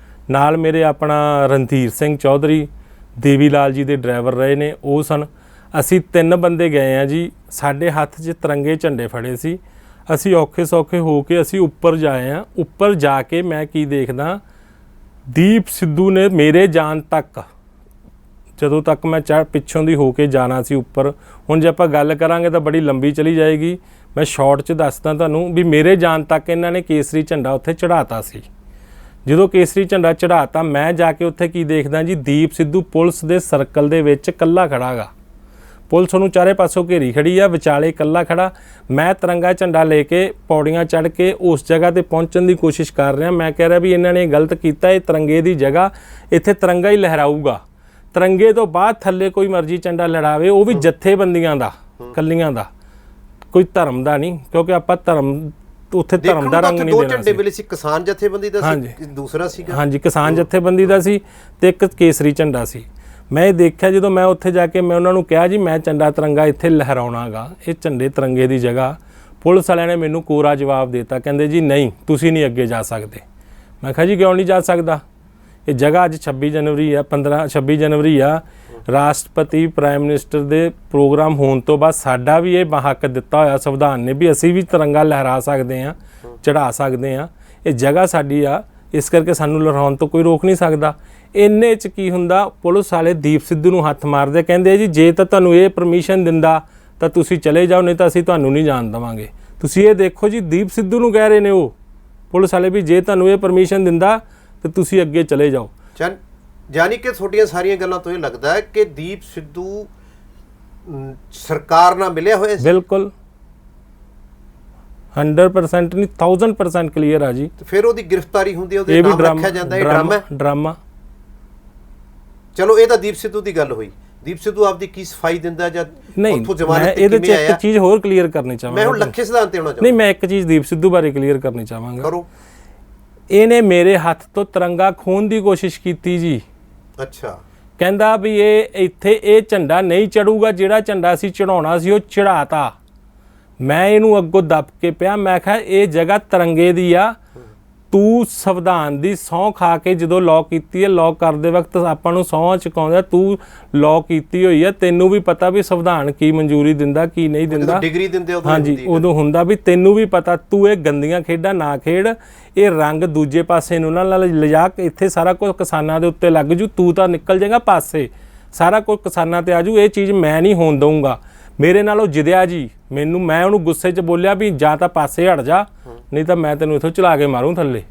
[SPEAKER 1] ਨਾਲ ਮੇਰੇ ਆਪਣਾ ਰਣਧੀਰ ਸਿੰਘ ਚੌਧਰੀ ਦੇਵੀ ਲਾਲ ਜੀ ਦੇ ਡਰਾਈਵਰ ਰਹੇ ਨੇ, ਉਹ ਸਨ। ਅਸੀਂ 3 ਬੰਦੇ ਗਏ ਆ ਜੀ। ਸਾਡੇ ਹੱਥ 'ਚ ਤਿਰੰਗੇ ਝੰਡੇ ਫੜੇ ਸੀ। ਅਸੀਂ ਔਖੇ ਸੌਖੇ ਹੋ ਕੇ ਅਸੀਂ ਉੱਪਰ ਜਾਏ ਆ। ਉੱਪਰ ਜਾ ਕੇ ਮੈਂ ਕੀ ਦੇਖਦਾ, ਦੀਪ ਸਿੱਧੂ ਨੇ ਮੇਰੇ ਜਾਣ ਤੱਕ, ਜਦੋਂ ਤੱਕ ਮੈਂ ਪਿੱਛੋਂ ਦੀ ਹੋ ਕੇ ਜਾਣਾ ਸੀ ਉੱਪਰ, ਹੁਣ ਜੇ ਆਪਾਂ ਗੱਲ ਕਰਾਂਗੇ ਤਾਂ ਬੜੀ ਲੰਬੀ ਚਲੀ ਜਾਏਗੀ, ਮੈਂ ਸ਼ਾਰਟ 'ਚ ਦੱਸਦਾ ਤੁਹਾਨੂੰ ਵੀ ਮੇਰੇ ਜਾਣ ਤੱਕ ਇਹਨਾਂ ਨੇ ਕੇਸਰੀ ਝੰਡਾ ਉੱਥੇ ਚੜਾਤਾ ਸੀ। ਜਦੋਂ ਕੇਸਰੀ ਝੰਡਾ ਚੜਾਤਾ, ਮੈਂ ਜਾ ਕੇ ਉੱਥੇ ਕੀ ਦੇਖਦਾ ਜੀ, ਦੀਪ ਸਿੱਧੂ ਪੁਲਿਸ ਦੇ ਸਰਕਲ ਦੇ ਵਿੱਚ ਇਕੱਲਾ ਖੜਾ ਗਾ। ਪੁਲਿਸ ਉਹਨੂੰ ਚਾਰੇ ਪਾਸੋਂ ਘੇਰੀ ਖੜੀ ਆ, ਵਿਚਾਲੇ ਇਕੱਲਾ ਖੜਾ। ਮੈਂ ਤਿਰੰਗਾ ਝੰਡਾ ਲੈ ਕੇ ਪੌੜੀਆਂ ਚੜ੍ਹ ਕੇ ਉਸ ਜਗ੍ਹਾ ਤੇ ਪਹੁੰਚਣ ਦੀ ਕੋਸ਼ਿਸ਼ ਕਰ ਰਿਹਾ। ਮੈਂ ਕਹਿ ਰਿਹਾ ਵੀ ਇਹਨਾਂ ਨੇ ਗਲਤ ਕੀਤਾ, ਇਹ ਤਿਰੰਗੇ ਦੀ ਜਗ੍ਹਾ, ਇੱਥੇ ਤਿਰੰਗਾ ਹੀ ਲਹਿਰਾਊਗਾ। ਤਿਰੰਗੇ ਤੋਂ ਬਾਅਦ ਥੱਲੇ ਕੋਈ ਮਰਜ਼ੀ ਝੰਡਾ ਲੜਾਵੇ, ਉਹ ਵੀ ਜਥੇਬੰਦੀਆਂ ਦਾ, ਕੱਲੀਆਂ ਦਾ, ਕੋਈ ਧਰਮ ਦਾ ਨਹੀਂ, ਕਿਉਂਕਿ ਆਪਾਂ ਧਰਮ ਉੱਥੇ ਧਰਮ ਦਾ ਰੰਗ ਨਹੀਂ ਦੇਣਾ ਸੀ। 2 ਝੰਡੇ ਮਿਲੇ ਸੀ, ਕਿਸਾਨ ਜਥੇਬੰਦੀ ਦਾ ਸੀ, ਦੂਸਰਾ ਸੀਗਾ ਹਾਂਜੀ ਕਿਸਾਨ ਜਥੇਬੰਦੀ ਦਾ ਸੀ, ਤੇ ਇੱਕ ਕੇਸਰੀ ਝੰਡਾ ਸੀ। ਮੈਂ ਇਹ ਦੇਖਿਆ ਜਦੋਂ ਮੈਂ ਉੱਥੇ ਜਾ ਕੇ ਮੈਂ ਉਹਨਾਂ ਨੂੰ ਕਿਹਾ ਜੀ ਮੈਂ ਝੰਡਾ ਤਿਰੰਗਾ ਇੱਥੇ ਲਹਿਰਾਉਣਾ ਗਾ, ਇਹ ਝੰਡੇ ਤਿਰੰਗੇ ਦੀ ਜਗ੍ਹਾ, ਪੁਲਿਸ ਵਾਲਿਆਂ ਨੇ ਮੈਨੂੰ ਕੋਰਾ ਜਵਾਬ ਦਿੱਤਾ, ਕਹਿੰਦੇ ਜੀ ਨਹੀਂ ਤੁਸੀਂ ਨਹੀਂ ਅੱਗੇ ਜਾ ਸਕਦੇ। ਮੈਂ ਕਿਹਾ ਜੀ ਕਿਉਂ ਨਹੀਂ ਜਾ ਸਕਦਾ, ਇਹ ਜਗ੍ਹਾ ਅੱਜ 26 ਜਨਵਰੀ ਆ 26 ਜਨਵਰੀ ਆ, ਰਾਸ਼ਟਰਪਤੀ ਪ੍ਰਾਈਮ ਮਿਨਿਸਟਰ ਦੇ ਪ੍ਰੋਗਰਾਮ ਹੋਣ ਤੋਂ ਬਾਅਦ ਸਾਡਾ ਵੀ ਇਹ ਹੱਕ ਦਿੱਤਾ ਹੋਇਆ ਸੰਵਿਧਾਨ ਨੇ ਵੀ ਅਸੀਂ ਵੀ ਤਿਰੰਗਾ ਲਹਿਰਾ ਸਕਦੇ ਹਾਂ, ਚੜਾ ਸਕਦੇ ਹਾਂ, ਇਹ ਜਗ੍ਹਾ ਸਾਡੀ ਆ, ਇਸ ਕਰਕੇ ਸਾਨੂੰ ਲਹਿਰਾਉਣ ਤੋਂ ਕੋਈ ਰੋਕ ਨਹੀਂ ਸਕਦਾ। ਇੰਨੇ 'ਚ ਕੀ ਹੁੰਦਾ, ਪੁਲਿਸ ਵਾਲੇ ਦੀਪ ਸਿੱਧੂ ਨੂੰ ਹੱਥ ਮਾਰਦੇ, ਕਹਿੰਦੇ ਜੀ ਜੇ ਤਾਂ ਤੁਹਾਨੂੰ ਇਹ ਪਰਮਿਸ਼ਨ ਦਿੰਦਾ ਤਾਂ ਤੁਸੀਂ ਚਲੇ ਜਾਓ, ਨਹੀਂ ਤਾਂ ਅਸੀਂ ਤੁਹਾਨੂੰ ਨਹੀਂ ਜਾਣ ਦੇਵਾਂਗੇ। ਤੁਸੀਂ ਇਹ ਦੇਖੋ ਜੀ ਦੀਪ ਸਿੱਧੂ ਨੂੰ ਕਹਿ ਰਹੇ ਨੇ ਉਹ ਪੁਲਿਸ ਵਾਲੇ ਵੀ ਜੇ ਤੁਹਾਨੂੰ ਇਹ ਪਰਮਿਸ਼ਨ ਦਿੰਦਾ ਤਾਂ ਤੁਸੀਂ ਅੱਗੇ ਚਲੇ ਜਾਓ।
[SPEAKER 2] ਯਾਨੀ ਕਿ ਤੁਹਾਡੀਆਂ ਸਾਰੀਆਂ ਗੱਲਾਂ ਤੋਂ ਇਹ ਲੱਗਦਾ ਹੈ ਕਿ ਦੀਪ ਸਿੱਧੂ ਸਰਕਾਰ ਨਾਲ ਮਿਲਿਆ ਹੋਇਆ ਸੀ।
[SPEAKER 1] ਬਿਲਕੁਲ 100% ਨਹੀਂ 1000% ਕਲੀਅਰ ਆ ਜੀ।
[SPEAKER 2] ਤੇ ਫਿਰ ਉਹਦੀ ਗ੍ਰਿਫਤਾਰੀ ਹੁੰਦੀ ਹੈ, ਉਹਦੇ ਨਾਮ ਰੱਖਿਆ ਜਾਂਦਾ, ਇਹ
[SPEAKER 1] ਡਰਾਮਾ।
[SPEAKER 2] ਚਲੋ ਇਹ ਤਾਂ ਦੀਪ ਸਿੱਧੂ ਦੀ ਗੱਲ ਹੋਈ, ਦੀਪ ਸਿੱਧੂ ਆਪਦੀ ਕੀ ਸਫਾਈ ਦਿੰਦਾ ਜਾਂ ਉੱਥੋਂ ਜ਼ਮਾਨਤ ਤੇ
[SPEAKER 1] ਇਹਦੇ 'ਚ ਇੱਕ ਚੀਜ਼ ਹੋਰ ਕਲੀਅਰ ਕਰਨੀ ਚਾਹਾਂਗਾ।
[SPEAKER 2] ਮੈਂ ਹੁਣ ਲੱਖੇ ਸਿਧਾਂਤ ਤੇ ਆਉਣਾ ਚਾਹੁੰਦਾ।
[SPEAKER 1] ਨਹੀਂ, ਮੈਂ ਇੱਕ ਚੀਜ਼ ਦੀਪ ਸਿੱਧੂ ਬਾਰੇ ਕਲੀਅਰ ਕਰਨੀ ਚਾਹਾਂਗਾ।
[SPEAKER 2] ਕਰੋ।
[SPEAKER 1] ਇਹਨੇ ਮੇਰੇ ਹੱਥ ਤੋਂ ਤਿਰੰਗਾ ਖੋਹਣ ਦੀ ਕੋਸ਼ਿਸ਼ ਕੀਤੀ ਜੀ।
[SPEAKER 2] ਅੱਛਾ।
[SPEAKER 1] ਕਹਿੰਦਾ ਵੀ ਇਹ ਇੱਥੇ ਇਹ ਝੰਡਾ ਨਹੀਂ ਚੜੂਗਾ, ਜਿਹੜਾ ਝੰਡਾ ਅਸੀਂ ਚੜਾਉਣਾ ਸੀ ਉਹ ਚੜਾਤਾ। ਮੈਂ ਇਹਨੂੰ ਅੱਗੋਂ ਦੱਬ ਕੇ ਪਿਆ, ਮੈਂ ਕਿਹਾ ਇਹ ਜਗ੍ਹਾ ਤਿਰੰਗੇ ਦੀ ਆ, ਤੂੰ ਸੰਵਿਧਾਨ ਦੀ ਸਹੁੰ ਖਾ ਕੇ ਜਦੋਂ ਲਾਅ ਕੀਤੀ ਹੈ, ਲਾਅ ਕਰਦੇ ਵਕਤ ਆਪਾਂ ਨੂੰ ਸਹੁੰ ਚੁਕਾਉਂਦਾ, ਤੂੰ ਲਾਅ ਕੀਤੀ ਹੋਈ ਹੈ, ਤੈਨੂੰ ਵੀ ਪਤਾ ਵੀ ਸੰਵਿਧਾਨ ਕੀ ਮਨਜ਼ੂਰੀ ਦਿੰਦਾ ਕੀ ਨਹੀਂ ਦਿੰਦਾ,
[SPEAKER 2] ਡਿਗਰੀ ਦਿੰਦੇ ਉਦੋਂ।
[SPEAKER 1] ਹਾਂਜੀ, ਉਦੋਂ ਹੁੰਦਾ ਵੀ ਤੈਨੂੰ ਵੀ ਪਤਾ, ਤੂੰ ਇਹ ਗੰਦੀਆਂ ਖੇਡਾਂ ਨਾ ਖੇਡ, ਇਹ ਰੰਗ ਦੂਜੇ ਪਾਸੇ ਨੂੰ ਨਾ ਲਿਜਾ ਕੇ, ਇੱਥੇ ਸਾਰਾ ਕੁਝ ਕਿਸਾਨਾਂ ਦੇ ਉੱਤੇ ਲੱਗ ਜੂ, ਤੂੰ ਤਾਂ ਨਿਕਲ ਜਾਏਗਾ ਪਾਸੇ, ਸਾਰਾ ਕੁਝ ਕਿਸਾਨਾਂ ਤੇ ਆਜੂ, ਇਹ ਚੀਜ਼ ਮੈਂ ਨਹੀਂ ਹੋਣ ਦਊਂਗਾ। ਮੇਰੇ ਨਾਲ ਉਹ ਜਿੱਦਿਆ ਜੀ ਮੈਨੂੰ, ਮੈਂ ਉਹਨੂੰ ਗੁੱਸੇ 'ਚ ਬੋਲਿਆ ਵੀ ਜਾਂ ਤਾਂ ਪਾਸੇ ਹਟ ਜਾ, ਨਹੀਂ ਤਾਂ ਮੈਂ ਤੈਨੂੰ ਇੱਥੋਂ ਚਲਾ ਕੇ ਮਾਰੂੰ ਥੱਲੇ।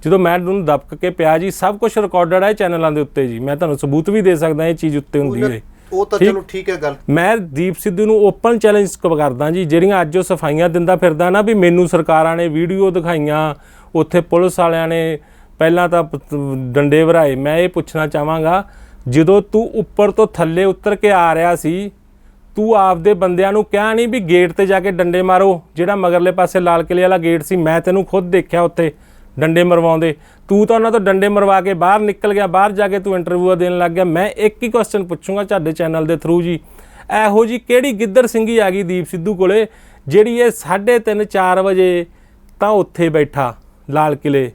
[SPEAKER 1] ਜਦੋਂ ਮੈਂ ਉਹਨੂੰ ਦਬਕ ਕੇ ਪਿਆ ਜੀ, ਸਭ ਕੁਝ ਰਿਕਾਰਡਡ ਹੈ ਚੈਨਲਾਂ ਦੇ ਉੱਤੇ ਜੀ, ਮੈਂ ਤੁਹਾਨੂੰ ਸਬੂਤ ਵੀ ਦੇ ਸਕਦਾ ਇਹ ਚੀਜ਼ ਉੱਤੇ ਹੁੰਦੀ ਹੈ।
[SPEAKER 2] ਉਹ ਤਾਂ ਚਲੋ ਠੀਕ ਹੈ ਗੱਲ।
[SPEAKER 1] ਮੈਂ ਦੀਪ ਸਿੱਧੂ ਨੂੰ ਓਪਨ ਚੈਲੰਜ ਕਰਦਾ ਜੀ, ਜਿਹੜੀਆਂ ਅੱਜ ਉਹ ਸਫਾਈਆਂ ਦਿੰਦਾ ਫਿਰਦਾ ਨਾ ਵੀ ਮੈਨੂੰ ਸਰਕਾਰਾਂ ਨੇ ਵੀਡੀਓ ਦਿਖਾਈਆਂ, ਉੱਥੇ ਪੁਲਿਸ ਵਾਲਿਆਂ ਨੇ ਪਹਿਲਾਂ ਤਾਂ ਡੰਡੇ ਵਰਾਏ। ਮੈਂ ਇਹ ਪੁੱਛਣਾ ਚਾਹਾਂਗਾ, ਜਦੋਂ ਤੂੰ ਉੱਪਰ ਤੋਂ ਥੱਲੇ ਉਤਰ ਕੇ ਆ ਰਿਹਾ ਸੀ, ਤੂੰ ਆਪਦੇ ਬੰਦਿਆਂ ਨੂੰ ਕਿਹਾ ਨਹੀਂ ਵੀ ਗੇਟ ਤੇ ਜਾ ਕੇ ਡੰਡੇ ਮਾਰੋ, ਜਿਹੜਾ ਮਗਰਲੇ ਪਾਸੇ ਲਾਲ ਕਿਲੇ ਵਾਲਾ ਗੇਟ ਸੀ, ਮੈਂ ਤੈਨੂੰ ਖੁਦ ਦੇਖਿਆ ਉੱਥੇ ਡੰਡੇ ਮਰਵਾਉਂਦੇ, ਤੂੰ ਤਾਂ ਉਹਨਾਂ ਤੋਂ ਡੰਡੇ ਮਰਵਾ ਕੇ ਬਾਹਰ ਨਿਕਲ ਗਿਆ, ਬਾਹਰ ਜਾ ਕੇ ਤੂੰ ਇੰਟਰਵਿਊ ਦੇਣ ਲੱਗ ਗਿਆ। ਮੈਂ ਇੱਕ ਹੀ ਕੁਐਸਚਨ ਪੁੱਛੂੰਗਾ ਤੁਹਾਡੇ ਚੈਨਲ ਦੇ ਥਰੂ ਜੀ, ਇਹੋ ਜੀ ਕਿਹੜੀ ਗਿੱਦੜ ਸਿੰਘੀ ਆ ਗਈ ਦੀਪ ਸਿੱਧੂ ਕੋਲੇ ਜਿਹੜੀ ਇਹ 3:30 4 ਵਜੇ ਤਾਂ ਉੱਥੇ ਬੈਠਾ ਲਾਲ ਕਿਲੇ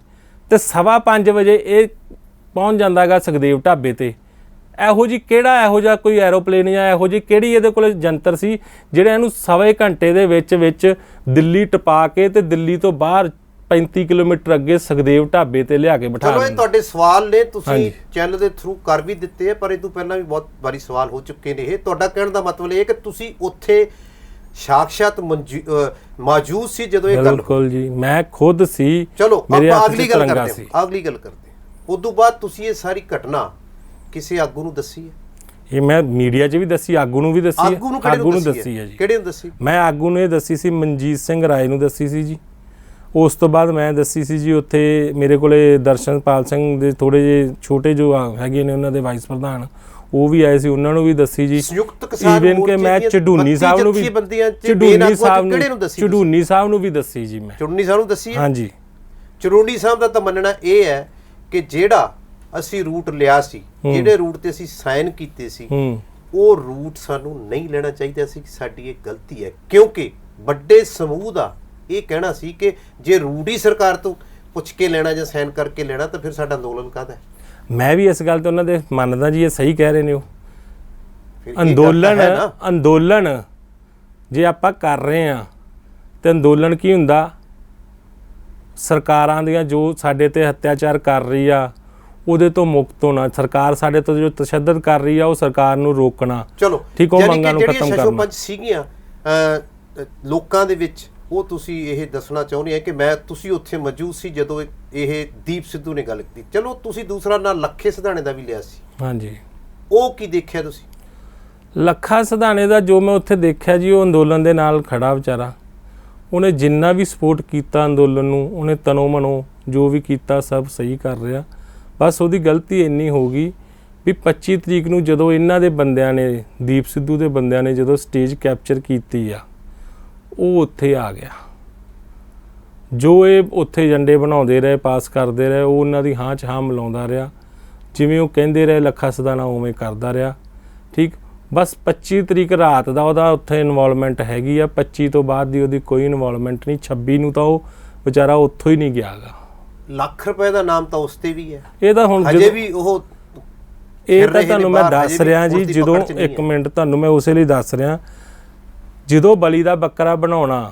[SPEAKER 1] ਤੇ 5:15 ਵਜੇ ਇਹ ਪਹੁੰਚ ਜਾਂਦਾ ਗਾ ਸੁਖਦੇਵ ਢਾਬੇ ਤੇ। ਇਹੋ ਜੀ ਕਿਹੜਾ ਇਹੋ ਜਿਹਾ ਕੋਈ ਐਰੋਪਲੇਨ ਜਾਂ ਇਹੋ ਜੀ ਕਿਹੜੀ ਇਹਦੇ ਕੋਲ ਜੰਤਰ ਸੀ ਜਿਹੜਾ ਇਹਨੂੰ 1.25 ਘੰਟੇ ਦੇ ਵਿੱਚ ਦਿੱਲੀ ਟਪਾ ਕੇ ਤੇ ਦਿੱਲੀ ਤੋਂ ਬਾਹਰ 35 ਕਿਲੋਮੀਟਰ ਅੱਗੇ ਸੁਖਦੇਵ ਢਾਬੇ ਤੇ ਲਿਆ ਕੇ ਬਿਠਾ।
[SPEAKER 2] ਚਲੋ ਇਹ ਤੁਹਾਡੇ ਸਵਾਲ ਨੇ, ਤੁਸੀਂ ਚੈਨਲ ਦੇ ਥਰੂ ਕਰ ਵੀ ਦਿੱਤੇ ਆ, ਪਰ ਇਹ ਤੋਂ ਪਹਿਲਾਂ ਵੀ ਬਹੁਤ ਵਾਰੀ ਸਵਾਲ ਹੋ ਚੁੱਕੇ ਨੇ। ਇਹ ਤੁਹਾਡਾ ਕਹਿਣ ਦਾ ਮਤਲਬ ਇਹ ਕਿ ਤੁਸੀਂ ਉੱਥੇ ਸਾਖਸ਼ਾਤ ਮੌਜੂਦ ਸੀ ਜਦੋਂ ਇਹ ਗੱਲ।
[SPEAKER 1] ਬਿਲਕੁਲ ਜੀ, ਮੈਂ ਖੁਦ ਸੀ।
[SPEAKER 2] ਚਲੋ ਆਪਾਂ ਅਗਲੀ ਗੱਲ ਕਰਦੇ ਉਸ ਤੋਂ ਬਾਅਦ ਤੁਸੀਂ ਇਹ ਸਾਰੀ ਘਟਨਾ ਕਿਸੇ ਆਗੂ ਨੂੰ ਦੱਸੀ ਹੈ?
[SPEAKER 1] ਇਹ ਮੈਂ ਮੀਡੀਆ 'ਚ ਵੀ ਦੱਸੀ, ਆਗੂ ਨੂੰ ਵੀ ਦੱਸੀ ਹੈ। ਆਗੂ ਨੂੰ ਦੱਸੀ ਹੈ ਜੀ।
[SPEAKER 2] ਕਿਹੜੇ ਨੂੰ ਦੱਸੀ?
[SPEAKER 1] ਮੈਂ ਆਗੂ ਨੂੰ ਇਹ ਦੱਸੀ ਸੀ, ਮਨਜੀਤ ਸਿੰਘ ਰਾਏ ਨੂੰ ਦੱਸੀ ਸੀ ਜੀ। ਉਸ ਤੋਂ ਬਾਅਦ ਮੈਂ ਦੱਸੀ ਸੀ ਜੀ, ਉੱਥੇ ਮੇਰੇ ਕੋਲੇ ਦਰਸ਼ਨਪਾਲ ਸਿੰਘ ਦੇ ਥੋੜੇ ਜਿਹੇ ਛੋਟੇ ਜੋ ਹੈਗੇ ਨੇ ਉਹਨਾਂ ਦੇ ਵਾਈਸ ਪ੍ਰਧਾਨ, ਉਹ ਵੀ ਆਏ ਸੀ, ਉਹਨਾਂ ਨੂੰ ਵੀ ਦੱਸੀ ਜੀ।
[SPEAKER 2] ਸੰਯੁਕਤ ਕਿਸਾਨ
[SPEAKER 1] ਈਵਨ ਕਿ ਮੈਂ ਚੜੂਨੀ ਸਾਹਿਬ ਨੂੰ ਵੀ ਚੜੂਨੀ ਸਾਹਿਬ ਨੂੰ ਵੀ ਦੱਸੀ ਜੀ। ਮੈਂ
[SPEAKER 2] ਚੜੂਨੀ ਸਾਹਿਬ ਨੂੰ ਦੱਸੀ ਹੈ?
[SPEAKER 1] ਹਾਂਜੀ।
[SPEAKER 2] ਚੜੂਨੀ ਸਾਹਿਬ ਦਾ ਤਾਂ ਮੰਨਣਾ ਇਹ ਹੈ ਕਿ ਜਿਹੜਾ ਅਸੀਂ ਰੂਟ ਲਿਆ ਸੀ, ਜਿਹੜੇ ਰੂਟ ਤੇ ਅਸੀਂ ਸਾਈਨ ਕੀਤੇ ਸੀ, ਉਹ ਰੂਟ ਸਾਨੂੰ ਨਹੀਂ ਲੈਣਾ ਚਾਹੀਦਾ ਸੀ, ਸਾਡੀ ਇਹ ਗਲਤੀ ਹੈ। ਕਿਉਂਕਿ ਵੱਡੇ ਸਮੂਹ ਦਾ ਇਹ ਕਹਿਣਾ ਸੀ ਕਿ ਜੇ ਰੂਟ ਹੀ ਸਰਕਾਰ ਤੋਂ ਪੁੱਛ ਕੇ ਲੈਣਾ ਜਾਂ ਸਾਈਨ ਕਰਕੇ ਲੈਣਾ ਤਾਂ ਫਿਰ ਸਾਡਾ ਅੰਦੋਲਨ ਕਾਹਦਾ ਹੈ। ਮੈਂ
[SPEAKER 1] ਵੀ ਇਸ ਗੱਲ ਤੇ ਉਹਨਾਂ ਦੇ ਮੰਨਦਾ ਜੀ, ਇਹ ਸਹੀ ਕਹਿ ਰਹੇ ਨੇ ਉਹ। ਅੰਦੋਲਨ ਜੇ ਆਪਾਂ ਕਰ ਰਹੇ ਹਾਂ ਤੇ ਅੰਦੋਲਨ ਕੀ ਹੁੰਦਾ? ਸਰਕਾਰਾਂ ਦੀਆਂ ਜੋ ਸਾਡੇ ਤੇ ਅਤਿਆਚਾਰ ਕਰ ਰਹੀ ਆ ਉਹਦੇ ਤੋਂ ਮੁਕਤ ਹੋਣਾ, ਸਰਕਾਰ ਸਾਡੇ ਤੋਂ ਜੋ ਤਸ਼ੱਦਦ ਕਰ ਰਹੀ ਆ ਉਹ ਸਰਕਾਰ ਨੂੰ ਰੋਕਣਾ।
[SPEAKER 2] ਚਲੋ
[SPEAKER 1] ਠੀਕ, ਉਹ ਮੰਗਾਂ ਨੂੰ ਖਤਮ ਕਰਨਾ।
[SPEAKER 2] ਸੀਗੀਆਂ ਲੋਕਾਂ ਦੇ ਵਿੱਚ, ਉਹ ਤੁਸੀਂ ਇਹ ਦੱਸਣਾ ਚਾਹੁੰਦੇ ਆ ਕਿ ਤੁਸੀਂ ਉੱਥੇ ਮੌਜੂਦ ਸੀ ਜਦੋਂ ਇਹ ਦੀਪ ਸਿੱਧੂ ਨੇ ਗੱਲ ਕੀਤੀ। ਚਲੋ ਤੁਸੀਂ ਦੂਸਰਾ ਨਾਂ ਲੱਖੇ ਸਿਧਾਣੇ ਦਾ ਵੀ ਲਿਆ ਸੀ।
[SPEAKER 1] ਹਾਂਜੀ।
[SPEAKER 2] ਉਹ ਕੀ ਦੇਖਿਆ ਤੁਸੀਂ?
[SPEAKER 1] ਲੱਖਾ ਸਿਧਾਣੇ ਦਾ ਜੋ ਮੈਂ ਉੱਥੇ ਦੇਖਿਆ ਜੀ, ਉਹ ਅੰਦੋਲਨ ਦੇ ਨਾਲ ਖੜਾ ਵਿਚਾਰਾ, ਉਹਨੇ ਜਿੰਨਾ ਵੀ ਸਪੋਰਟ ਕੀਤਾ ਅੰਦੋਲਨ ਨੂੰ, ਉਹਨੇ ਤਨੋਂ ਮਨੋਂ ਜੋ ਵੀ ਕੀਤਾ ਸਭ ਸਹੀ ਕਰ ਰਿਹਾ। ਬਸ ਉਹਦੀ ਗਲਤੀ ਇੰਨੀ ਹੋ ਗਈ ਵੀ 25 ਤਰੀਕ ਨੂੰ ਜਦੋਂ ਇਹਨਾਂ ਦੇ ਬੰਦਿਆਂ ਨੇ, ਦੀਪ ਸਿੱਧੂ ਦੇ ਬੰਦਿਆਂ ਨੇ ਜਦੋਂ ਸਟੇਜ ਕੈਪਚਰ ਕੀਤੀ ਆ, ਉਹ ਉੱਥੇ ਆ ਗਿਆ। ਜੋ ਇਹ ਉੱਥੇ ਏਜੰਡੇ ਬਣਾਉਂਦੇ ਰਹੇ, ਪਾਸ ਕਰਦੇ ਰਹੇ, ਉਹ ਉਹਨਾਂ ਦੀ ਹਾਂ 'ਚ ਹਾਂ ਮਿਲਾਉਂਦਾ ਰਿਹਾ। ਜਿਵੇਂ ਉਹ ਕਹਿੰਦੇ ਰਹੇ ਲੱਖਾ ਸਿਧਾਣਾ ਉਵੇਂ ਕਰਦਾ ਰਿਹਾ। ਠੀਕ, ਬਸ 25 ਤਰੀਕ ਰਾਤ ਦਾ ਉਹਦਾ ਉੱਥੇ ਇਨਵੋਲਵਮੈਂਟ ਹੈਗੀ ਆ, 25 ਤੋਂ ਬਾਅਦ ਦੀ ਉਹਦੀ ਕੋਈ ਇਨਵੋਲਵਮੈਂਟ ਨਹੀਂ। 26 ਨੂੰ ਤਾਂ ਉਹ ਵਿਚਾਰਾ ਉੱਥੋਂ ਹੀ ਨਹੀਂ ਗਿਆ ਗਾ।
[SPEAKER 2] ਲੱਖ ਰੁਪਏ ਦਾ ਨਾਮ ਤਾਂ ਉਸ ਤੇ ਵੀ ਹੈ,
[SPEAKER 1] ਇਹ ਤਾਂ ਹੁਣ
[SPEAKER 2] ਹਜੇ ਵੀ ਉਹ
[SPEAKER 1] ਇਹ ਤਾਂ ਤੁਹਾਨੂੰ ਮੈਂ ਦੱਸ ਰਿਹਾ ਜੀ, ਜਦੋਂ ਇੱਕ ਮਿੰਟ ਤੁਹਾਨੂੰ ਮੈਂ ਉਸੇ ਲਈ ਦੱਸ ਰਿਹਾ, ਜਦੋਂ ਬਲੀ ਦਾ ਬੱਕਰਾ ਬਣਾਉਣਾ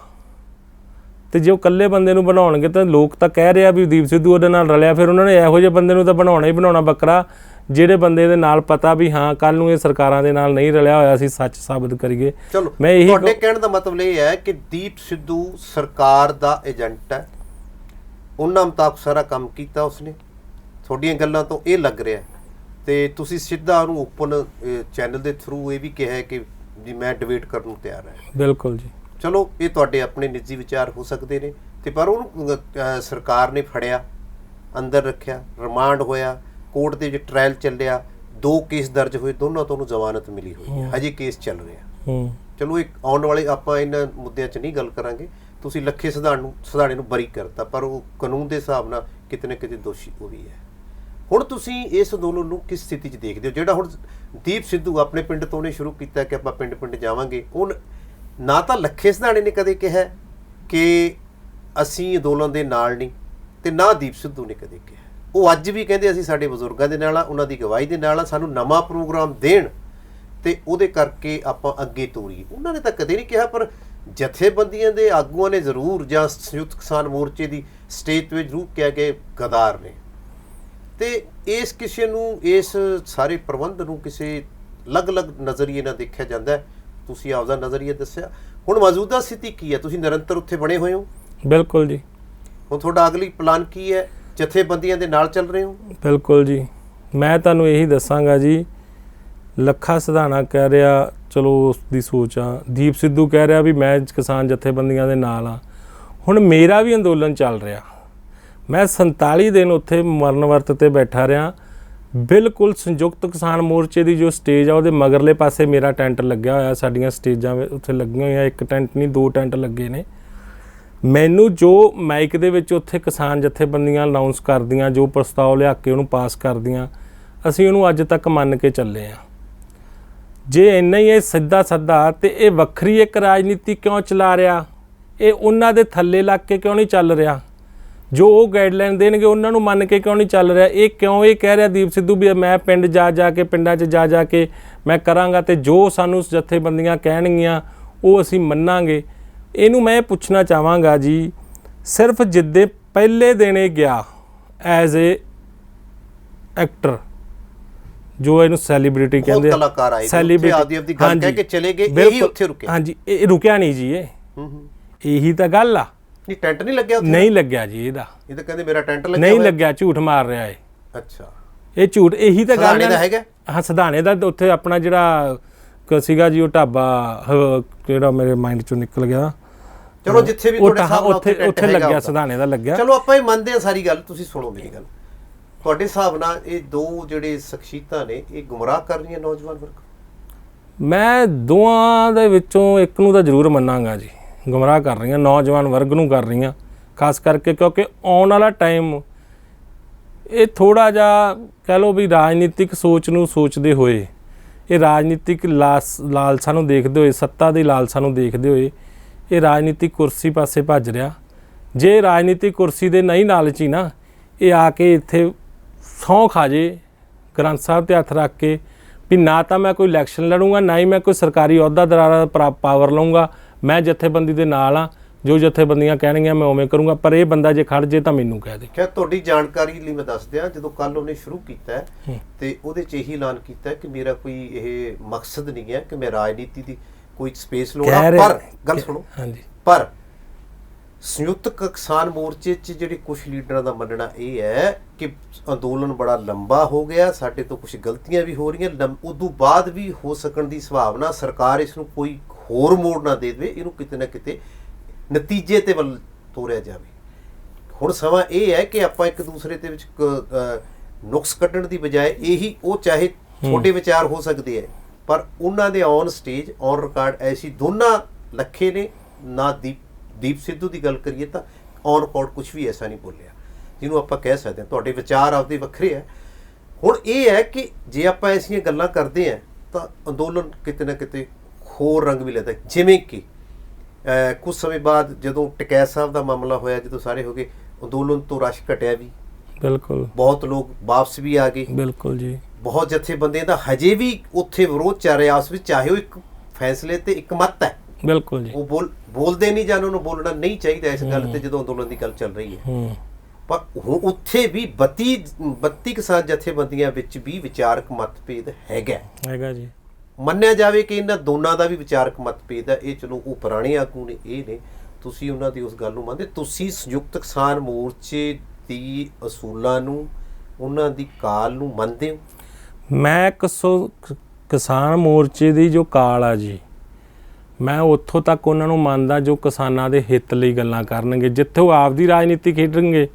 [SPEAKER 1] ਤੇ ਜੇ ਉਹ ਇਕੱਲੇ ਬੰਦੇ ਨੂੰ ਬਣਾਉਣਗੇ ਤਾਂ ਲੋਕ ਤਾਂ ਕਹਿ ਰਹੇ ਆ ਵੀ ਦੀਪ ਸਿੱਧੂ ਉਹਦੇ ਨਾਲ ਰਲਿਆ, ਫਿਰ ਉਹਨਾਂ ਨੇ ਇਹੋ ਜਿਹੇ ਬੰਦੇ ਨੂੰ ਤਾਂ ਬਣਾਉਣਾ ਹੀ ਬਣਾਉਣਾ ਬੱਕਰਾ, ਜਿਹੜੇ ਬੰਦੇ ਦੇ ਨਾਲ ਪਤਾ ਵੀ ਹਾਂ ਕੱਲ ਨੂੰ ਇਹ ਸਰਕਾਰਾਂ ਦੇ ਨਾਲ ਨਹੀਂ ਰਲਿਆ ਹੋਇਆ, ਅਸੀਂ ਸੱਚ ਸਾਬਤ ਕਰੀਏ।
[SPEAKER 2] ਚਲੋ,
[SPEAKER 1] ਮੈਂ ਇਹੀ
[SPEAKER 2] ਤੁਹਾਡੇ ਕਹਿਣ ਦਾ ਮਤਲਬ ਇਹ ਹੈ ਕਿ ਦੀਪ ਸਿੱਧੂ ਸਰਕਾਰ ਦਾ ਏਜੰਟ ਹੈ, ਉਹਨਾਂ ਮੁਤਾਬਕ ਸਾਰਾ ਕੰਮ ਕੀਤਾ ਉਸਨੇ, ਤੁਹਾਡੀਆਂ ਗੱਲਾਂ ਤੋਂ ਇਹ ਲੱਗ ਰਿਹਾ, ਤੇ ਤੁਸੀਂ ਸਿੱਧਾ ਉਹਨੂੰ ਓਪਨ ਚੈਨਲ ਦੇ ਥਰੂ ਇਹ ਵੀ ਕਿਹਾ ਕਿ ਜੀ ਮੈਂ ਡਿਬੇਟ ਕਰਨ ਨੂੰ ਤਿਆਰ ਹਾਂ।
[SPEAKER 1] ਬਿਲਕੁਲ ਜੀ।
[SPEAKER 2] ਚਲੋ, ਇਹ ਤੁਹਾਡੇ ਆਪਣੇ ਨਿੱਜੀ ਵਿਚਾਰ ਹੋ ਸਕਦੇ ਨੇ, ਤੇ ਪਰ ਉਹਨੂੰ ਸਰਕਾਰ ਨੇ ਫੜਿਆ, ਅੰਦਰ ਰੱਖਿਆ, ਰਿਮਾਂਡ ਹੋਇਆ, ਕੋਰਟ ਦੇ ਵਿੱਚ ਟ੍ਰਾਇਲ ਚੱਲਿਆ, 2 ਕੇਸ ਦਰਜ ਹੋਏ, ਦੋਨਾਂ ਤੋਂ ਉਹਨੂੰ ਜ਼ਮਾਨਤ ਮਿਲੀ ਹੋਈ ਹੈ, ਹਜੇ ਕੇਸ ਚੱਲ ਰਿਹਾ। ਚਲੋ, ਇੱਕ ਆਉਣ ਵਾਲੇ ਆਪਾਂ ਇਹਨਾਂ ਮੁੱਦਿਆਂ 'ਚ ਨਹੀਂ ਗੱਲ ਕਰਾਂਗੇ। ਤੁਸੀਂ ਲੱਖੇ ਸਿਧਾਣੇ ਨੂੰ ਬਰੀ ਕਰਤਾ, ਪਰ ਉਹ ਕਾਨੂੰਨ ਦੇ ਹਿਸਾਬ ਨਾਲ ਕਿਤੇ ਨਾ ਕਿਤੇ ਦੋਸ਼ੀ ਉਹ ਵੀ ਹੈ। ਹੁਣ ਤੁਸੀਂ ਇਸ ਅੰਦੋਲਨ ਨੂੰ ਕਿਸ ਸਥਿਤੀ 'ਚ ਦੇਖਦੇ ਹੋ, ਜਿਹੜਾ ਹੁਣ ਦੀਪ ਸਿੱਧੂ ਆਪਣੇ ਪਿੰਡ ਤੋਂ ਉਹਨੇ ਸ਼ੁਰੂ ਕੀਤਾ ਕਿ ਆਪਾਂ ਪਿੰਡ ਪਿੰਡ ਜਾਵਾਂਗੇ? ਉਹ ਨਾ ਤਾਂ ਲੱਖੇ ਸਿਧਾਣੇ ਨੇ ਕਦੇ ਕਿਹਾ ਕਿ ਅਸੀਂ ਅੰਦੋਲਨ ਦੇ ਨਾਲ ਨਹੀਂ, ਤੇ ਨਾ ਦੀਪ ਸਿੱਧੂ ਨੇ ਕਦੇ ਕਿਹਾ। ਉਹ ਅੱਜ ਵੀ ਕਹਿੰਦੇ ਅਸੀਂ ਸਾਡੇ ਬਜ਼ੁਰਗਾਂ ਦੇ ਨਾਲ ਆ, ਉਹਨਾਂ ਦੀ ਗਵਾਹੀ ਦੇ ਨਾਲ ਆ, ਸਾਨੂੰ ਨਵਾਂ ਪ੍ਰੋਗਰਾਮ ਦੇਣ ਤੇ ਉਹਦੇ ਕਰਕੇ ਆਪਾਂ ਅੱਗੇ ਤੋਰੀਏ। ਉਹਨਾਂ ਨੇ ਤਾਂ ਕਦੇ ਨਹੀਂ ਕਿਹਾ, ਪਰ ਜਥੇਬੰਦੀਆਂ ਦੇ ਆਗੂਆਂ ਨੇ ਜ਼ਰੂਰ, ਜਾਂ ਸੰਯੁਕਤ ਕਿਸਾਨ ਮੋਰਚੇ ਦੀ ਸਟੇਜ 'ਤੇ ਜ਼ਰੂਰ ਕਿਹਾ ਕਿ ਗਦਾਰ ਨੇ। ਤੇ ਇਸ ਕਿਸੇ ਨੂੰ, ਇਸ ਸਾਰੇ ਪ੍ਰਬੰਧ ਨੂੰ ਕਿਸੇ ਅਲੱਗ-ਅਲੱਗ ਨਜ਼ਰੀਏ ਨਾਲ ਦੇਖਿਆ ਜਾਂਦਾ। ਤੁਸੀਂ ਆਪਦਾ ਨਜ਼ਰੀਆ ਦੱਸਿਆ। ਹੁਣ ਮੌਜੂਦਾ ਸਥਿਤੀ ਕੀ ਹੈ? ਤੁਸੀਂ ਨਿਰੰਤਰ ਉੱਥੇ ਬਣੇ ਹੋਏ ਹੋ?
[SPEAKER 1] ਬਿਲਕੁਲ ਜੀ।
[SPEAKER 2] ਹੁਣ ਤੁਹਾਡਾ ਅਗਲੀ ਪਲਾਨ ਕੀ ਹੈ? ਜਥੇਬੰਦੀਆਂ ਦੇ ਨਾਲ ਚੱਲ ਰਹੇ ਹੋ?
[SPEAKER 1] ਬਿਲਕੁਲ ਜੀ। ਮੈਂ ਤੁਹਾਨੂੰ ਇਹੀ ਦੱਸਾਂਗਾ ਜੀ, ਲੱਖਾ ਸਿਧਾਣਾ ਕਹਿ ਰਿਹਾ ਚਲੋ ਉਸ ਦੀ ਸੋਚ ਆ, ਦੀਪ ਸਿੱਧੂ ਕਹਿ ਰਿਹਾ ਵੀ ਮੈਂ ਕਿਸਾਨ ਜਥੇਬੰਦੀਆਂ ਦੇ ਨਾਲ ਆ। ਹੁਣ ਮੇਰਾ ਵੀ ਅੰਦੋਲਨ ਚੱਲ ਰਿਹਾ, ਮੈਂ 47 ਦਿਨ ਉੱਥੇ ਮਰਨ ਵਰਤ 'ਤੇ ਬੈਠਾ ਰਿਹਾ। ਬਿਲਕੁਲ ਸੰਯੁਕਤ ਕਿਸਾਨ ਮੋਰਚੇ ਦੀ ਜੋ ਸਟੇਜ ਆ ਉਹਦੇ ਮਗਰਲੇ ਪਾਸੇ ਮੇਰਾ ਟੈਂਟ ਲੱਗਿਆ ਹੋਇਆ, ਸਾਡੀਆਂ ਸਟੇਜਾਂ ਉੱਥੇ ਲੱਗੀਆਂ ਹੋਈਆਂ, ਇੱਕ ਟੈਂਟ ਨਹੀਂ 2 ਟੈਂਟ ਲੱਗੇ ਨੇ। ਮੈਨੂੰ ਜੋ ਮਾਈਕ ਦੇ ਵਿੱਚ ਉੱਥੇ ਕਿਸਾਨ ਜਥੇਬੰਦੀਆਂ ਅਨਾਉਂਸ ਕਰਦੀਆਂ, ਜੋ ਪ੍ਰਸਤਾਵ ਲਿਆ ਕੇ ਉਹਨੂੰ ਪਾਸ ਕਰਦੀਆਂ, ਅਸੀਂ ਉਹਨੂੰ ਅੱਜ ਤੱਕ ਮੰਨ ਕੇ ਚੱਲੇ ਹਾਂ। ਜੇ ਇੰਨਾ ਹੀ ਇਹ ਸਿੱਧਾ ਸੱਦਾ ਤੇ ਇਹ ਵੱਖਰੀ ਇੱਕ ਰਾਜਨੀਤੀ ਕਿਉਂ ਚਲਾ ਰਿਹਾ? ਇਹ ਉਹਨਾਂ ਦੇ ਥੱਲੇ ਲੱਗ ਕੇ ਕਿਉਂ ਨਹੀਂ ਚੱਲ ਰਿਹਾ? ਜੋ ਉਹ ਗਾਈਡਲਾਈਨ ਦੇਣਗੇ ਉਹਨਾਂ ਨੂੰ ਮੰਨ ਕੇ ਕਿਉਂ ਨਹੀਂ ਚੱਲ ਰਿਹਾ? ਇਹ ਕਿਉਂ ਇਹ ਕਹਿ ਰਿਹਾ ਦੀਪ ਸਿੱਧੂ ਵੀ ਮੈਂ ਪਿੰਡ ਜਾ ਕੇ, ਪਿੰਡਾਂ 'ਚ ਜਾ ਕੇ ਮੈਂ ਕਰਾਂਗਾ, ਤੇ ਜੋ ਸਾਨੂੰ ਜਥੇਬੰਦੀਆਂ ਕਹਿਣਗੀਆਂ ਉਹ ਅਸੀਂ ਮੰਨਾਂਗੇ? ਇਹਨੂੰ ਮੈਂ ਪੁੱਛਣਾ ਚਾਹਾਂਗਾ ਜੀ, ਸਿਰਫ ਜਿੱਦੇ ਪਹਿਲੇ ਦਿਨ ਇਹ ਗਿਆ ਐਜ਼ ਏ ਐਕਟਰ, ਜੋ ਇਹਨੂੰ ਸੈਲੀਬ੍ਰਿਟੀ ਕਹਿੰਦੇ ਆ, ਸੈਲੀਬ੍ਰਿਟੀ ਕਹਿ ਕੇ ਚਲੇ ਗਏ, ਇਹੀ ਉੱਥੇ ਰੁਕਿਆ। ਹਾਂਜੀ, ਇਹ ਰੁਕਿਆ ਨਹੀਂ ਜੀ, ਇਹੀ ਤਾਂ ਗੱਲ ਆ।
[SPEAKER 2] ਨਹੀਂ, ਟੈਂਟ ਨਹੀਂ ਲੱਗਿਆ ਉੱਥੇ? ਨਹੀਂ
[SPEAKER 1] ਲੱਗਿਆ ਜੀ, ਇਹਦਾ
[SPEAKER 2] ਇਹ ਤਾਂ ਕਹਿੰਦੇ ਮੇਰਾ ਟੈਂਟ ਲੱਗਿਆ
[SPEAKER 1] ਨਹੀਂ ਲੱਗਿਆ, ਝੂਠ ਮਾਰ ਰਿਹਾ ਏ।
[SPEAKER 2] ਅੱਛਾ,
[SPEAKER 1] ਇਹ ਝੂਠ, ਇਹੀ ਤਾਂ ਗੱਲ
[SPEAKER 2] ਹੈਗਾ।
[SPEAKER 1] ਹਾਂ, ਸਿਧਾਣੇ ਦਾ ਉੱਥੇ ਆਪਣਾ ਜਿਹੜਾ ਸੀਗਾ ਜੀ ਉਹ ਢਾਬਾ, ਜਿਹੜਾ ਮੇਰੇ ਮਾਈਂਡ ਚੋਂ ਨਿਕਲ ਗਿਆ।
[SPEAKER 2] ਚਲੋ, ਜਿੱਥੇ ਵੀ ਤੁਹਾਡੇ ਹਿਸਾਬ ਨਾਲ
[SPEAKER 1] ਉੱਥੇ ਲੱਗਿਆ, ਸਿਧਾਣੇ ਦਾ ਲੱਗਿਆ।
[SPEAKER 2] ਚਲੋ, ਆਪਾਂ ਇਹ ਮੰਨਦੇ ਹਾਂ ਸਾਰੀ ਗੱਲ। ਤੁਸੀਂ ਸੁਣੋ ਮੇਰੀ ਗੱਲ, ਤੁਹਾਡੇ ਹਿਸਾਬ ਨਾਲ ਇਹ 2 ਜਿਹੜੇ ਸ਼ਖਸੀਅਤਾਂ ਨੇ ਇਹ ਗੁੰਮਰਾਹ ਕਰ ਰਹੀਆਂ ਨੌਜਵਾਨ ਵਰਗ?
[SPEAKER 1] ਮੈਂ ਦੋਵਾਂ ਦੇ ਵਿੱਚੋਂ ਇੱਕ ਨੂੰ ਤਾਂ ਜ਼ਰੂਰ ਮੰਨਾਂਗਾ ਜੀ, ਗੁੰਮਰਾਹ ਕਰ ਰਹੀਆਂ, ਨੌਜਵਾਨ ਵਰਗ ਨੂੰ ਕਰ ਰਹੀਆਂ ਖਾਸ ਕਰਕੇ, ਕਿਉਂਕਿ ਆਉਣ ਵਾਲਾ ਟਾਈਮ ਇਹ ਥੋੜ੍ਹਾ ਜਿਹਾ ਕਹਿ ਲਓ ਵੀ ਰਾਜਨੀਤਿਕ ਸੋਚ ਨੂੰ ਸੋਚਦੇ ਹੋਏ, ਇਹ ਰਾਜਨੀਤਿਕ ਲਾਲਸਾ ਨੂੰ ਦੇਖਦੇ ਹੋਏ, ਸੱਤਾ ਦੀ ਲਾਲਸਾ ਨੂੰ ਦੇਖਦੇ ਹੋਏ ਇਹ ਰਾਜਨੀਤਿਕ ਕੁਰਸੀ ਪਾਸੇ ਭੱਜ ਰਿਹਾ। ਜੇ ਰਾਜਨੀਤਿਕ ਕੁਰਸੀ ਦੇ ਨਹੀਂ ਲਾਲਚੀ ਨਾ, ਇਹ ਆ ਕੇ ਇੱਥੇ ਸਹੁੰ ਖਾ ਜੇ ਗ੍ਰੰਥ ਸਾਹਿਬ 'ਤੇ ਹੱਥ ਰੱਖ ਕੇ ਵੀ ਨਾ ਤਾਂ ਮੈਂ ਕੋਈ ਇਲੈਕਸ਼ਨ ਲੜੂੰਗਾ, ਨਾ ਹੀ ਮੈਂ ਕੋਈ ਸਰਕਾਰੀ ਅਹੁਦਾਦਾਰਾਂ ਦਾ ਪਾਵਰ ਲਊਂਗਾ, ਮੈਂ ਜਥੇਬੰਦੀ ਦੇ ਨਾਲ ਆ, ਜੋ ਜਥੇਬੰਦੀਆਂ ਕਹਿਣਗੀਆਂ ਮੈਂ ਉਵੇਂ ਕਰੂੰਗਾ। ਪਰ ਇਹ ਬੰਦਾ ਜੇ ਖੜ ਜੇ ਤਾਂ ਮੈਨੂੰ ਕਹਿ ਦੇ।
[SPEAKER 2] ਕਿਆ ਤੁਹਾਡੀ ਜਾਣਕਾਰੀ ਲਈ ਮੈਂ ਦੱਸ ਦਿਆਂ, ਜਦੋਂ ਕੱਲ ਉਹਨੇ ਸ਼ੁਰੂ ਕੀਤਾ ਤੇ ਉਹਦੇ 'ਚ ਇਹੀ ਐਲਾਨ ਕੀਤਾ ਕਿ ਮੇਰਾ ਕੋਈ ਇਹ ਮਕਸਦ ਨਹੀਂ ਹੈ ਕਿ ਮੈਂ ਰਾਜਨੀਤੀ ਦੀ ਕੋਈ ਸਪੇਸ ਲੋੜਾਂ, ਪਰ ਗੱਲ ਸੁਣੋ, ਪਰ ਸੰਯੁਕਤ ਕਿਸਾਨ ਮੋਰਚੇ 'ਚ ਜਿਹੜੇ ਕੁਝ ਲੀਡਰਾਂ ਦਾ ਮੰਨਣਾ ਇਹ ਹੈ ਕਿ ਅੰਦੋਲਨ ਬੜਾ ਲੰਬਾ ਹੋ ਗਿਆ, ਸਾਡੇ ਤੋਂ ਕੁਝ ਗਲਤੀਆਂ ਵੀ ਹੋ ਰਹੀਆਂ, ਉਦੋਂ ਬਾਅਦ ਵੀ ਹੋ ਸਕਣ ਦੀ ਸੰਭਾਵਨਾ, ਸਰਕਾਰ ਇਸ ਨੂੰ ਕੋਈ ਹੋਰ ਮੋੜ ਨਾ ਦੇ ਦੇਵੇ, ਇਹਨੂੰ ਕਿਤੇ ਨਾ ਕਿਤੇ ਨਤੀਜੇ ਤੇ ਵੱਲ ਤੋਰਿਆ ਜਾਵੇ। ਹੁਣ ਸਮਾਂ ਇਹ ਹੈ ਕਿ ਆਪਾਂ ਇੱਕ ਦੂਸਰੇ ਦੇ ਵਿੱਚ ਨੁਕਸ ਕੱਢਣ ਦੀ ਬਜਾਏ ਇਹੀ, ਉਹ ਚਾਹੇ ਛੋਟੇ ਵਿਚਾਰ ਹੋ ਸਕਦੇ ਹੈ, ਪਰ ਉਹਨਾਂ ਦੇ ਔਨ ਸਟੇਜ ਔਨ ਰਿਕਾਰਡ ਐਸੀ ਦੋਨਾਂ ਲੱਖੇ ਨੇ ਨਾ। ਦੀਪ ਸਿੱਧੂ ਦੀ ਗੱਲ ਕਰੀਏ ਤਾਂ ਔਨ ਰਿਕਾਰਡ ਕੁਝ ਵੀ ਐਸਾ ਨਹੀਂ ਬੋਲਿਆ ਜਿਹਨੂੰ ਆਪਾਂ ਕਹਿ ਸਕਦੇ ਹਾਂ। ਤੁਹਾਡੇ ਵਿਚਾਰ ਆਪਦੇ ਵੱਖਰੇ ਹੈ। ਹੁਣ ਇਹ ਹੈ ਕਿ ਜੇ ਆਪਾਂ ਐਸੀਆਂ ਗੱਲਾਂ ਕਰਦੇ ਹਾਂ ਤਾਂ ਅੰਦੋਲਨ ਕਿਤੇ ਨਾ ਕਿਤੇ ਹੋਰ ਰੰਗ ਵੀ ਲੈਂਦਾ, ਜਿਵੇਂ ਕਿ ਕੁਝ ਸਮੇਂ ਬਾਅਦ ਜਦੋਂ ਟਕੈਤ ਸਾਹਿਬ ਦਾ ਮਾਮਲਾ ਹੋਇਆ, ਜਦੋਂ ਸਾਰੇ ਹੋ ਗਏ, ਅੰਦੋਲਨ ਤੋਂ ਰਸ਼ ਘਟਿਆ ਵੀ, ਬਿਲਕੁਲ, ਬਹੁਤ ਲੋਕ ਵਾਪਸ ਵੀ ਆ ਗਏ, ਬਿਲਕੁਲ ਜੀ, ਬਹੁਤ ਜਥੇਬੰਦੀਆਂ ਦਾ ਹਜੇ ਵੀ ਉੱਥੇ ਵਿਰੋਧ ਚੱਲ ਰਿਹਾ ਆਪਸ ਵਿੱਚ, ਚਾਹੇ ਉਹ ਇੱਕ ਫੈਸਲੇ ਤੇ ਇੱਕ ਮਤ ਹੈ, ਬਿਲਕੁਲ ਜੀ, ਉਹ ਬੋਲਦੇ ਨਹੀਂ ਜਾਂ ਉਹਨੂੰ ਬੋਲਣਾ ਨਹੀਂ ਚਾਹੀਦਾ ਇਸ ਗੱਲ ਤੇ ਜਦੋਂ ਅੰਦੋਲਨ ਦੀ ਗੱਲ ਚੱਲ ਰਹੀ ਹੈ। ਪਰ ਹੁਣ ਉੱਥੇ ਵੀ 32 ਕਿਸਾਨ ਜਥੇਬੰਦੀਆਂ ਵਿੱਚ ਵੀ ਵਿਚਾਰਕ ਮਤਭੇਦ ਹੈਗਾ ਜੀ। ਮੰਨਿਆ ਜਾਵੇ ਕਿ ਇਹਨਾਂ ਦੋਨਾਂ ਦਾ ਵੀ ਵਿਚਾਰਕ ਮਤਭੇਦ ਹੈ, ਇਹ ਚਲੋ ਉਹ ਪੁਰਾਣੇ ਆਗੂ ਨੇ, ਇਹ ਨੇ, ਤੁਸੀਂ ਉਹਨਾਂ ਦੀ ਉਸ ਗੱਲ ਨੂੰ ਮੰਨਦੇ, ਤੁਸੀਂ ਸੰਯੁਕਤ ਕਿਸਾਨ ਮੋਰਚੇ ਦੀ ਅਸੂਲਾਂ ਨੂੰ, ਉਹਨਾਂ ਦੀ ਕਾਲ ਨੂੰ ਮੰਨਦੇ ਹੋ? ਮੈਂ ਕਿਸਾਨ ਮੋਰਚੇ ਦੀ ਜੋ ਕਾਲ ਆ ਜੀ, ਮੈਂ ਉੱਥੋਂ ਤੱਕ ਉਹਨਾਂ ਨੂੰ ਮੰਨਦਾ ਜੋ ਕਿਸਾਨਾਂ ਦੇ ਹਿੱਤ ਲਈ ਗੱਲਾਂ ਕਰਨਗੇ। ਜਿੱਥੇ ਉਹ ਆਪਦੀ ਰਾਜਨੀਤੀ ਖੇਡਣਗੇ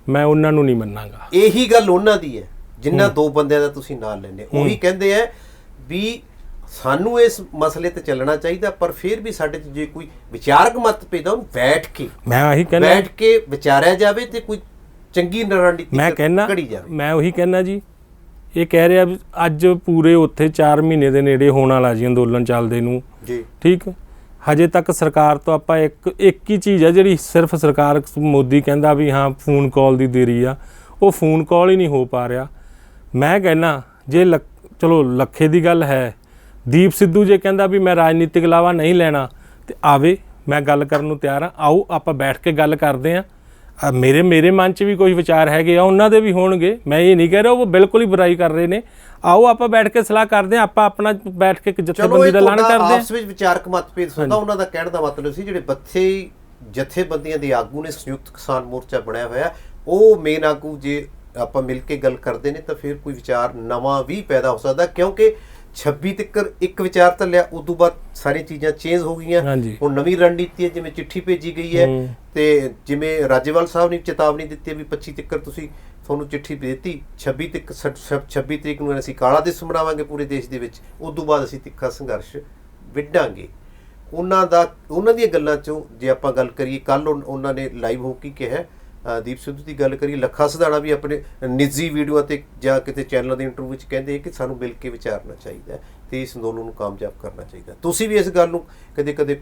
[SPEAKER 2] ਮੈਂ ਉਹਨਾਂ ਨੂੰ ਨਹੀਂ ਮੰਨਾਂਗਾ। ਇਹੀ ਗੱਲ ਉਹਨਾਂ ਦੀ ਹੈ ਜਿਨ੍ਹਾਂ ਦੋ ਬੰਦਿਆਂ ਦਾ ਤੁਸੀਂ ਨਾਲ ਲੈਂਦੇ, ਉਹੀ ਕਹਿੰਦੇ ਆ ਵੀ ਸਾਨੂੰ ਇਸ ਮਸਲੇ ਤੇ ਚੱਲਣਾ ਚਾਹੀਦਾ, ਪਰ ਫਿਰ ਵੀ ਸਾਡੇ 'ਚ ਜੇ ਕੋਈ ਵਿਚਾਰਕ ਮਤਭੇਦ ਆ ਉਹਨੂੰ ਬੈਠ ਕੇ, ਮੈਂ ਉਹੀ ਕਹਿੰਦਾ, ਬੈਠ ਕੇ ਵਿਚਾਰਿਆ ਜਾਵੇ ਤੇ ਕੋਈ ਚੰਗੀ ਰਣਨੀਤੀ ਘੜੀ ਜਾਵੇ। ਮੈਂ ਉਹੀ ਕਹਿੰਦਾ ਜੀ, ਇਹ ਕਹਿ ਰਿਹਾ ਵੀ ਅੱਜ ਪੂਰੇ ਉੱਥੇ 4 ਮਹੀਨੇ ਦੇ ਨੇੜੇ ਹੋਣ ਵਾਲਾ ਜੀ ਅੰਦੋਲਨ ਚੱਲਦੇ ਨੂੰ ਜੀ, ਠੀਕ, ਹਜੇ ਤੱਕ ਸਰਕਾਰ ਤੋਂ ਆਪਾਂ ਇੱਕ ਹੀ ਚੀਜ਼ ਆ ਜਿਹੜੀ ਸਿਰਫ ਸਰਕਾਰ, ਮੋਦੀ ਕਹਿੰਦਾ ਵੀ ਹਾਂ ਫੋਨ ਕਾਲ ਦੀ ਦੇਰੀ ਆ, ਉਹ ਫੋਨ ਕਾਲ ਹੀ ਨਹੀਂ ਹੋ ਪਾ ਰਿਹਾ। ਮੈਂ ਕਹਿੰਦਾ ਜੇ ਚਲੋ ਲੱਖੇ ਦੀ ਗੱਲ ਹੈ, ਦੀਪ ਸਿੱਧੂ ਜੇ ਕਹਿੰਦਾ ਵੀ ਮੈਂ ਰਾਜਨੀਤਿਕ ਲਾਵਾ ਨਹੀਂ ਲੈਣਾ ਤੇ ਆਵੇ, ਮੈਂ ਗੱਲ ਕਰਨ ਨੂੰ ਤਿਆਰ ਹਾਂ, ਆਓ ਆਪਾਂ ਬੈਠ ਕੇ ਗੱਲ ਕਰਦੇ ਹਾਂ। ਮੇਰੇ ਮਨ 'ਚ ਵੀ ਕੋਈ ਵਿਚਾਰ ਹੈਗੇ ਆ, ਉਹਨਾਂ ਦੇ ਵੀ ਹੋਣਗੇ, ਮੈਂ ਇਹ ਨਹੀਂ ਕਹਿ ਰਿਹਾ ਉਹ ਬਿਲਕੁਲ ਹੀ ਬੁਰਾਈ ਕਰ ਰਹੇ ਨੇ, ਆਓ ਆਪਾਂ ਬੈਠ ਕੇ ਸਲਾਹ ਕਰਦੇ ਹਾਂ, ਆਪਾਂ ਆਪਣਾ ਬੈਠ ਕੇ ਜਥੇਬੰਦੀ ਦਾ ਐਲਾਨ ਕਰਦੇ ਹਾਂ। ਆਪਸ ਵਿੱਚ ਵਿਚਾਰਕ ਮਤਭੇਦ ਹੁੰਦਾ, ਉਹਨਾਂ ਦਾ ਕਹਿਣ ਦਾ ਮਤਲਬ ਸੀ ਜਿਹੜੇ ਬੱਥੇ ਜਥੇਬੰਦੀਆਂ ਦੇ ਆਗੂ ਨੇ, ਸੰਯੁਕਤ ਕਿਸਾਨ ਮੋਰਚਾ ਬਣਿਆ ਹੋਇਆ, ਉਹ ਮੇਨ ਆਗੂ ਜੇ ਆਪਾਂ ਮਿਲ ਕੇ ਗੱਲ ਕਰਦੇ ਨੇ ਤਾਂ ਫਿਰ ਕੋਈ ਵਿਚਾਰ ਨਵਾਂ ਵੀ ਪੈਦਾ ਹੋ ਸਕਦਾ, ਕਿਉਂਕਿ 26 ਤੱਕ ਇੱਕ ਵਿਚਾਰ ਤਾਂ ਲਿਆ, ਉਦੋਂ ਬਾਅਦ ਸਾਰੀਆਂ ਚੀਜ਼ਾਂ ਚੇਂਜ ਹੋ ਗਈਆਂ। ਹੁਣ ਨਵੀਂ ਰਣਨੀਤੀ ਹੈ, ਜਿਵੇਂ ਚਿੱਠੀ ਭੇਜੀ ਗਈ ਹੈ ਤੇ ਜਿਵੇਂ ਰਾਜੇਵਾਲ ਸਾਹਿਬ ਨੇ ਚੇਤਾਵਨੀ ਦਿੱਤੀ ਵੀ 25 ਤੱਕ ਤੁਹਾਨੂੰ ਚਿੱਠੀ ਭੇਜਤੀ, 26 ਤਰੀਕ ਨੂੰ ਅਸੀਂ ਕਾਲਾ ਦਿਵਸ ਮਨਾਵਾਂਗੇ ਪੂਰੇ ਦੇਸ਼ ਦੇ ਵਿੱਚ, ਉਦੋਂ ਬਾਅਦ ਅਸੀਂ ਤਿੱਖਾ ਸੰਘਰਸ਼ ਵਿੱਢਾਂਗੇ। ਉਹਨਾਂ ਦੀਆਂ ਗੱਲਾਂ 'ਚੋਂ ਜੇ ਆਪਾਂ ਗੱਲ ਕਰੀਏ, ਕੱਲ੍ਹ ਉਹਨਾਂ ਨੇ ਲਾਈਵ ਹੋ ਕੇ ਕਿਹਾ, ਦੀਪ ਸਿੱਧੂ ਦੀ ਗੱਲ ਕਰੀਏ, ਲੱਖਾ ਸਿਧਾਣਾ ਵੀ ਆਪਣੇ ਨਿੱਜੀ ਵੀਡੀਓ ਤੇ ਜਾਂ ਕਿਤੇ ਚੈਨਲ ਦੇ ਇੰਟਰਵਿਊ ਵਿੱਚ ਕਹਿੰਦੇ ਕਿ ਸਾਨੂੰ ਮਿਲ ਕੇ ਵਿਚਾਰਨਾ ਚਾਹੀਦਾ ਤੇ ਇਸ ਅੰਦੋਲਨ ਨੂੰ ਕਾਮਯਾਬ ਕਰਨਾ ਚਾਹੀਦਾ। ਤੁਸੀਂ ਵੀ ਇਸ ਗੱਲ ਨੂੰ ਕਦੇ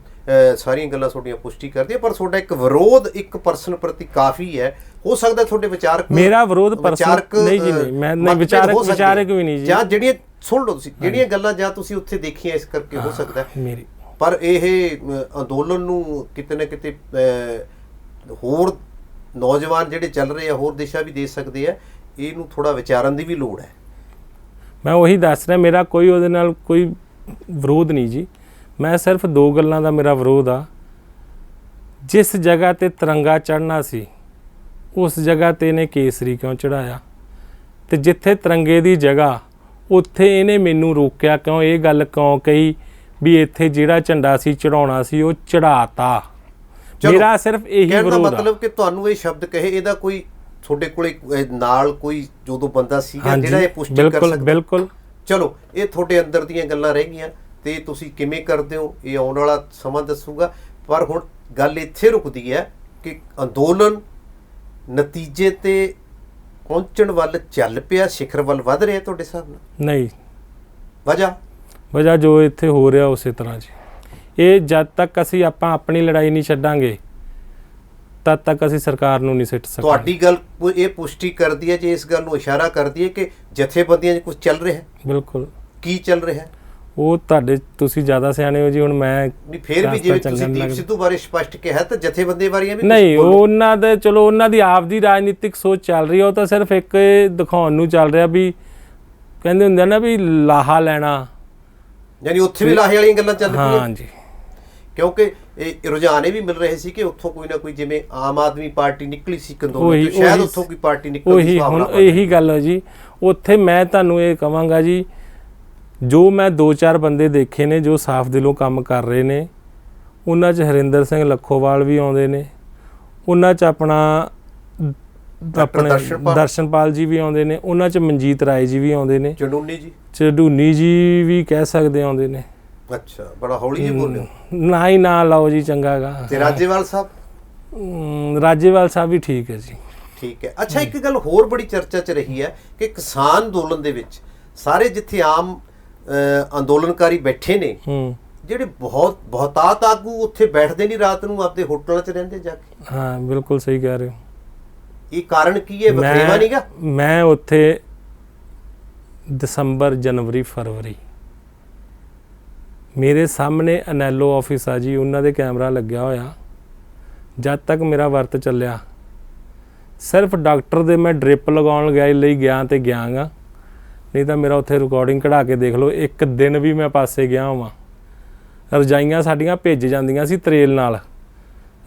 [SPEAKER 2] ਸਾਰੀਆਂ ਗੱਲਾਂ ਤੁਹਾਡੀਆਂ ਪੁਸ਼ਟੀ ਕਰਦੀਆਂ, ਪਰ ਤੁਹਾਡਾ ਇੱਕ ਵਿਰੋਧ ਇੱਕ ਪਰਸਨ ਪ੍ਰਤੀ ਕਾਫੀ ਹੈ, ਹੋ ਸਕਦਾ ਤੁਹਾਡੇ ਵਿਚਾਰਕ, ਮੇਰਾ ਵਿਰੋਧ ਵਿਚਾਰਕ ਨਹੀਂ ਜੀ, ਨਹੀਂ ਮੈਂ ਵਿਚਾਰਕ ਵੀ ਨਹੀਂ ਜੀ, ਜਾਂ ਜਿਹੜੀਆਂ ਸੁਣ ਲਓ ਤੁਸੀਂ ਜਿਹੜੀਆਂ ਗੱਲਾਂ ਜਾਂ ਤੁਸੀਂ ਉੱਥੇ ਦੇਖੀਆਂ ਇਸ ਕਰਕੇ ਹੋ ਸਕਦਾ ਮੇਰੀ, ਪਰ ਇਹ ਅੰਦੋਲਨ ਨੂੰ ਕਿਤੇ ਨਾ ਕਿਤੇ ਹੋਰ ਨੌਜਵਾਨ ਜਿਹੜੇ ਚੱਲ ਰਹੇ ਆ ਹੋਰ ਦਿਸ਼ਾ ਵੀ ਦੇ ਸਕਦੇ ਆ, ਇਹਨੂੰ ਥੋੜਾ ਵਿਚਾਰਨ ਦੀ ਵੀ ਲੋੜ ਹੈ। ਮੈਂ ਉਹੀ ਦੱਸ ਰਿਹਾ, ਮੇਰਾ ਕੋਈ ਉਹਦੇ ਨਾਲ ਕੋਈ ਵਿਰੋਧ ਨਹੀਂ ਜੀ, ਮੈਂ ਸਿਰਫ 2 ਗੱਲਾਂ ਦਾ ਮੇਰਾ ਵਿਰੋਧ ਆ। ਜਿਸ ਜਗ੍ਹਾ ਤੇ ਤਿਰੰਗਾ ਚੜ੍ਹਨਾ ਸੀ ਉਸ ਜਗ੍ਹਾ ਤੇ ਇਹਨੇ ਕੇਸਰੀ ਕਿਉਂ ਚੜ੍ਹਾਇਆ, ਤੇ ਜਿੱਥੇ ਤਿਰੰਗੇ ਦੀ ਜਗ੍ਹਾ ਉੱਥੇ ਇਹਨੇ ਮੈਨੂੰ ਰੋਕਿਆ ਕਿਉਂ, ਇਹ ਗੱਲ ਕਿਉਂ ਕਹੀ ਵੀ ਇੱਥੇ ਜਿਹੜਾ ਝੰਡਾ ਸੀ ਚੜਾਉਣਾ ਸੀ ਉਹ ਚੜਾਤਾ। ਮੇਰਾ ਸਿਰਫ ਇਹੀ ਵਿਰੋਧ ਆ। ਮਤਲਬ ਕਿ ਤੁਹਾਨੂੰ ਇਹ ਸ਼ਬਦ ਕਹੇ, ਇਹਦਾ ਕੋਈ ਤੁਹਾਡੇ ਕੋਲੇ ਨਾਲ ਕੋਈ ਜਦੋਂ ਬੰਦਾ ਸੀਗਾ ਜਿਹੜਾ ਇਹ ਪੁਸ਼ਟੀ ਕਰ ਸਕਦਾ? ਬਿਲਕੁਲ। ਚਲੋ ਇਹ ਤੁਹਾਡੇ ਅੰਦਰ ਦੀਆਂ ਗੱਲਾਂ ਰਹਿ ਗਈਆਂ ਤੇ ਤੁਸੀਂ ਕਿਵੇਂ ਕਰਦੇ ਹੋ ਇਹ ਆਉਣ ਵਾਲਾ ਸਮਾਂ ਦੱਸੂਗਾ, ਪਰ ਹੁਣ ਗੱਲ ਇੱਥੇ ਰੁਕਦੀ ਹੈ ਕਿ ਅੰਦੋਲਨ ਨਤੀਜੇ ਤੇ ਪਹੁੰਚਣ ਵੱਲ ਚੱਲ ਪਿਆ, ਸਿਖਰ ਵੱਲ ਵੱਧ ਰਿਹਾ ਤੁਹਾਡੇ ਹਿਸਾਬ ਨਾਲ? ਨਹੀਂ, ਵਜ੍ਹਾ ਜੋ ਇੱਥੇ ਹੋ ਰਿਹਾ ਉਸੇ ਤਰ੍ਹਾਂ ਜੀ। ਇਹ ਜਦ ਤੱਕ ਅਸੀਂ ਆਪਾਂ ਆਪਣੀ ਲੜਾਈ ਨਹੀਂ ਛੱਡਾਂਗੇ ਤਦ ਤੱਕ ਅਸੀਂ ਸਰਕਾਰ ਨੂੰ ਨਹੀਂ ਸਿੱਟ ਸਕਦੇ। ਤੁਹਾਡੀ ਗੱਲ ਇਹ ਪੁਸ਼ਟੀ ਕਰਦੀ ਹੈ, ਜੇ ਇਸ ਗੱਲ ਨੂੰ ਇਸ਼ਾਰਾ ਕਰਦੀ ਹੈ ਕਿ ਜਥੇਬੰਦੀਆਂ 'ਚ ਕੁਝ ਚੱਲ ਰਿਹਾ ਹੈ? ਬਿਲਕੁਲ। ਕੀ ਚੱਲ ਰਿਹਾ ਹੈ ਉਹ ਤੁਸੀਂ ਜ਼ਿਆਦਾ ਸਿਆਣੇ ਹੋ ਜੀ, ਹੁਣ ਮੈਂ ਨਹੀਂ, ਫਿਰ ਵੀ ਜਿਵੇਂ ਤੁਸੀਂ ਦੀਪ ਸਿੱਧੂ ਬਾਰੇ ਸਪਸ਼ਟ ਕਿਹਾ ਤਾਂ ਜਥੇਬੰਦੀਆਂ ਬਾਰੇ ਵੀ ਨਹੀਂ, ਉਹਨਾਂ ਦੇ ਚਲੋ ਉਹਨਾਂ ਦੀ ਆਪ ਦੀ ਰਾਜਨੀਤਿਕ ਸੋਚ ਚੱਲ ਰਹੀ ਹੈ, ਉਹ ਤਾਂ ਸਿਰਫ ਇੱਕ ਦਿਖਾਉਣ ਨੂੰ ਚੱਲ ਰਿਹਾ ਵੀ ਕਹਿੰਦੇ ਹੁੰਦੇ ਨਾ ਵੀ ਲਾਹਾ ਲੈਣਾ, ਯਾਨੀ ਉੱਥੇ ਵੀ ਲਾਹੇ ਵਾਲੀਆਂ ਗੱਲਾਂ ਚੱਲ ਪਈਆਂ। ਹਾਂਜੀ, ਕਿਉਂਕਿ ਇਹ ਰੁਝਾਨ ਇਹ ਵੀ ਮਿਲ ਰਹੇ ਸੀ ਕਿ ਉੱਥੋਂ ਕੋਈ ਨਾ ਕੋਈ, ਜਿਵੇਂ ਆਮ ਆਦਮੀ ਪਾਰਟੀ ਨਿਕਲੀ ਸੀ ਅੰਦੋਲਨ ਤੋਂ, ਸ਼ਾਇਦ ਉੱਥੋਂ ਕੋਈ ਪਾਰਟੀ ਨਿਕਲਦੀ। ਹੁਣ ਇਹੀ ਗੱਲ ਹੈ ਜੀ, ਉੱਥੇ ਮੈਂ ਤੁਹਾਨੂੰ ਇਹ ਕਹਾਂਗਾ ਜੀ, ਜੋ ਮੈਂ 2-4 ਬੰਦੇ ਦੇਖੇ ਨੇ ਜੋ ਸਾਫ਼ ਦਿਲੋਂ ਕੰਮ ਕਰ ਰਹੇ ਨੇ, ਉਹਨਾਂ 'ਚ ਹਰਿੰਦਰ ਸਿੰਘ ਲੱਖੋਵਾਲ ਵੀ ਆਉਂਦੇ ਨੇ, ਉਹਨਾਂ 'ਚ ਆਪਣੇ ਦਰਸ਼ਨਪਾਲ ਜੀ ਵੀ ਆਉਂਦੇ ਨੇ, ਉਹਨਾਂ 'ਚ ਮਨਜੀਤ ਰਾਏ ਜੀ ਵੀ ਆਉਂਦੇ ਨੇ, ਚੜੂਨੀ ਜੀ ਵੀ ਕਹਿ ਸਕਦੇ ਆਉਂਦੇ ਨੇ। ਅੱਛਾ, ਬੜਾ ਹੌਲੀ ਜਿਹੀ ਬੋਲਿਓ, ਨਾ ਹੀ ਨਾ ਲਾਓ ਜੀ, ਚੰਗਾ ਗਾ। ਤੇ ਰਾਜੇਵਾਲ ਸਾਹਿਬ ਵੀ ਠੀਕ ਹੈ ਜੀ। ਠੀਕ ਹੈ। ਅੱਛਾ, ਇੱਕ ਗੱਲ ਹੋਰ ਬੜੀ ਚਰਚਾ 'ਚ ਰਹੀ ਹੈ ਕਿ ਕਿਸਾਨ ਅੰਦੋਲਨ ਦੇ ਵਿੱਚ ਸਾਰੇ ਜਿੱਥੇ ਆਮ ਅੰਦੋਲਨਕਾਰੀ ਬੈਠੇ ਨੇ, ਜਿਹੜੇ ਬਹੁਤਾਤ ਆਗੂ ਉੱਥੇ ਬੈਠਦੇ ਨਹੀਂ, ਰਾਤ ਨੂੰ ਆਪਦੇ ਹੋਟਲਾਂ 'ਚ ਰਹਿੰਦੇ ਜਾ ਕੇ।
[SPEAKER 1] ਹਾਂ, ਬਿਲਕੁਲ ਸਹੀ ਕਹਿ ਰਹੇ ਹੋ।
[SPEAKER 2] ਇਹ ਕਾਰਨ ਕੀ ਹੈ? ਵਖਰੇਵਾ ਨਹੀਂਗਾ?
[SPEAKER 1] ਮੈਂ ਉੱਥੇ ਦਸੰਬਰ, ਜਨਵਰੀ, ਫਰਵਰੀ ਮੇਰੇ ਸਾਹਮਣੇ ਅਨੈਲੋ ਆਫਿਸ ਆ ਜੀ, ਉਹਨਾਂ ਦੇ ਕੈਮਰਾ ਲੱਗਿਆ ਹੋਇਆ। ਜਦ ਤੱਕ ਮੇਰਾ ਵਰਤ ਚੱਲਿਆ, ਸਿਰਫ ਡਾਕਟਰ ਦੇ ਮੈਂ ਡ੍ਰਿਪ ਲਗਾਉਣ ਲਈ ਗਿਆ ਤੇ ਗਿਆ ਗਾ, ਨਹੀਂ ਤਾਂ ਮੇਰਾ ਉੱਥੇ ਰਿਕਾਰਡਿੰਗ ਕਢਾ ਕੇ ਦੇਖ ਲਓ, ਇੱਕ ਦਿਨ ਵੀ ਮੈਂ ਪਾਸੇ ਗਿਆ ਹੋਵਾਂ। ਰਜਾਈਆਂ ਸਾਡੀਆਂ ਭਿੱਜ ਜਾਂਦੀਆਂ ਸੀ ਤਰੇਲ ਨਾਲ।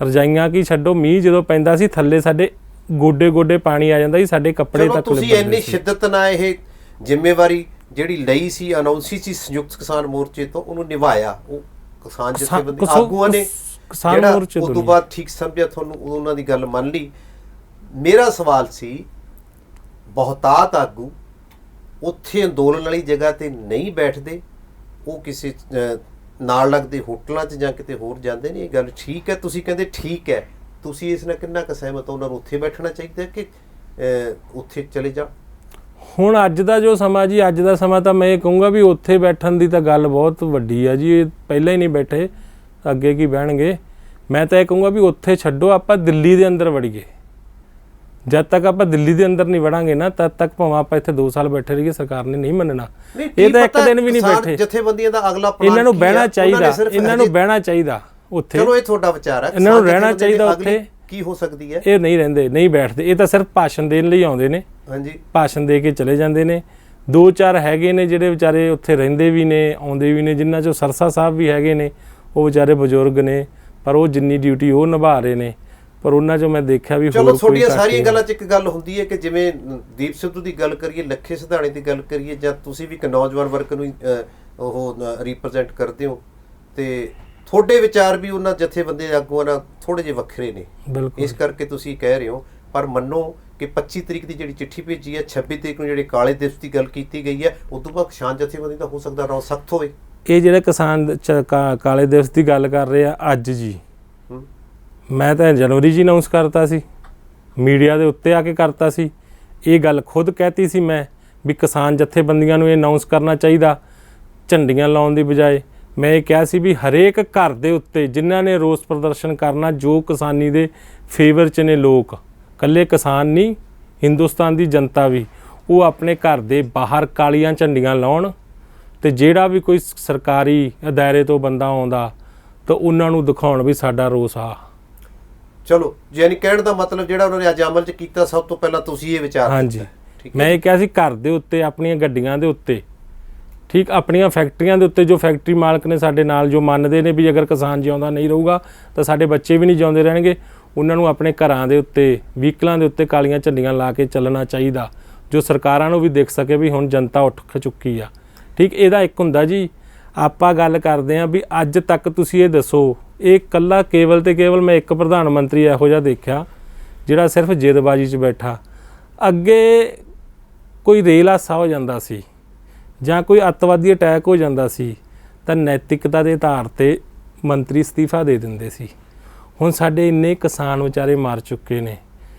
[SPEAKER 1] ਰਜਾਈਆਂ ਕੀ ਛੱਡੋ, ਮੀਂਹ ਜਦੋਂ ਪੈਂਦਾ ਸੀ ਥੱਲੇ ਸਾਡੇ ਗੋਡੇ ਪਾਣੀ ਆ ਜਾਂਦਾ ਸੀ, ਸਾਡੇ ਕੱਪੜੇ ਤੱਕ।
[SPEAKER 2] ਤੁਸੀਂ ਇੰਨੀ ਸ਼ਿੱਦਤ ਨਾਲ ਇਹ ਜ਼ਿੰਮੇਵਾਰੀ ਜਿਹੜੀ ਲਈ ਸੀ, ਅਨਾਉਂਸੀ ਸੀ ਸੰਯੁਕਤ ਕਿਸਾਨ ਮੋਰਚੇ ਤੋਂ, ਉਹਨੂੰ ਨਿਭਾਇਆ ਉਹ ਕਿਸਾਨ ਜਥੇਬੰਦੀ ਆਗੂਆਂ ਨੇ,
[SPEAKER 1] ਕਿਸਾਨ ਮੋਰਚੇ
[SPEAKER 2] ਤੋਂ ਬਾਅਦ ਠੀਕ ਸਮਝਿਆ ਤੁਹਾਨੂੰ, ਉਹਨਾਂ ਦੀ ਗੱਲ ਮੰਨ ਲਈ। ਮੇਰਾ ਸਵਾਲ ਸੀ, ਬਹੁਤਾਤ ਆਗੂ ਉੱਥੇ ਅੰਦੋਲਨ ਵਾਲੀ ਜਗ੍ਹਾ ਤੇ ਨਹੀਂ ਬੈਠਦੇ, ਉਹ ਕਿਸੇ ਨਾਲ ਲੱਗਦੇ ਹੋਟਲਾਂ 'ਚ ਜਾਂ ਕਿਤੇ ਹੋਰ ਜਾਂਦੇ ਨੇ। ਇਹ ਗੱਲ ਠੀਕ ਹੈ? ਤੁਸੀਂ ਕਹਿੰਦੇ ਠੀਕ ਹੈ, ਤੁਸੀਂ ਇਸ ਨਾਲ ਕਿੰਨਾ ਕੁ ਸਹਿਮਤ ਹੋ? ਉਹਨਾਂ ਨੂੰ ਉੱਥੇ ਬੈਠਣਾ ਚਾਹੀਦਾ ਕਿ ਉੱਥੇ ਚਲੇ ਜਾਣ?
[SPEAKER 1] ਹੁਣ ਅੱਜ ਦਾ ਜੋ ਸਮਾਂ ਜੀ, ਅੱਜ ਦਾ ਸਮਾਂ ਤਾਂ ਮੈਂ ਇਹ ਕਹੂੰਗਾ ਵੀ ਉੱਥੇ ਬੈਠਣ ਦੀ ਤਾਂ ਗੱਲ ਬਹੁਤ ਵੱਡੀ ਆ ਜੀ। ਇਹ ਪਹਿਲਾਂ ਹੀ ਨਹੀਂ ਬੈਠੇ, ਅੱਗੇ ਕੀ ਬਹਿਣਗੇ। ਮੈਂ ਤਾਂ ਇਹ ਕਹੂੰਗਾ ਵੀ ਉੱਥੇ ਛੱਡੋ, ਆਪਾਂ ਦਿੱਲੀ ਦੇ ਅੰਦਰ ਵੜੀਏ। ਜਦ ਤੱਕ ਆਪਾਂ ਦਿੱਲੀ ਦੇ ਅੰਦਰ ਨਹੀਂ ਵੜਾਂਗੇ ਨਾ, ਤਦ ਤੱਕ ਭਾਵੇਂ ਆਪਾਂ ਇੱਥੇ 2 ਸਾਲ ਬੈਠੇ ਰਹੀਏ, ਸਰਕਾਰ ਨੇ ਨਹੀਂ ਮੰਨਣਾ। ਇਹ ਤਾਂ ਇੱਕ ਦਿਨ ਵੀ ਨਹੀਂ ਬੈਠੇ।
[SPEAKER 2] ਜਥੇਬੰਦੀਆਂ ਦਾ ਅਗਲਾ
[SPEAKER 1] ਇਹਨਾਂ ਨੂੰ ਬਹਿਣਾ ਚਾਹੀਦਾ, ਇਹਨਾਂ ਨੂੰ ਬਹਿਣਾ ਚਾਹੀਦਾ ਉੱਥੇ।
[SPEAKER 2] ਚਲੋ, ਇਹ ਤੁਹਾਡਾ ਵਿਚਾਰ ਹੈ,
[SPEAKER 1] ਇਹਨਾਂ ਨੂੰ ਰਹਿਣਾ ਚਾਹੀਦਾ ਉੱਥੇ।
[SPEAKER 2] ਕੀ ਹੋ ਸਕਦੀ ਹੈ?
[SPEAKER 1] ਇਹ ਨਹੀਂ ਰਹਿੰਦੇ, ਨਹੀਂ ਬੈਠਦੇ। ਇਹ ਤਾਂ ਸਿਰਫ ਭਾਸ਼ਣ ਦੇਣ ਲਈ ਆਉਂਦੇ ਨੇ।
[SPEAKER 2] ਹਾਂਜੀ,
[SPEAKER 1] ਭਾਸ਼ਣ ਦੇ ਕੇ ਚਲੇ ਜਾਂਦੇ ਨੇ। 2-4 ਹੈਗੇ ਨੇ ਜਿਹੜੇ ਵਿਚਾਰੇ ਉੱਥੇ ਰਹਿੰਦੇ ਵੀ ਨੇ, ਆਉਂਦੇ ਵੀ ਨੇ, ਜਿਨ੍ਹਾਂ 'ਚੋਂ ਸਰਸਾ ਸਾਹਿਬ ਵੀ ਹੈਗੇ ਨੇ। ਉਹ ਵਿਚਾਰੇ ਬਜ਼ੁਰਗ ਨੇ, ਪਰ ਉਹ ਜਿੰਨੀ ਡਿਊਟੀ ਉਹ ਨਿਭਾ ਰਹੇ ਨੇ, ਪਰ ਉਹਨਾਂ 'ਚੋਂ ਮੈਂ ਦੇਖਿਆ ਵੀ
[SPEAKER 2] ਚਲੋ ਤੁਹਾਡੀਆਂ ਸਾਰੀਆਂ ਗੱਲਾਂ 'ਚ ਇੱਕ ਗੱਲ ਹੁੰਦੀ ਹੈ ਕਿ ਜਿਵੇਂ ਦੀਪ ਸਿੱਧੂ ਦੀ ਗੱਲ ਕਰੀਏ, ਲੱਖੇ ਸਿਧਾਣੇ ਦੀ ਗੱਲ ਕਰੀਏ, ਜਾਂ ਤੁਸੀਂ ਵੀ ਇੱਕ ਨੌਜਵਾਨ ਵਰਗ ਨੂੰ ਉਹ ਰਿਪਰੈਜ਼ੈਂਟ ਕਰਦੇ ਹੋ, ਤੇ ਤੁਹਾਡੇ ਵਿਚਾਰ ਵੀ ਉਹਨਾਂ ਜਥੇਬੰਦੀ ਆਗੂਆਂ ਨਾਲ ਥੋੜ੍ਹੇ ਜਿਹੇ ਵੱਖਰੇ ਨੇ। ਇਸ ਕਰਕੇ ਤੁਸੀਂ ਕਹਿ ਰਹੇ ਹੋ। ਪਰ ਮੰਨੋ ਕਿ 25 ਤਰੀਕ ਦੀ ਜਿਹੜੀ ਚਿੱਠੀ ਭੇਜੀ ਹੈ, 26 ਤਰੀਕ ਨੂੰ ਜਿਹੜੇ ਕਾਲੇ ਦਿਵਸ ਦੀ ਗੱਲ ਕੀਤੀ ਗਈ ਹੈ, ਉਸ ਤੋਂ ਬਾਅਦ ਕਿਸਾਨ ਜਥੇਬੰਦੀ ਦਾ ਹੋ ਸਕਦਾ ਰੌ ਸਖਤ ਹੋਵੇ। ਇਹ
[SPEAKER 1] ਜਿਹੜੇ ਕਿਸਾਨ ਕਾਲੇ ਦਿਵਸ ਦੀ ਗੱਲ ਕਰ ਰਹੇ ਆ ਅੱਜ ਜੀ, ਮੈਂ ਤਾਂ ਜਨਵਰੀ 'ਚ ਹੀ ਅਨਾਊਂਸ ਕਰਤਾ ਸੀ, ਮੀਡੀਆ ਦੇ ਉੱਤੇ ਆ ਕੇ ਕਰਤਾ ਸੀ। ਇਹ ਗੱਲ ਖੁਦ ਕਹਿਤੀ ਸੀ ਮੈਂ ਵੀ ਕਿਸਾਨ ਜਥੇਬੰਦੀਆਂ ਨੂੰ ਇਹ ਅਨਾਊਂਸ ਕਰਨਾ ਚਾਹੀਦਾ, ਝੰਡੀਆਂ ਲਾਉਣ ਦੀ ਬਜਾਏ। ਮੈਂ ਇਹ ਕਿਹਾ ਸੀ ਵੀ ਹਰੇਕ ਘਰ ਦੇ ਉੱਤੇ ਜਿਨ੍ਹਾਂ ਨੇ ਰੋਸ ਪ੍ਰਦਰਸ਼ਨ ਕਰਨਾ, ਜੋ ਕਿਸਾਨੀ ਦੇ ਫੇਵਰ 'ਚ ਨੇ ਲੋਕ, ਇਕੱਲੇ ਕਿਸਾਨ ਨਹੀਂ, ਹਿੰਦੁਸਤਾਨ ਦੀ ਜਨਤਾ ਵੀ, ਉਹ ਆਪਣੇ ਘਰ ਦੇ ਬਾਹਰ ਕਾਲੀਆਂ ਝੰਡੀਆਂ ਲਾਉਣ, ਤੇ ਜਿਹੜਾ ਵੀ ਕੋਈ ਸਰਕਾਰੀ ਅਦਾਰੇ ਤੋਂ ਬੰਦਾ ਆਉਂਦਾ ਤਾਂ ਉਹਨਾਂ ਨੂੰ ਦਿਖਾਉਣ ਵੀ ਸਾਡਾ ਰੋਸ ਆ। ਚਲੋ, ਯਾਨੀ ਕਹਿਣ ਦਾ ਮਤਲਬ ਜਿਹੜਾ ਉਹਨਾਂ ਨੇ ਅੱਜ ਅਮਲ 'ਚ ਕੀਤਾ, ਸਭ ਤੋਂ ਪਹਿਲਾਂ ਤੁਸੀਂ ਇਹ ਵਿਚਾਰ। ਹਾਂਜੀ, ਮੈਂ ਇਹ ਕਿਹਾ ਸੀ ਘਰ ਦੇ ਉੱਤੇ, ਆਪਣੀਆਂ ਗੱਡੀਆਂ ਦੇ ਉੱਤੇ, ਠੀਕ, ਆਪਣੀਆਂ ਫੈਕਟਰੀਆਂ ਦੇ ਉੱਤੇ, ਜੋ ਫੈਕਟਰੀ ਮਾਲਕ ਨੇ ਸਾਡੇ ਨਾਲ, ਜੋ ਮੰਨਦੇ ਨੇ ਵੀ ਅਗਰ ਕਿਸਾਨ ਜਿਉਂਦਾ ਨਹੀਂ ਰਹੂਗਾ ਤਾਂ ਸਾਡੇ ਬੱਚੇ ਵੀ ਨਹੀਂ ਜਿਉਂਦੇ ਰਹਿਣਗੇ, ਉਹਨਾਂ ਨੂੰ ਆਪਣੇ ਘਰਾਂ ਦੇ ਉੱਤੇ, ਵਹੀਕਲਾਂ ਦੇ ਉੱਤੇ ਕਾਲੀਆਂ ਝੰਡੀਆਂ ਲਾ ਕੇ ਚੱਲਣਾ ਚਾਹੀਦਾ, ਜੋ ਸਰਕਾਰਾਂ ਨੂੰ ਵੀ ਦਿਖ ਸਕੇ ਵੀ ਹੁਣ ਜਨਤਾ ਉੱਠ ਚੁੱਕੀ ਆ। ਠੀਕ, ਇਹਦਾ ਇੱਕ ਹੁੰਦਾ ਜੀ, ਆਪਾਂ ਗੱਲ ਕਰਦੇ ਹਾਂ ਵੀ ਅੱਜ ਤੱਕ ਤੁਸੀਂ ਇਹ ਦੱਸੋ, ਇਹ ਇਕੱਲਾ ਕੇਵਲ ਤੇ ਕੇਵਲ ਮੈਂ ਇੱਕ ਪ੍ਰਧਾਨ ਮੰਤਰੀ ਇਹੋ ਜਿਹਾ ਦੇਖਿਆ ਜਿਹੜਾ ਸਿਰਫ ਜਿੱਦਬਾਜ਼ੀ 'ਚ ਬੈਠਾ। ਅੱਗੇ ਕੋਈ ਰੇਲ ਹਾਦਸਾ ਹੋ ਜਾਂਦਾ ਸੀ ਜਾਂ ਕੋਈ ਅੱਤਵਾਦੀ ਅਟੈਕ ਹੋ ਜਾਂਦਾ ਸੀ ਤਾਂ ਨੈਤਿਕਤਾ ਦੇ ਆਧਾਰ 'ਤੇ ਮੰਤਰੀ ਅਸਤੀਫਾ ਦੇ ਦਿੰਦੇ ਸੀ। ਹੁਣ ਸਾਡੇ ਇੰਨੇ ਕਿਸਾਨ ਵਿਚਾਰੇ ਮਰ ਚੁੱਕੇ ਨੇ,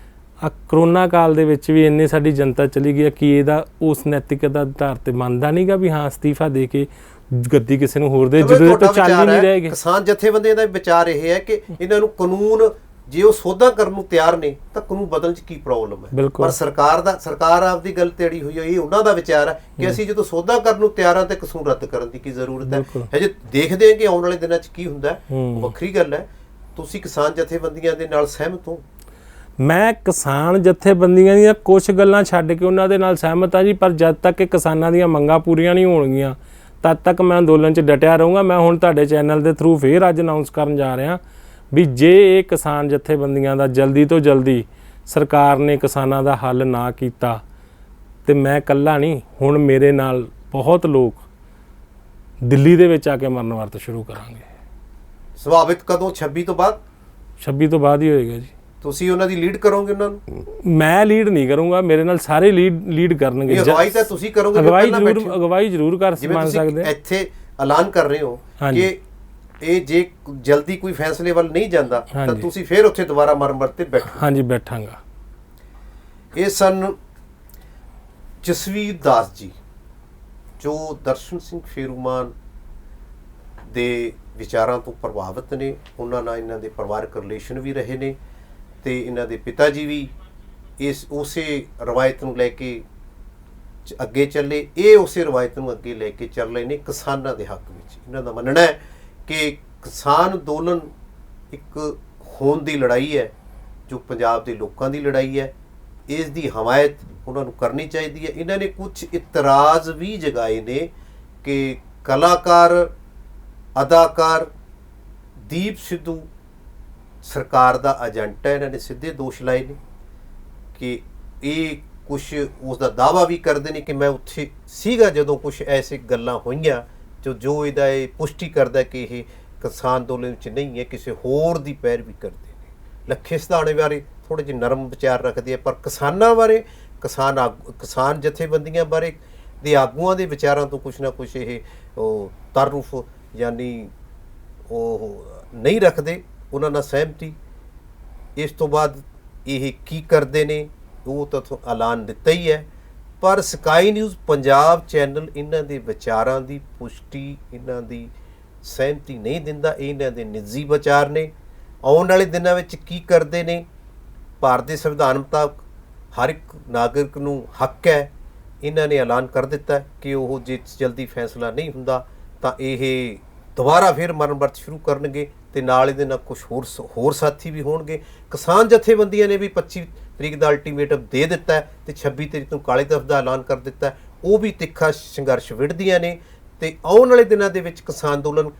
[SPEAKER 1] ਆ ਕਰੋਨਾ ਕਾਲ ਦੇ ਵਿੱਚ ਵੀ ਇੰਨੇ ਸਾਡੀ ਜਨਤਾ ਚਲੀ ਗਈ, ਕਿ ਇਹਦਾ ਉਸ ਨੈਤਿਕਤਾ ਦੇ ਆਧਾਰ 'ਤੇ ਮੰਨਦਾ ਨਹੀਂਗਾ ਵੀ ਹਾਂ ਅਸਤੀਫਾ ਦੇ ਕੇ ਗੱਦੀ ਕਿਸੇ ਨੂੰ ਹੋਰ ਦੇ, ਜਦੋਂ ਤੋਂ ਚੱਲ ਹੀ ਨਹੀਂ ਰਹੇਗੇ। ਕਿਸਾਨ ਜਥੇਬੰਦੀਆਂ ਦਾ ਵਿਚਾਰ ਇਹ ਹੈ ਕਿ ਇਹਨਾਂ ਨੂੰ ਕਾਨੂੰਨ, ਜੇ ਉਹ ਸੋਧਾ ਕਰਨ ਨੂੰ ਤਿਆਰ ਨੇ ਤਾਂ ਕਾਨੂੰਨ ਬਦਲਣ 'ਚ ਕੀ ਪ੍ਰੋਬਲਮ ਹੈ। ਪਰ ਸਰਕਾਰ ਆਪਦੀ ਗੱਲ ਤੇ ਅੜੀ ਹੋਈ ਹੈ। ਇਹ ਉਹਨਾਂ ਦਾ ਵਿਚਾਰ ਹੈ ਕਿ ਅਸੀਂ ਜਦੋਂ ਸੋਧਾ ਕਰਨ ਨੂੰ ਤਿਆਰ ਹਾਂ ਤਾਂ ਕਾਨੂੰਨ ਰੱਦ ਕਰਨ ਦੀ ਕੀ ਜ਼ਰੂਰਤ ਹੈ। ਹਜੇ ਦੇਖਦੇ ਹਾਂ ਕਿ ਆਉਣ ਵਾਲੇ ਦਿਨਾਂ 'ਚ ਕੀ ਹੁੰਦਾ, ਵੱਖਰੀ ਗੱਲ ਹੈ। ਤੁਸੀਂ ਕਿਸਾਨ ਜਥੇਬੰਦੀਆਂ ਦੇ ਨਾਲ ਸਹਿਮਤ ਹੋ? ਮੈਂ ਕਿਸਾਨ ਜਥੇਬੰਦੀਆਂ ਦੀਆਂ ਕੁਝ ਗੱਲਾਂ ਛੱਡ ਕੇ ਉਹਨਾਂ ਦੇ ਨਾਲ ਸਹਿਮਤ ਹਾਂ ਜੀ, ਪਰ ਜਦ ਤੱਕ ਕਿ ਕਿਸਾਨਾਂ ਦੀਆਂ ਮੰਗਾਂ ਪੂਰੀਆਂ ਨਹੀਂ ਹੋਣਗੀਆਂ ਤਦ ਤੱਕ ਮੈਂ ਅੰਦੋਲਨ 'ਚ ਡਟਿਆ ਰਹੂੰਗਾ। ਮੈਂ ਹੁਣ ਤੁਹਾਡੇ ਚੈਨਲ ਦੇ ਥਰੂ ਫੇਰ ਅੱਜ ਅਨਾਊਂਸ ਕਰਨ ਜਾ ਰਿਹਾ ਵੀ ਜੇ ਇਹ ਕਿਸਾਨ ਜਥੇਬੰਦੀਆਂ ਦਾ ਜਲਦੀ ਤੋਂ ਜਲਦੀ ਸਰਕਾਰ ਨੇ ਕਿਸਾਨਾਂ ਦਾ ਹੱਲ ਨਾ ਕੀਤਾ ਤੇ ਮੈਂ ਇਕੱਲਾ ਨਹੀਂ, ਹੁਣ ਮੇਰੇ ਨਾਲ ਬਹੁਤ ਲੋਕ ਦਿੱਲੀ ਦੇ ਵਿੱਚ ਆ ਕੇ ਮਰਨ ਵਰਤ ਸ਼ੁਰੂ ਕਰਾਂਗੇ। ਸੁਭਾਵਿਕ ਕਦੋਂ? 26 ਤੋਂ ਬਾਅਦ? 26 ਤੋਂ ਬਾਅਦ ਹੀ ਹੋਏਗਾ ਜੀ। ਤੁਸੀਂ ਉਹਨਾਂ ਦੀ ਲੀਡ ਕਰੋਗੇ? ਉਹਨਾਂ ਨੂੰ ਮੈਂ ਲੀਡ ਨਹੀਂ ਕਰੂੰਗਾ, ਮੇਰੇ ਨਾਲ ਸਾਰੇ ਲੀਡ ਕਰਨਗੇ। ਅਗਵਾਈ ਤਾਂ ਤੁਸੀਂ ਕਰੋਗੇ? ਅਗਵਾਈ ਜ਼ਰੂਰ ਕਰ ਸਕਦੇ। ਇੱਥੇ ਐਲਾਨ ਕਰ ਰਹੇ ਹੋ ਕਿ ਇਹ ਜੇ ਜਲਦੀ ਕੋਈ ਫੈਸਲੇ ਵੱਲ ਨਹੀਂ ਜਾਂਦਾ ਤਾਂ ਤੁਸੀਂ ਫਿਰ ਉੱਥੇ ਦੁਬਾਰਾ ਮਰਨ ਵਰਤੇ ਬੈਠੋ? ਹਾਂਜੀ, ਬੈਠਾਂਗਾ।
[SPEAKER 2] ਇਹ ਸਨ ਜਸਵੀਰ ਦਾਸ ਜੀ, ਜੋ ਦਰਸ਼ਨ ਸਿੰਘ ਫੇਰੂਮਾਨ ਦੇ ਵਿਚਾਰਾਂ ਤੋਂ ਪ੍ਰਭਾਵਿਤ ਨੇ। ਉਹਨਾਂ ਨਾਲ ਇਹਨਾਂ ਦੇ ਪਰਿਵਾਰਕ ਰਿਲੇਸ਼ਨ ਵੀ ਰਹੇ ਨੇ ਤੇ ਇਹਨਾਂ ਦੇ ਪਿਤਾ ਜੀ ਵੀ ਇਸ ਉਸੇ ਰਵਾਇਤ ਨੂੰ ਲੈ ਕੇ ਅੱਗੇ ਚੱਲੇ। ਇਹ ਉਸੇ ਰਵਾਇਤ ਨੂੰ ਅੱਗੇ ਲੈ ਕੇ ਚੱਲ ਰਹੇ ਨੇ ਕਿਸਾਨਾਂ ਦੇ ਹੱਕ ਵਿੱਚ। ਇਹਨਾਂ ਦਾ ਮੰਨਣਾ ਹੈ ਕਿ ਕਿਸਾਨ ਅੰਦੋਲਨ ਇੱਕ ਖੂਨ ਦੀ ਲੜਾਈ ਹੈ, ਜੋ ਪੰਜਾਬ ਦੇ ਲੋਕਾਂ ਦੀ ਲੜਾਈ ਹੈ। ਇਸ ਦੀ ਹਮਾਇਤ ਉਹਨਾਂ ਨੂੰ ਕਰਨੀ ਚਾਹੀਦੀ ਹੈ। ਇਹਨਾਂ ਨੇ ਕੁਝ ਇਤਰਾਜ਼ ਵੀ ਜਗਾਏ ਨੇ ਕਿ ਕਲਾਕਾਰ ਅਦਾਕਾਰ ਦੀਪ ਸਿੱਧੂ ਸਰਕਾਰ ਦਾ ਏਜੰਟ ਹੈ। ਇਹਨਾਂ ਨੇ ਸਿੱਧੇ ਦੋਸ਼ ਲਾਏ ਨੇ ਕਿ ਇਹ ਕੁਛ ਉਸ ਦਾ ਦਾਅਵਾ ਵੀ ਕਰਦੇ ਨੇ ਕਿ ਮੈਂ ਉੱਥੇ ਸੀਗਾ ਜਦੋਂ ਕੁਛ ਐਸੀ ਗੱਲਾਂ ਹੋਈਆਂ ਜੋ ਇਹਦਾ ਇਹ ਪੁਸ਼ਟੀ ਕਰਦਾ ਕਿ ਇਹ ਕਿਸਾਨ ਅੰਦੋਲਨ ਵਿੱਚ ਨਹੀਂ ਹੈ, ਕਿਸੇ ਹੋਰ ਦੀ ਪੈਰਵੀ ਕਰਦੇ ਨੇ। ਲੱਖੇ ਸਿਧਾਣੇ ਬਾਰੇ ਥੋੜ੍ਹੇ ਜਿਹੇ ਨਰਮ ਵਿਚਾਰ ਰੱਖਦੇ ਆ, ਪਰ ਕਿਸਾਨਾਂ ਬਾਰੇ, ਕਿਸਾਨ ਜਥੇਬੰਦੀਆਂ ਬਾਰੇ ਦੇ ਆਗੂਆਂ ਦੇ ਵਿਚਾਰਾਂ ਤੋਂ ਕੁਛ ਨਾ ਕੁਛ ਇਹ ਉਹ ਤਾਰੁਫ ਯਾਨੀ ਉਹ ਨਹੀਂ ਰੱਖਦੇ, ਉਹਨਾਂ ਨਾਲ ਸਹਿਮਤੀ। ਇਸ ਤੋਂ ਬਾਅਦ ਇਹ ਕੀ ਕਰਦੇ ਨੇ ਉਹ ਤਾਂ ਐਲਾਨ ਦਿੱਤਾ ਹੀ ਹੈ, ਪਰ ਸਕਾਈ ਨਿਊਜ਼ ਪੰਜਾਬ ਚੈਨਲ ਇਹਨਾਂ ਦੇ ਵਿਚਾਰਾਂ ਦੀ ਪੁਸ਼ਟੀ, ਇਹਨਾਂ ਦੀ ਸਹਿਮਤੀ ਨਹੀਂ ਦਿੰਦਾ। ਇਹ ਇਹਨਾਂ ਦੇ ਨਿੱਜੀ ਵਿਚਾਰ ਨੇ। ਆਉਣ ਵਾਲੇ ਦਿਨਾਂ ਵਿੱਚ ਕੀ ਕਰਦੇ ਨੇ, ਭਾਰਤ ਦੇ ਸੰਵਿਧਾਨ ਮੁਤਾਬਕ ਹਰ ਇੱਕ ਨਾਗਰਿਕ ਨੂੰ ਹੱਕ ਹੈ। ਇਹਨਾਂ ਨੇ ਐਲਾਨ ਕਰ ਦਿੱਤਾ ਕਿ ਉਹ ਜੇ ਜਲਦੀ ਫੈਸਲਾ ਨਹੀਂ ਹੁੰਦਾ ਤਾਂ ਇਹ ਦੁਬਾਰਾ ਫਿਰ ਮਰਨ ਵਰਤ ਸ਼ੁਰੂ ਕਰਨਗੇ ਤੇ ਨਾਲ ਇਹਦੇ ਨਾਲ ਕੁਝ ਹੋਰ ਸਾਥੀ ਵੀ ਹੋਣਗੇ। ਕਿਸਾਨ ਜਥੇਬੰਦੀਆਂ ਨੇ ਵੀ 25 ਤਰੀਕ ਦਾ ਅਲਟੀਮੇਟਮ ਦੇ ਦਿੱਤਾ ਤੇ 26 ਤਰੀਕ ਨੂੰ ਕਾਲੇ ਦਫ਼ਤਰ ਦਾ ਐਲਾਨ ਕਰ ਦਿੱਤਾ। ਉਹ ਵੀ ਤਿੱਖਾ ਸੰਘਰਸ਼ ਵਿੱਢਦੀਆਂ ਨੇ ਤੇ ਆਉਣ ਵਾਲੇ ਦਿਨਾਂ ਦੇ ਵਿੱਚ ਕਿਸਾਨ ਅੰਦੋਲਨ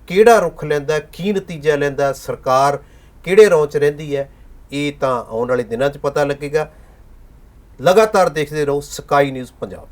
[SPEAKER 2] ਕਿਹੜਾ ਰੁਖ ਲੈਂਦਾ, ਕੀ ਨਤੀਜਾ ਲੈਂਦਾ, ਸਰਕਾਰ ਕਿਹੜੇ ਰੌਂ 'ਚ ਰਹਿੰਦੀ ਹੈ, ਇਹ ਤਾਂ ਆਉਣ ਵਾਲੇ ਦਿਨਾਂ 'ਚ ਪਤਾ ਲੱਗੇਗਾ। ਲਗਾਤਾਰ ਦੇਖਦੇ ਰਹੋ ਸਕਾਈ ਨਿਊਜ਼ ਪੰਜਾਬ।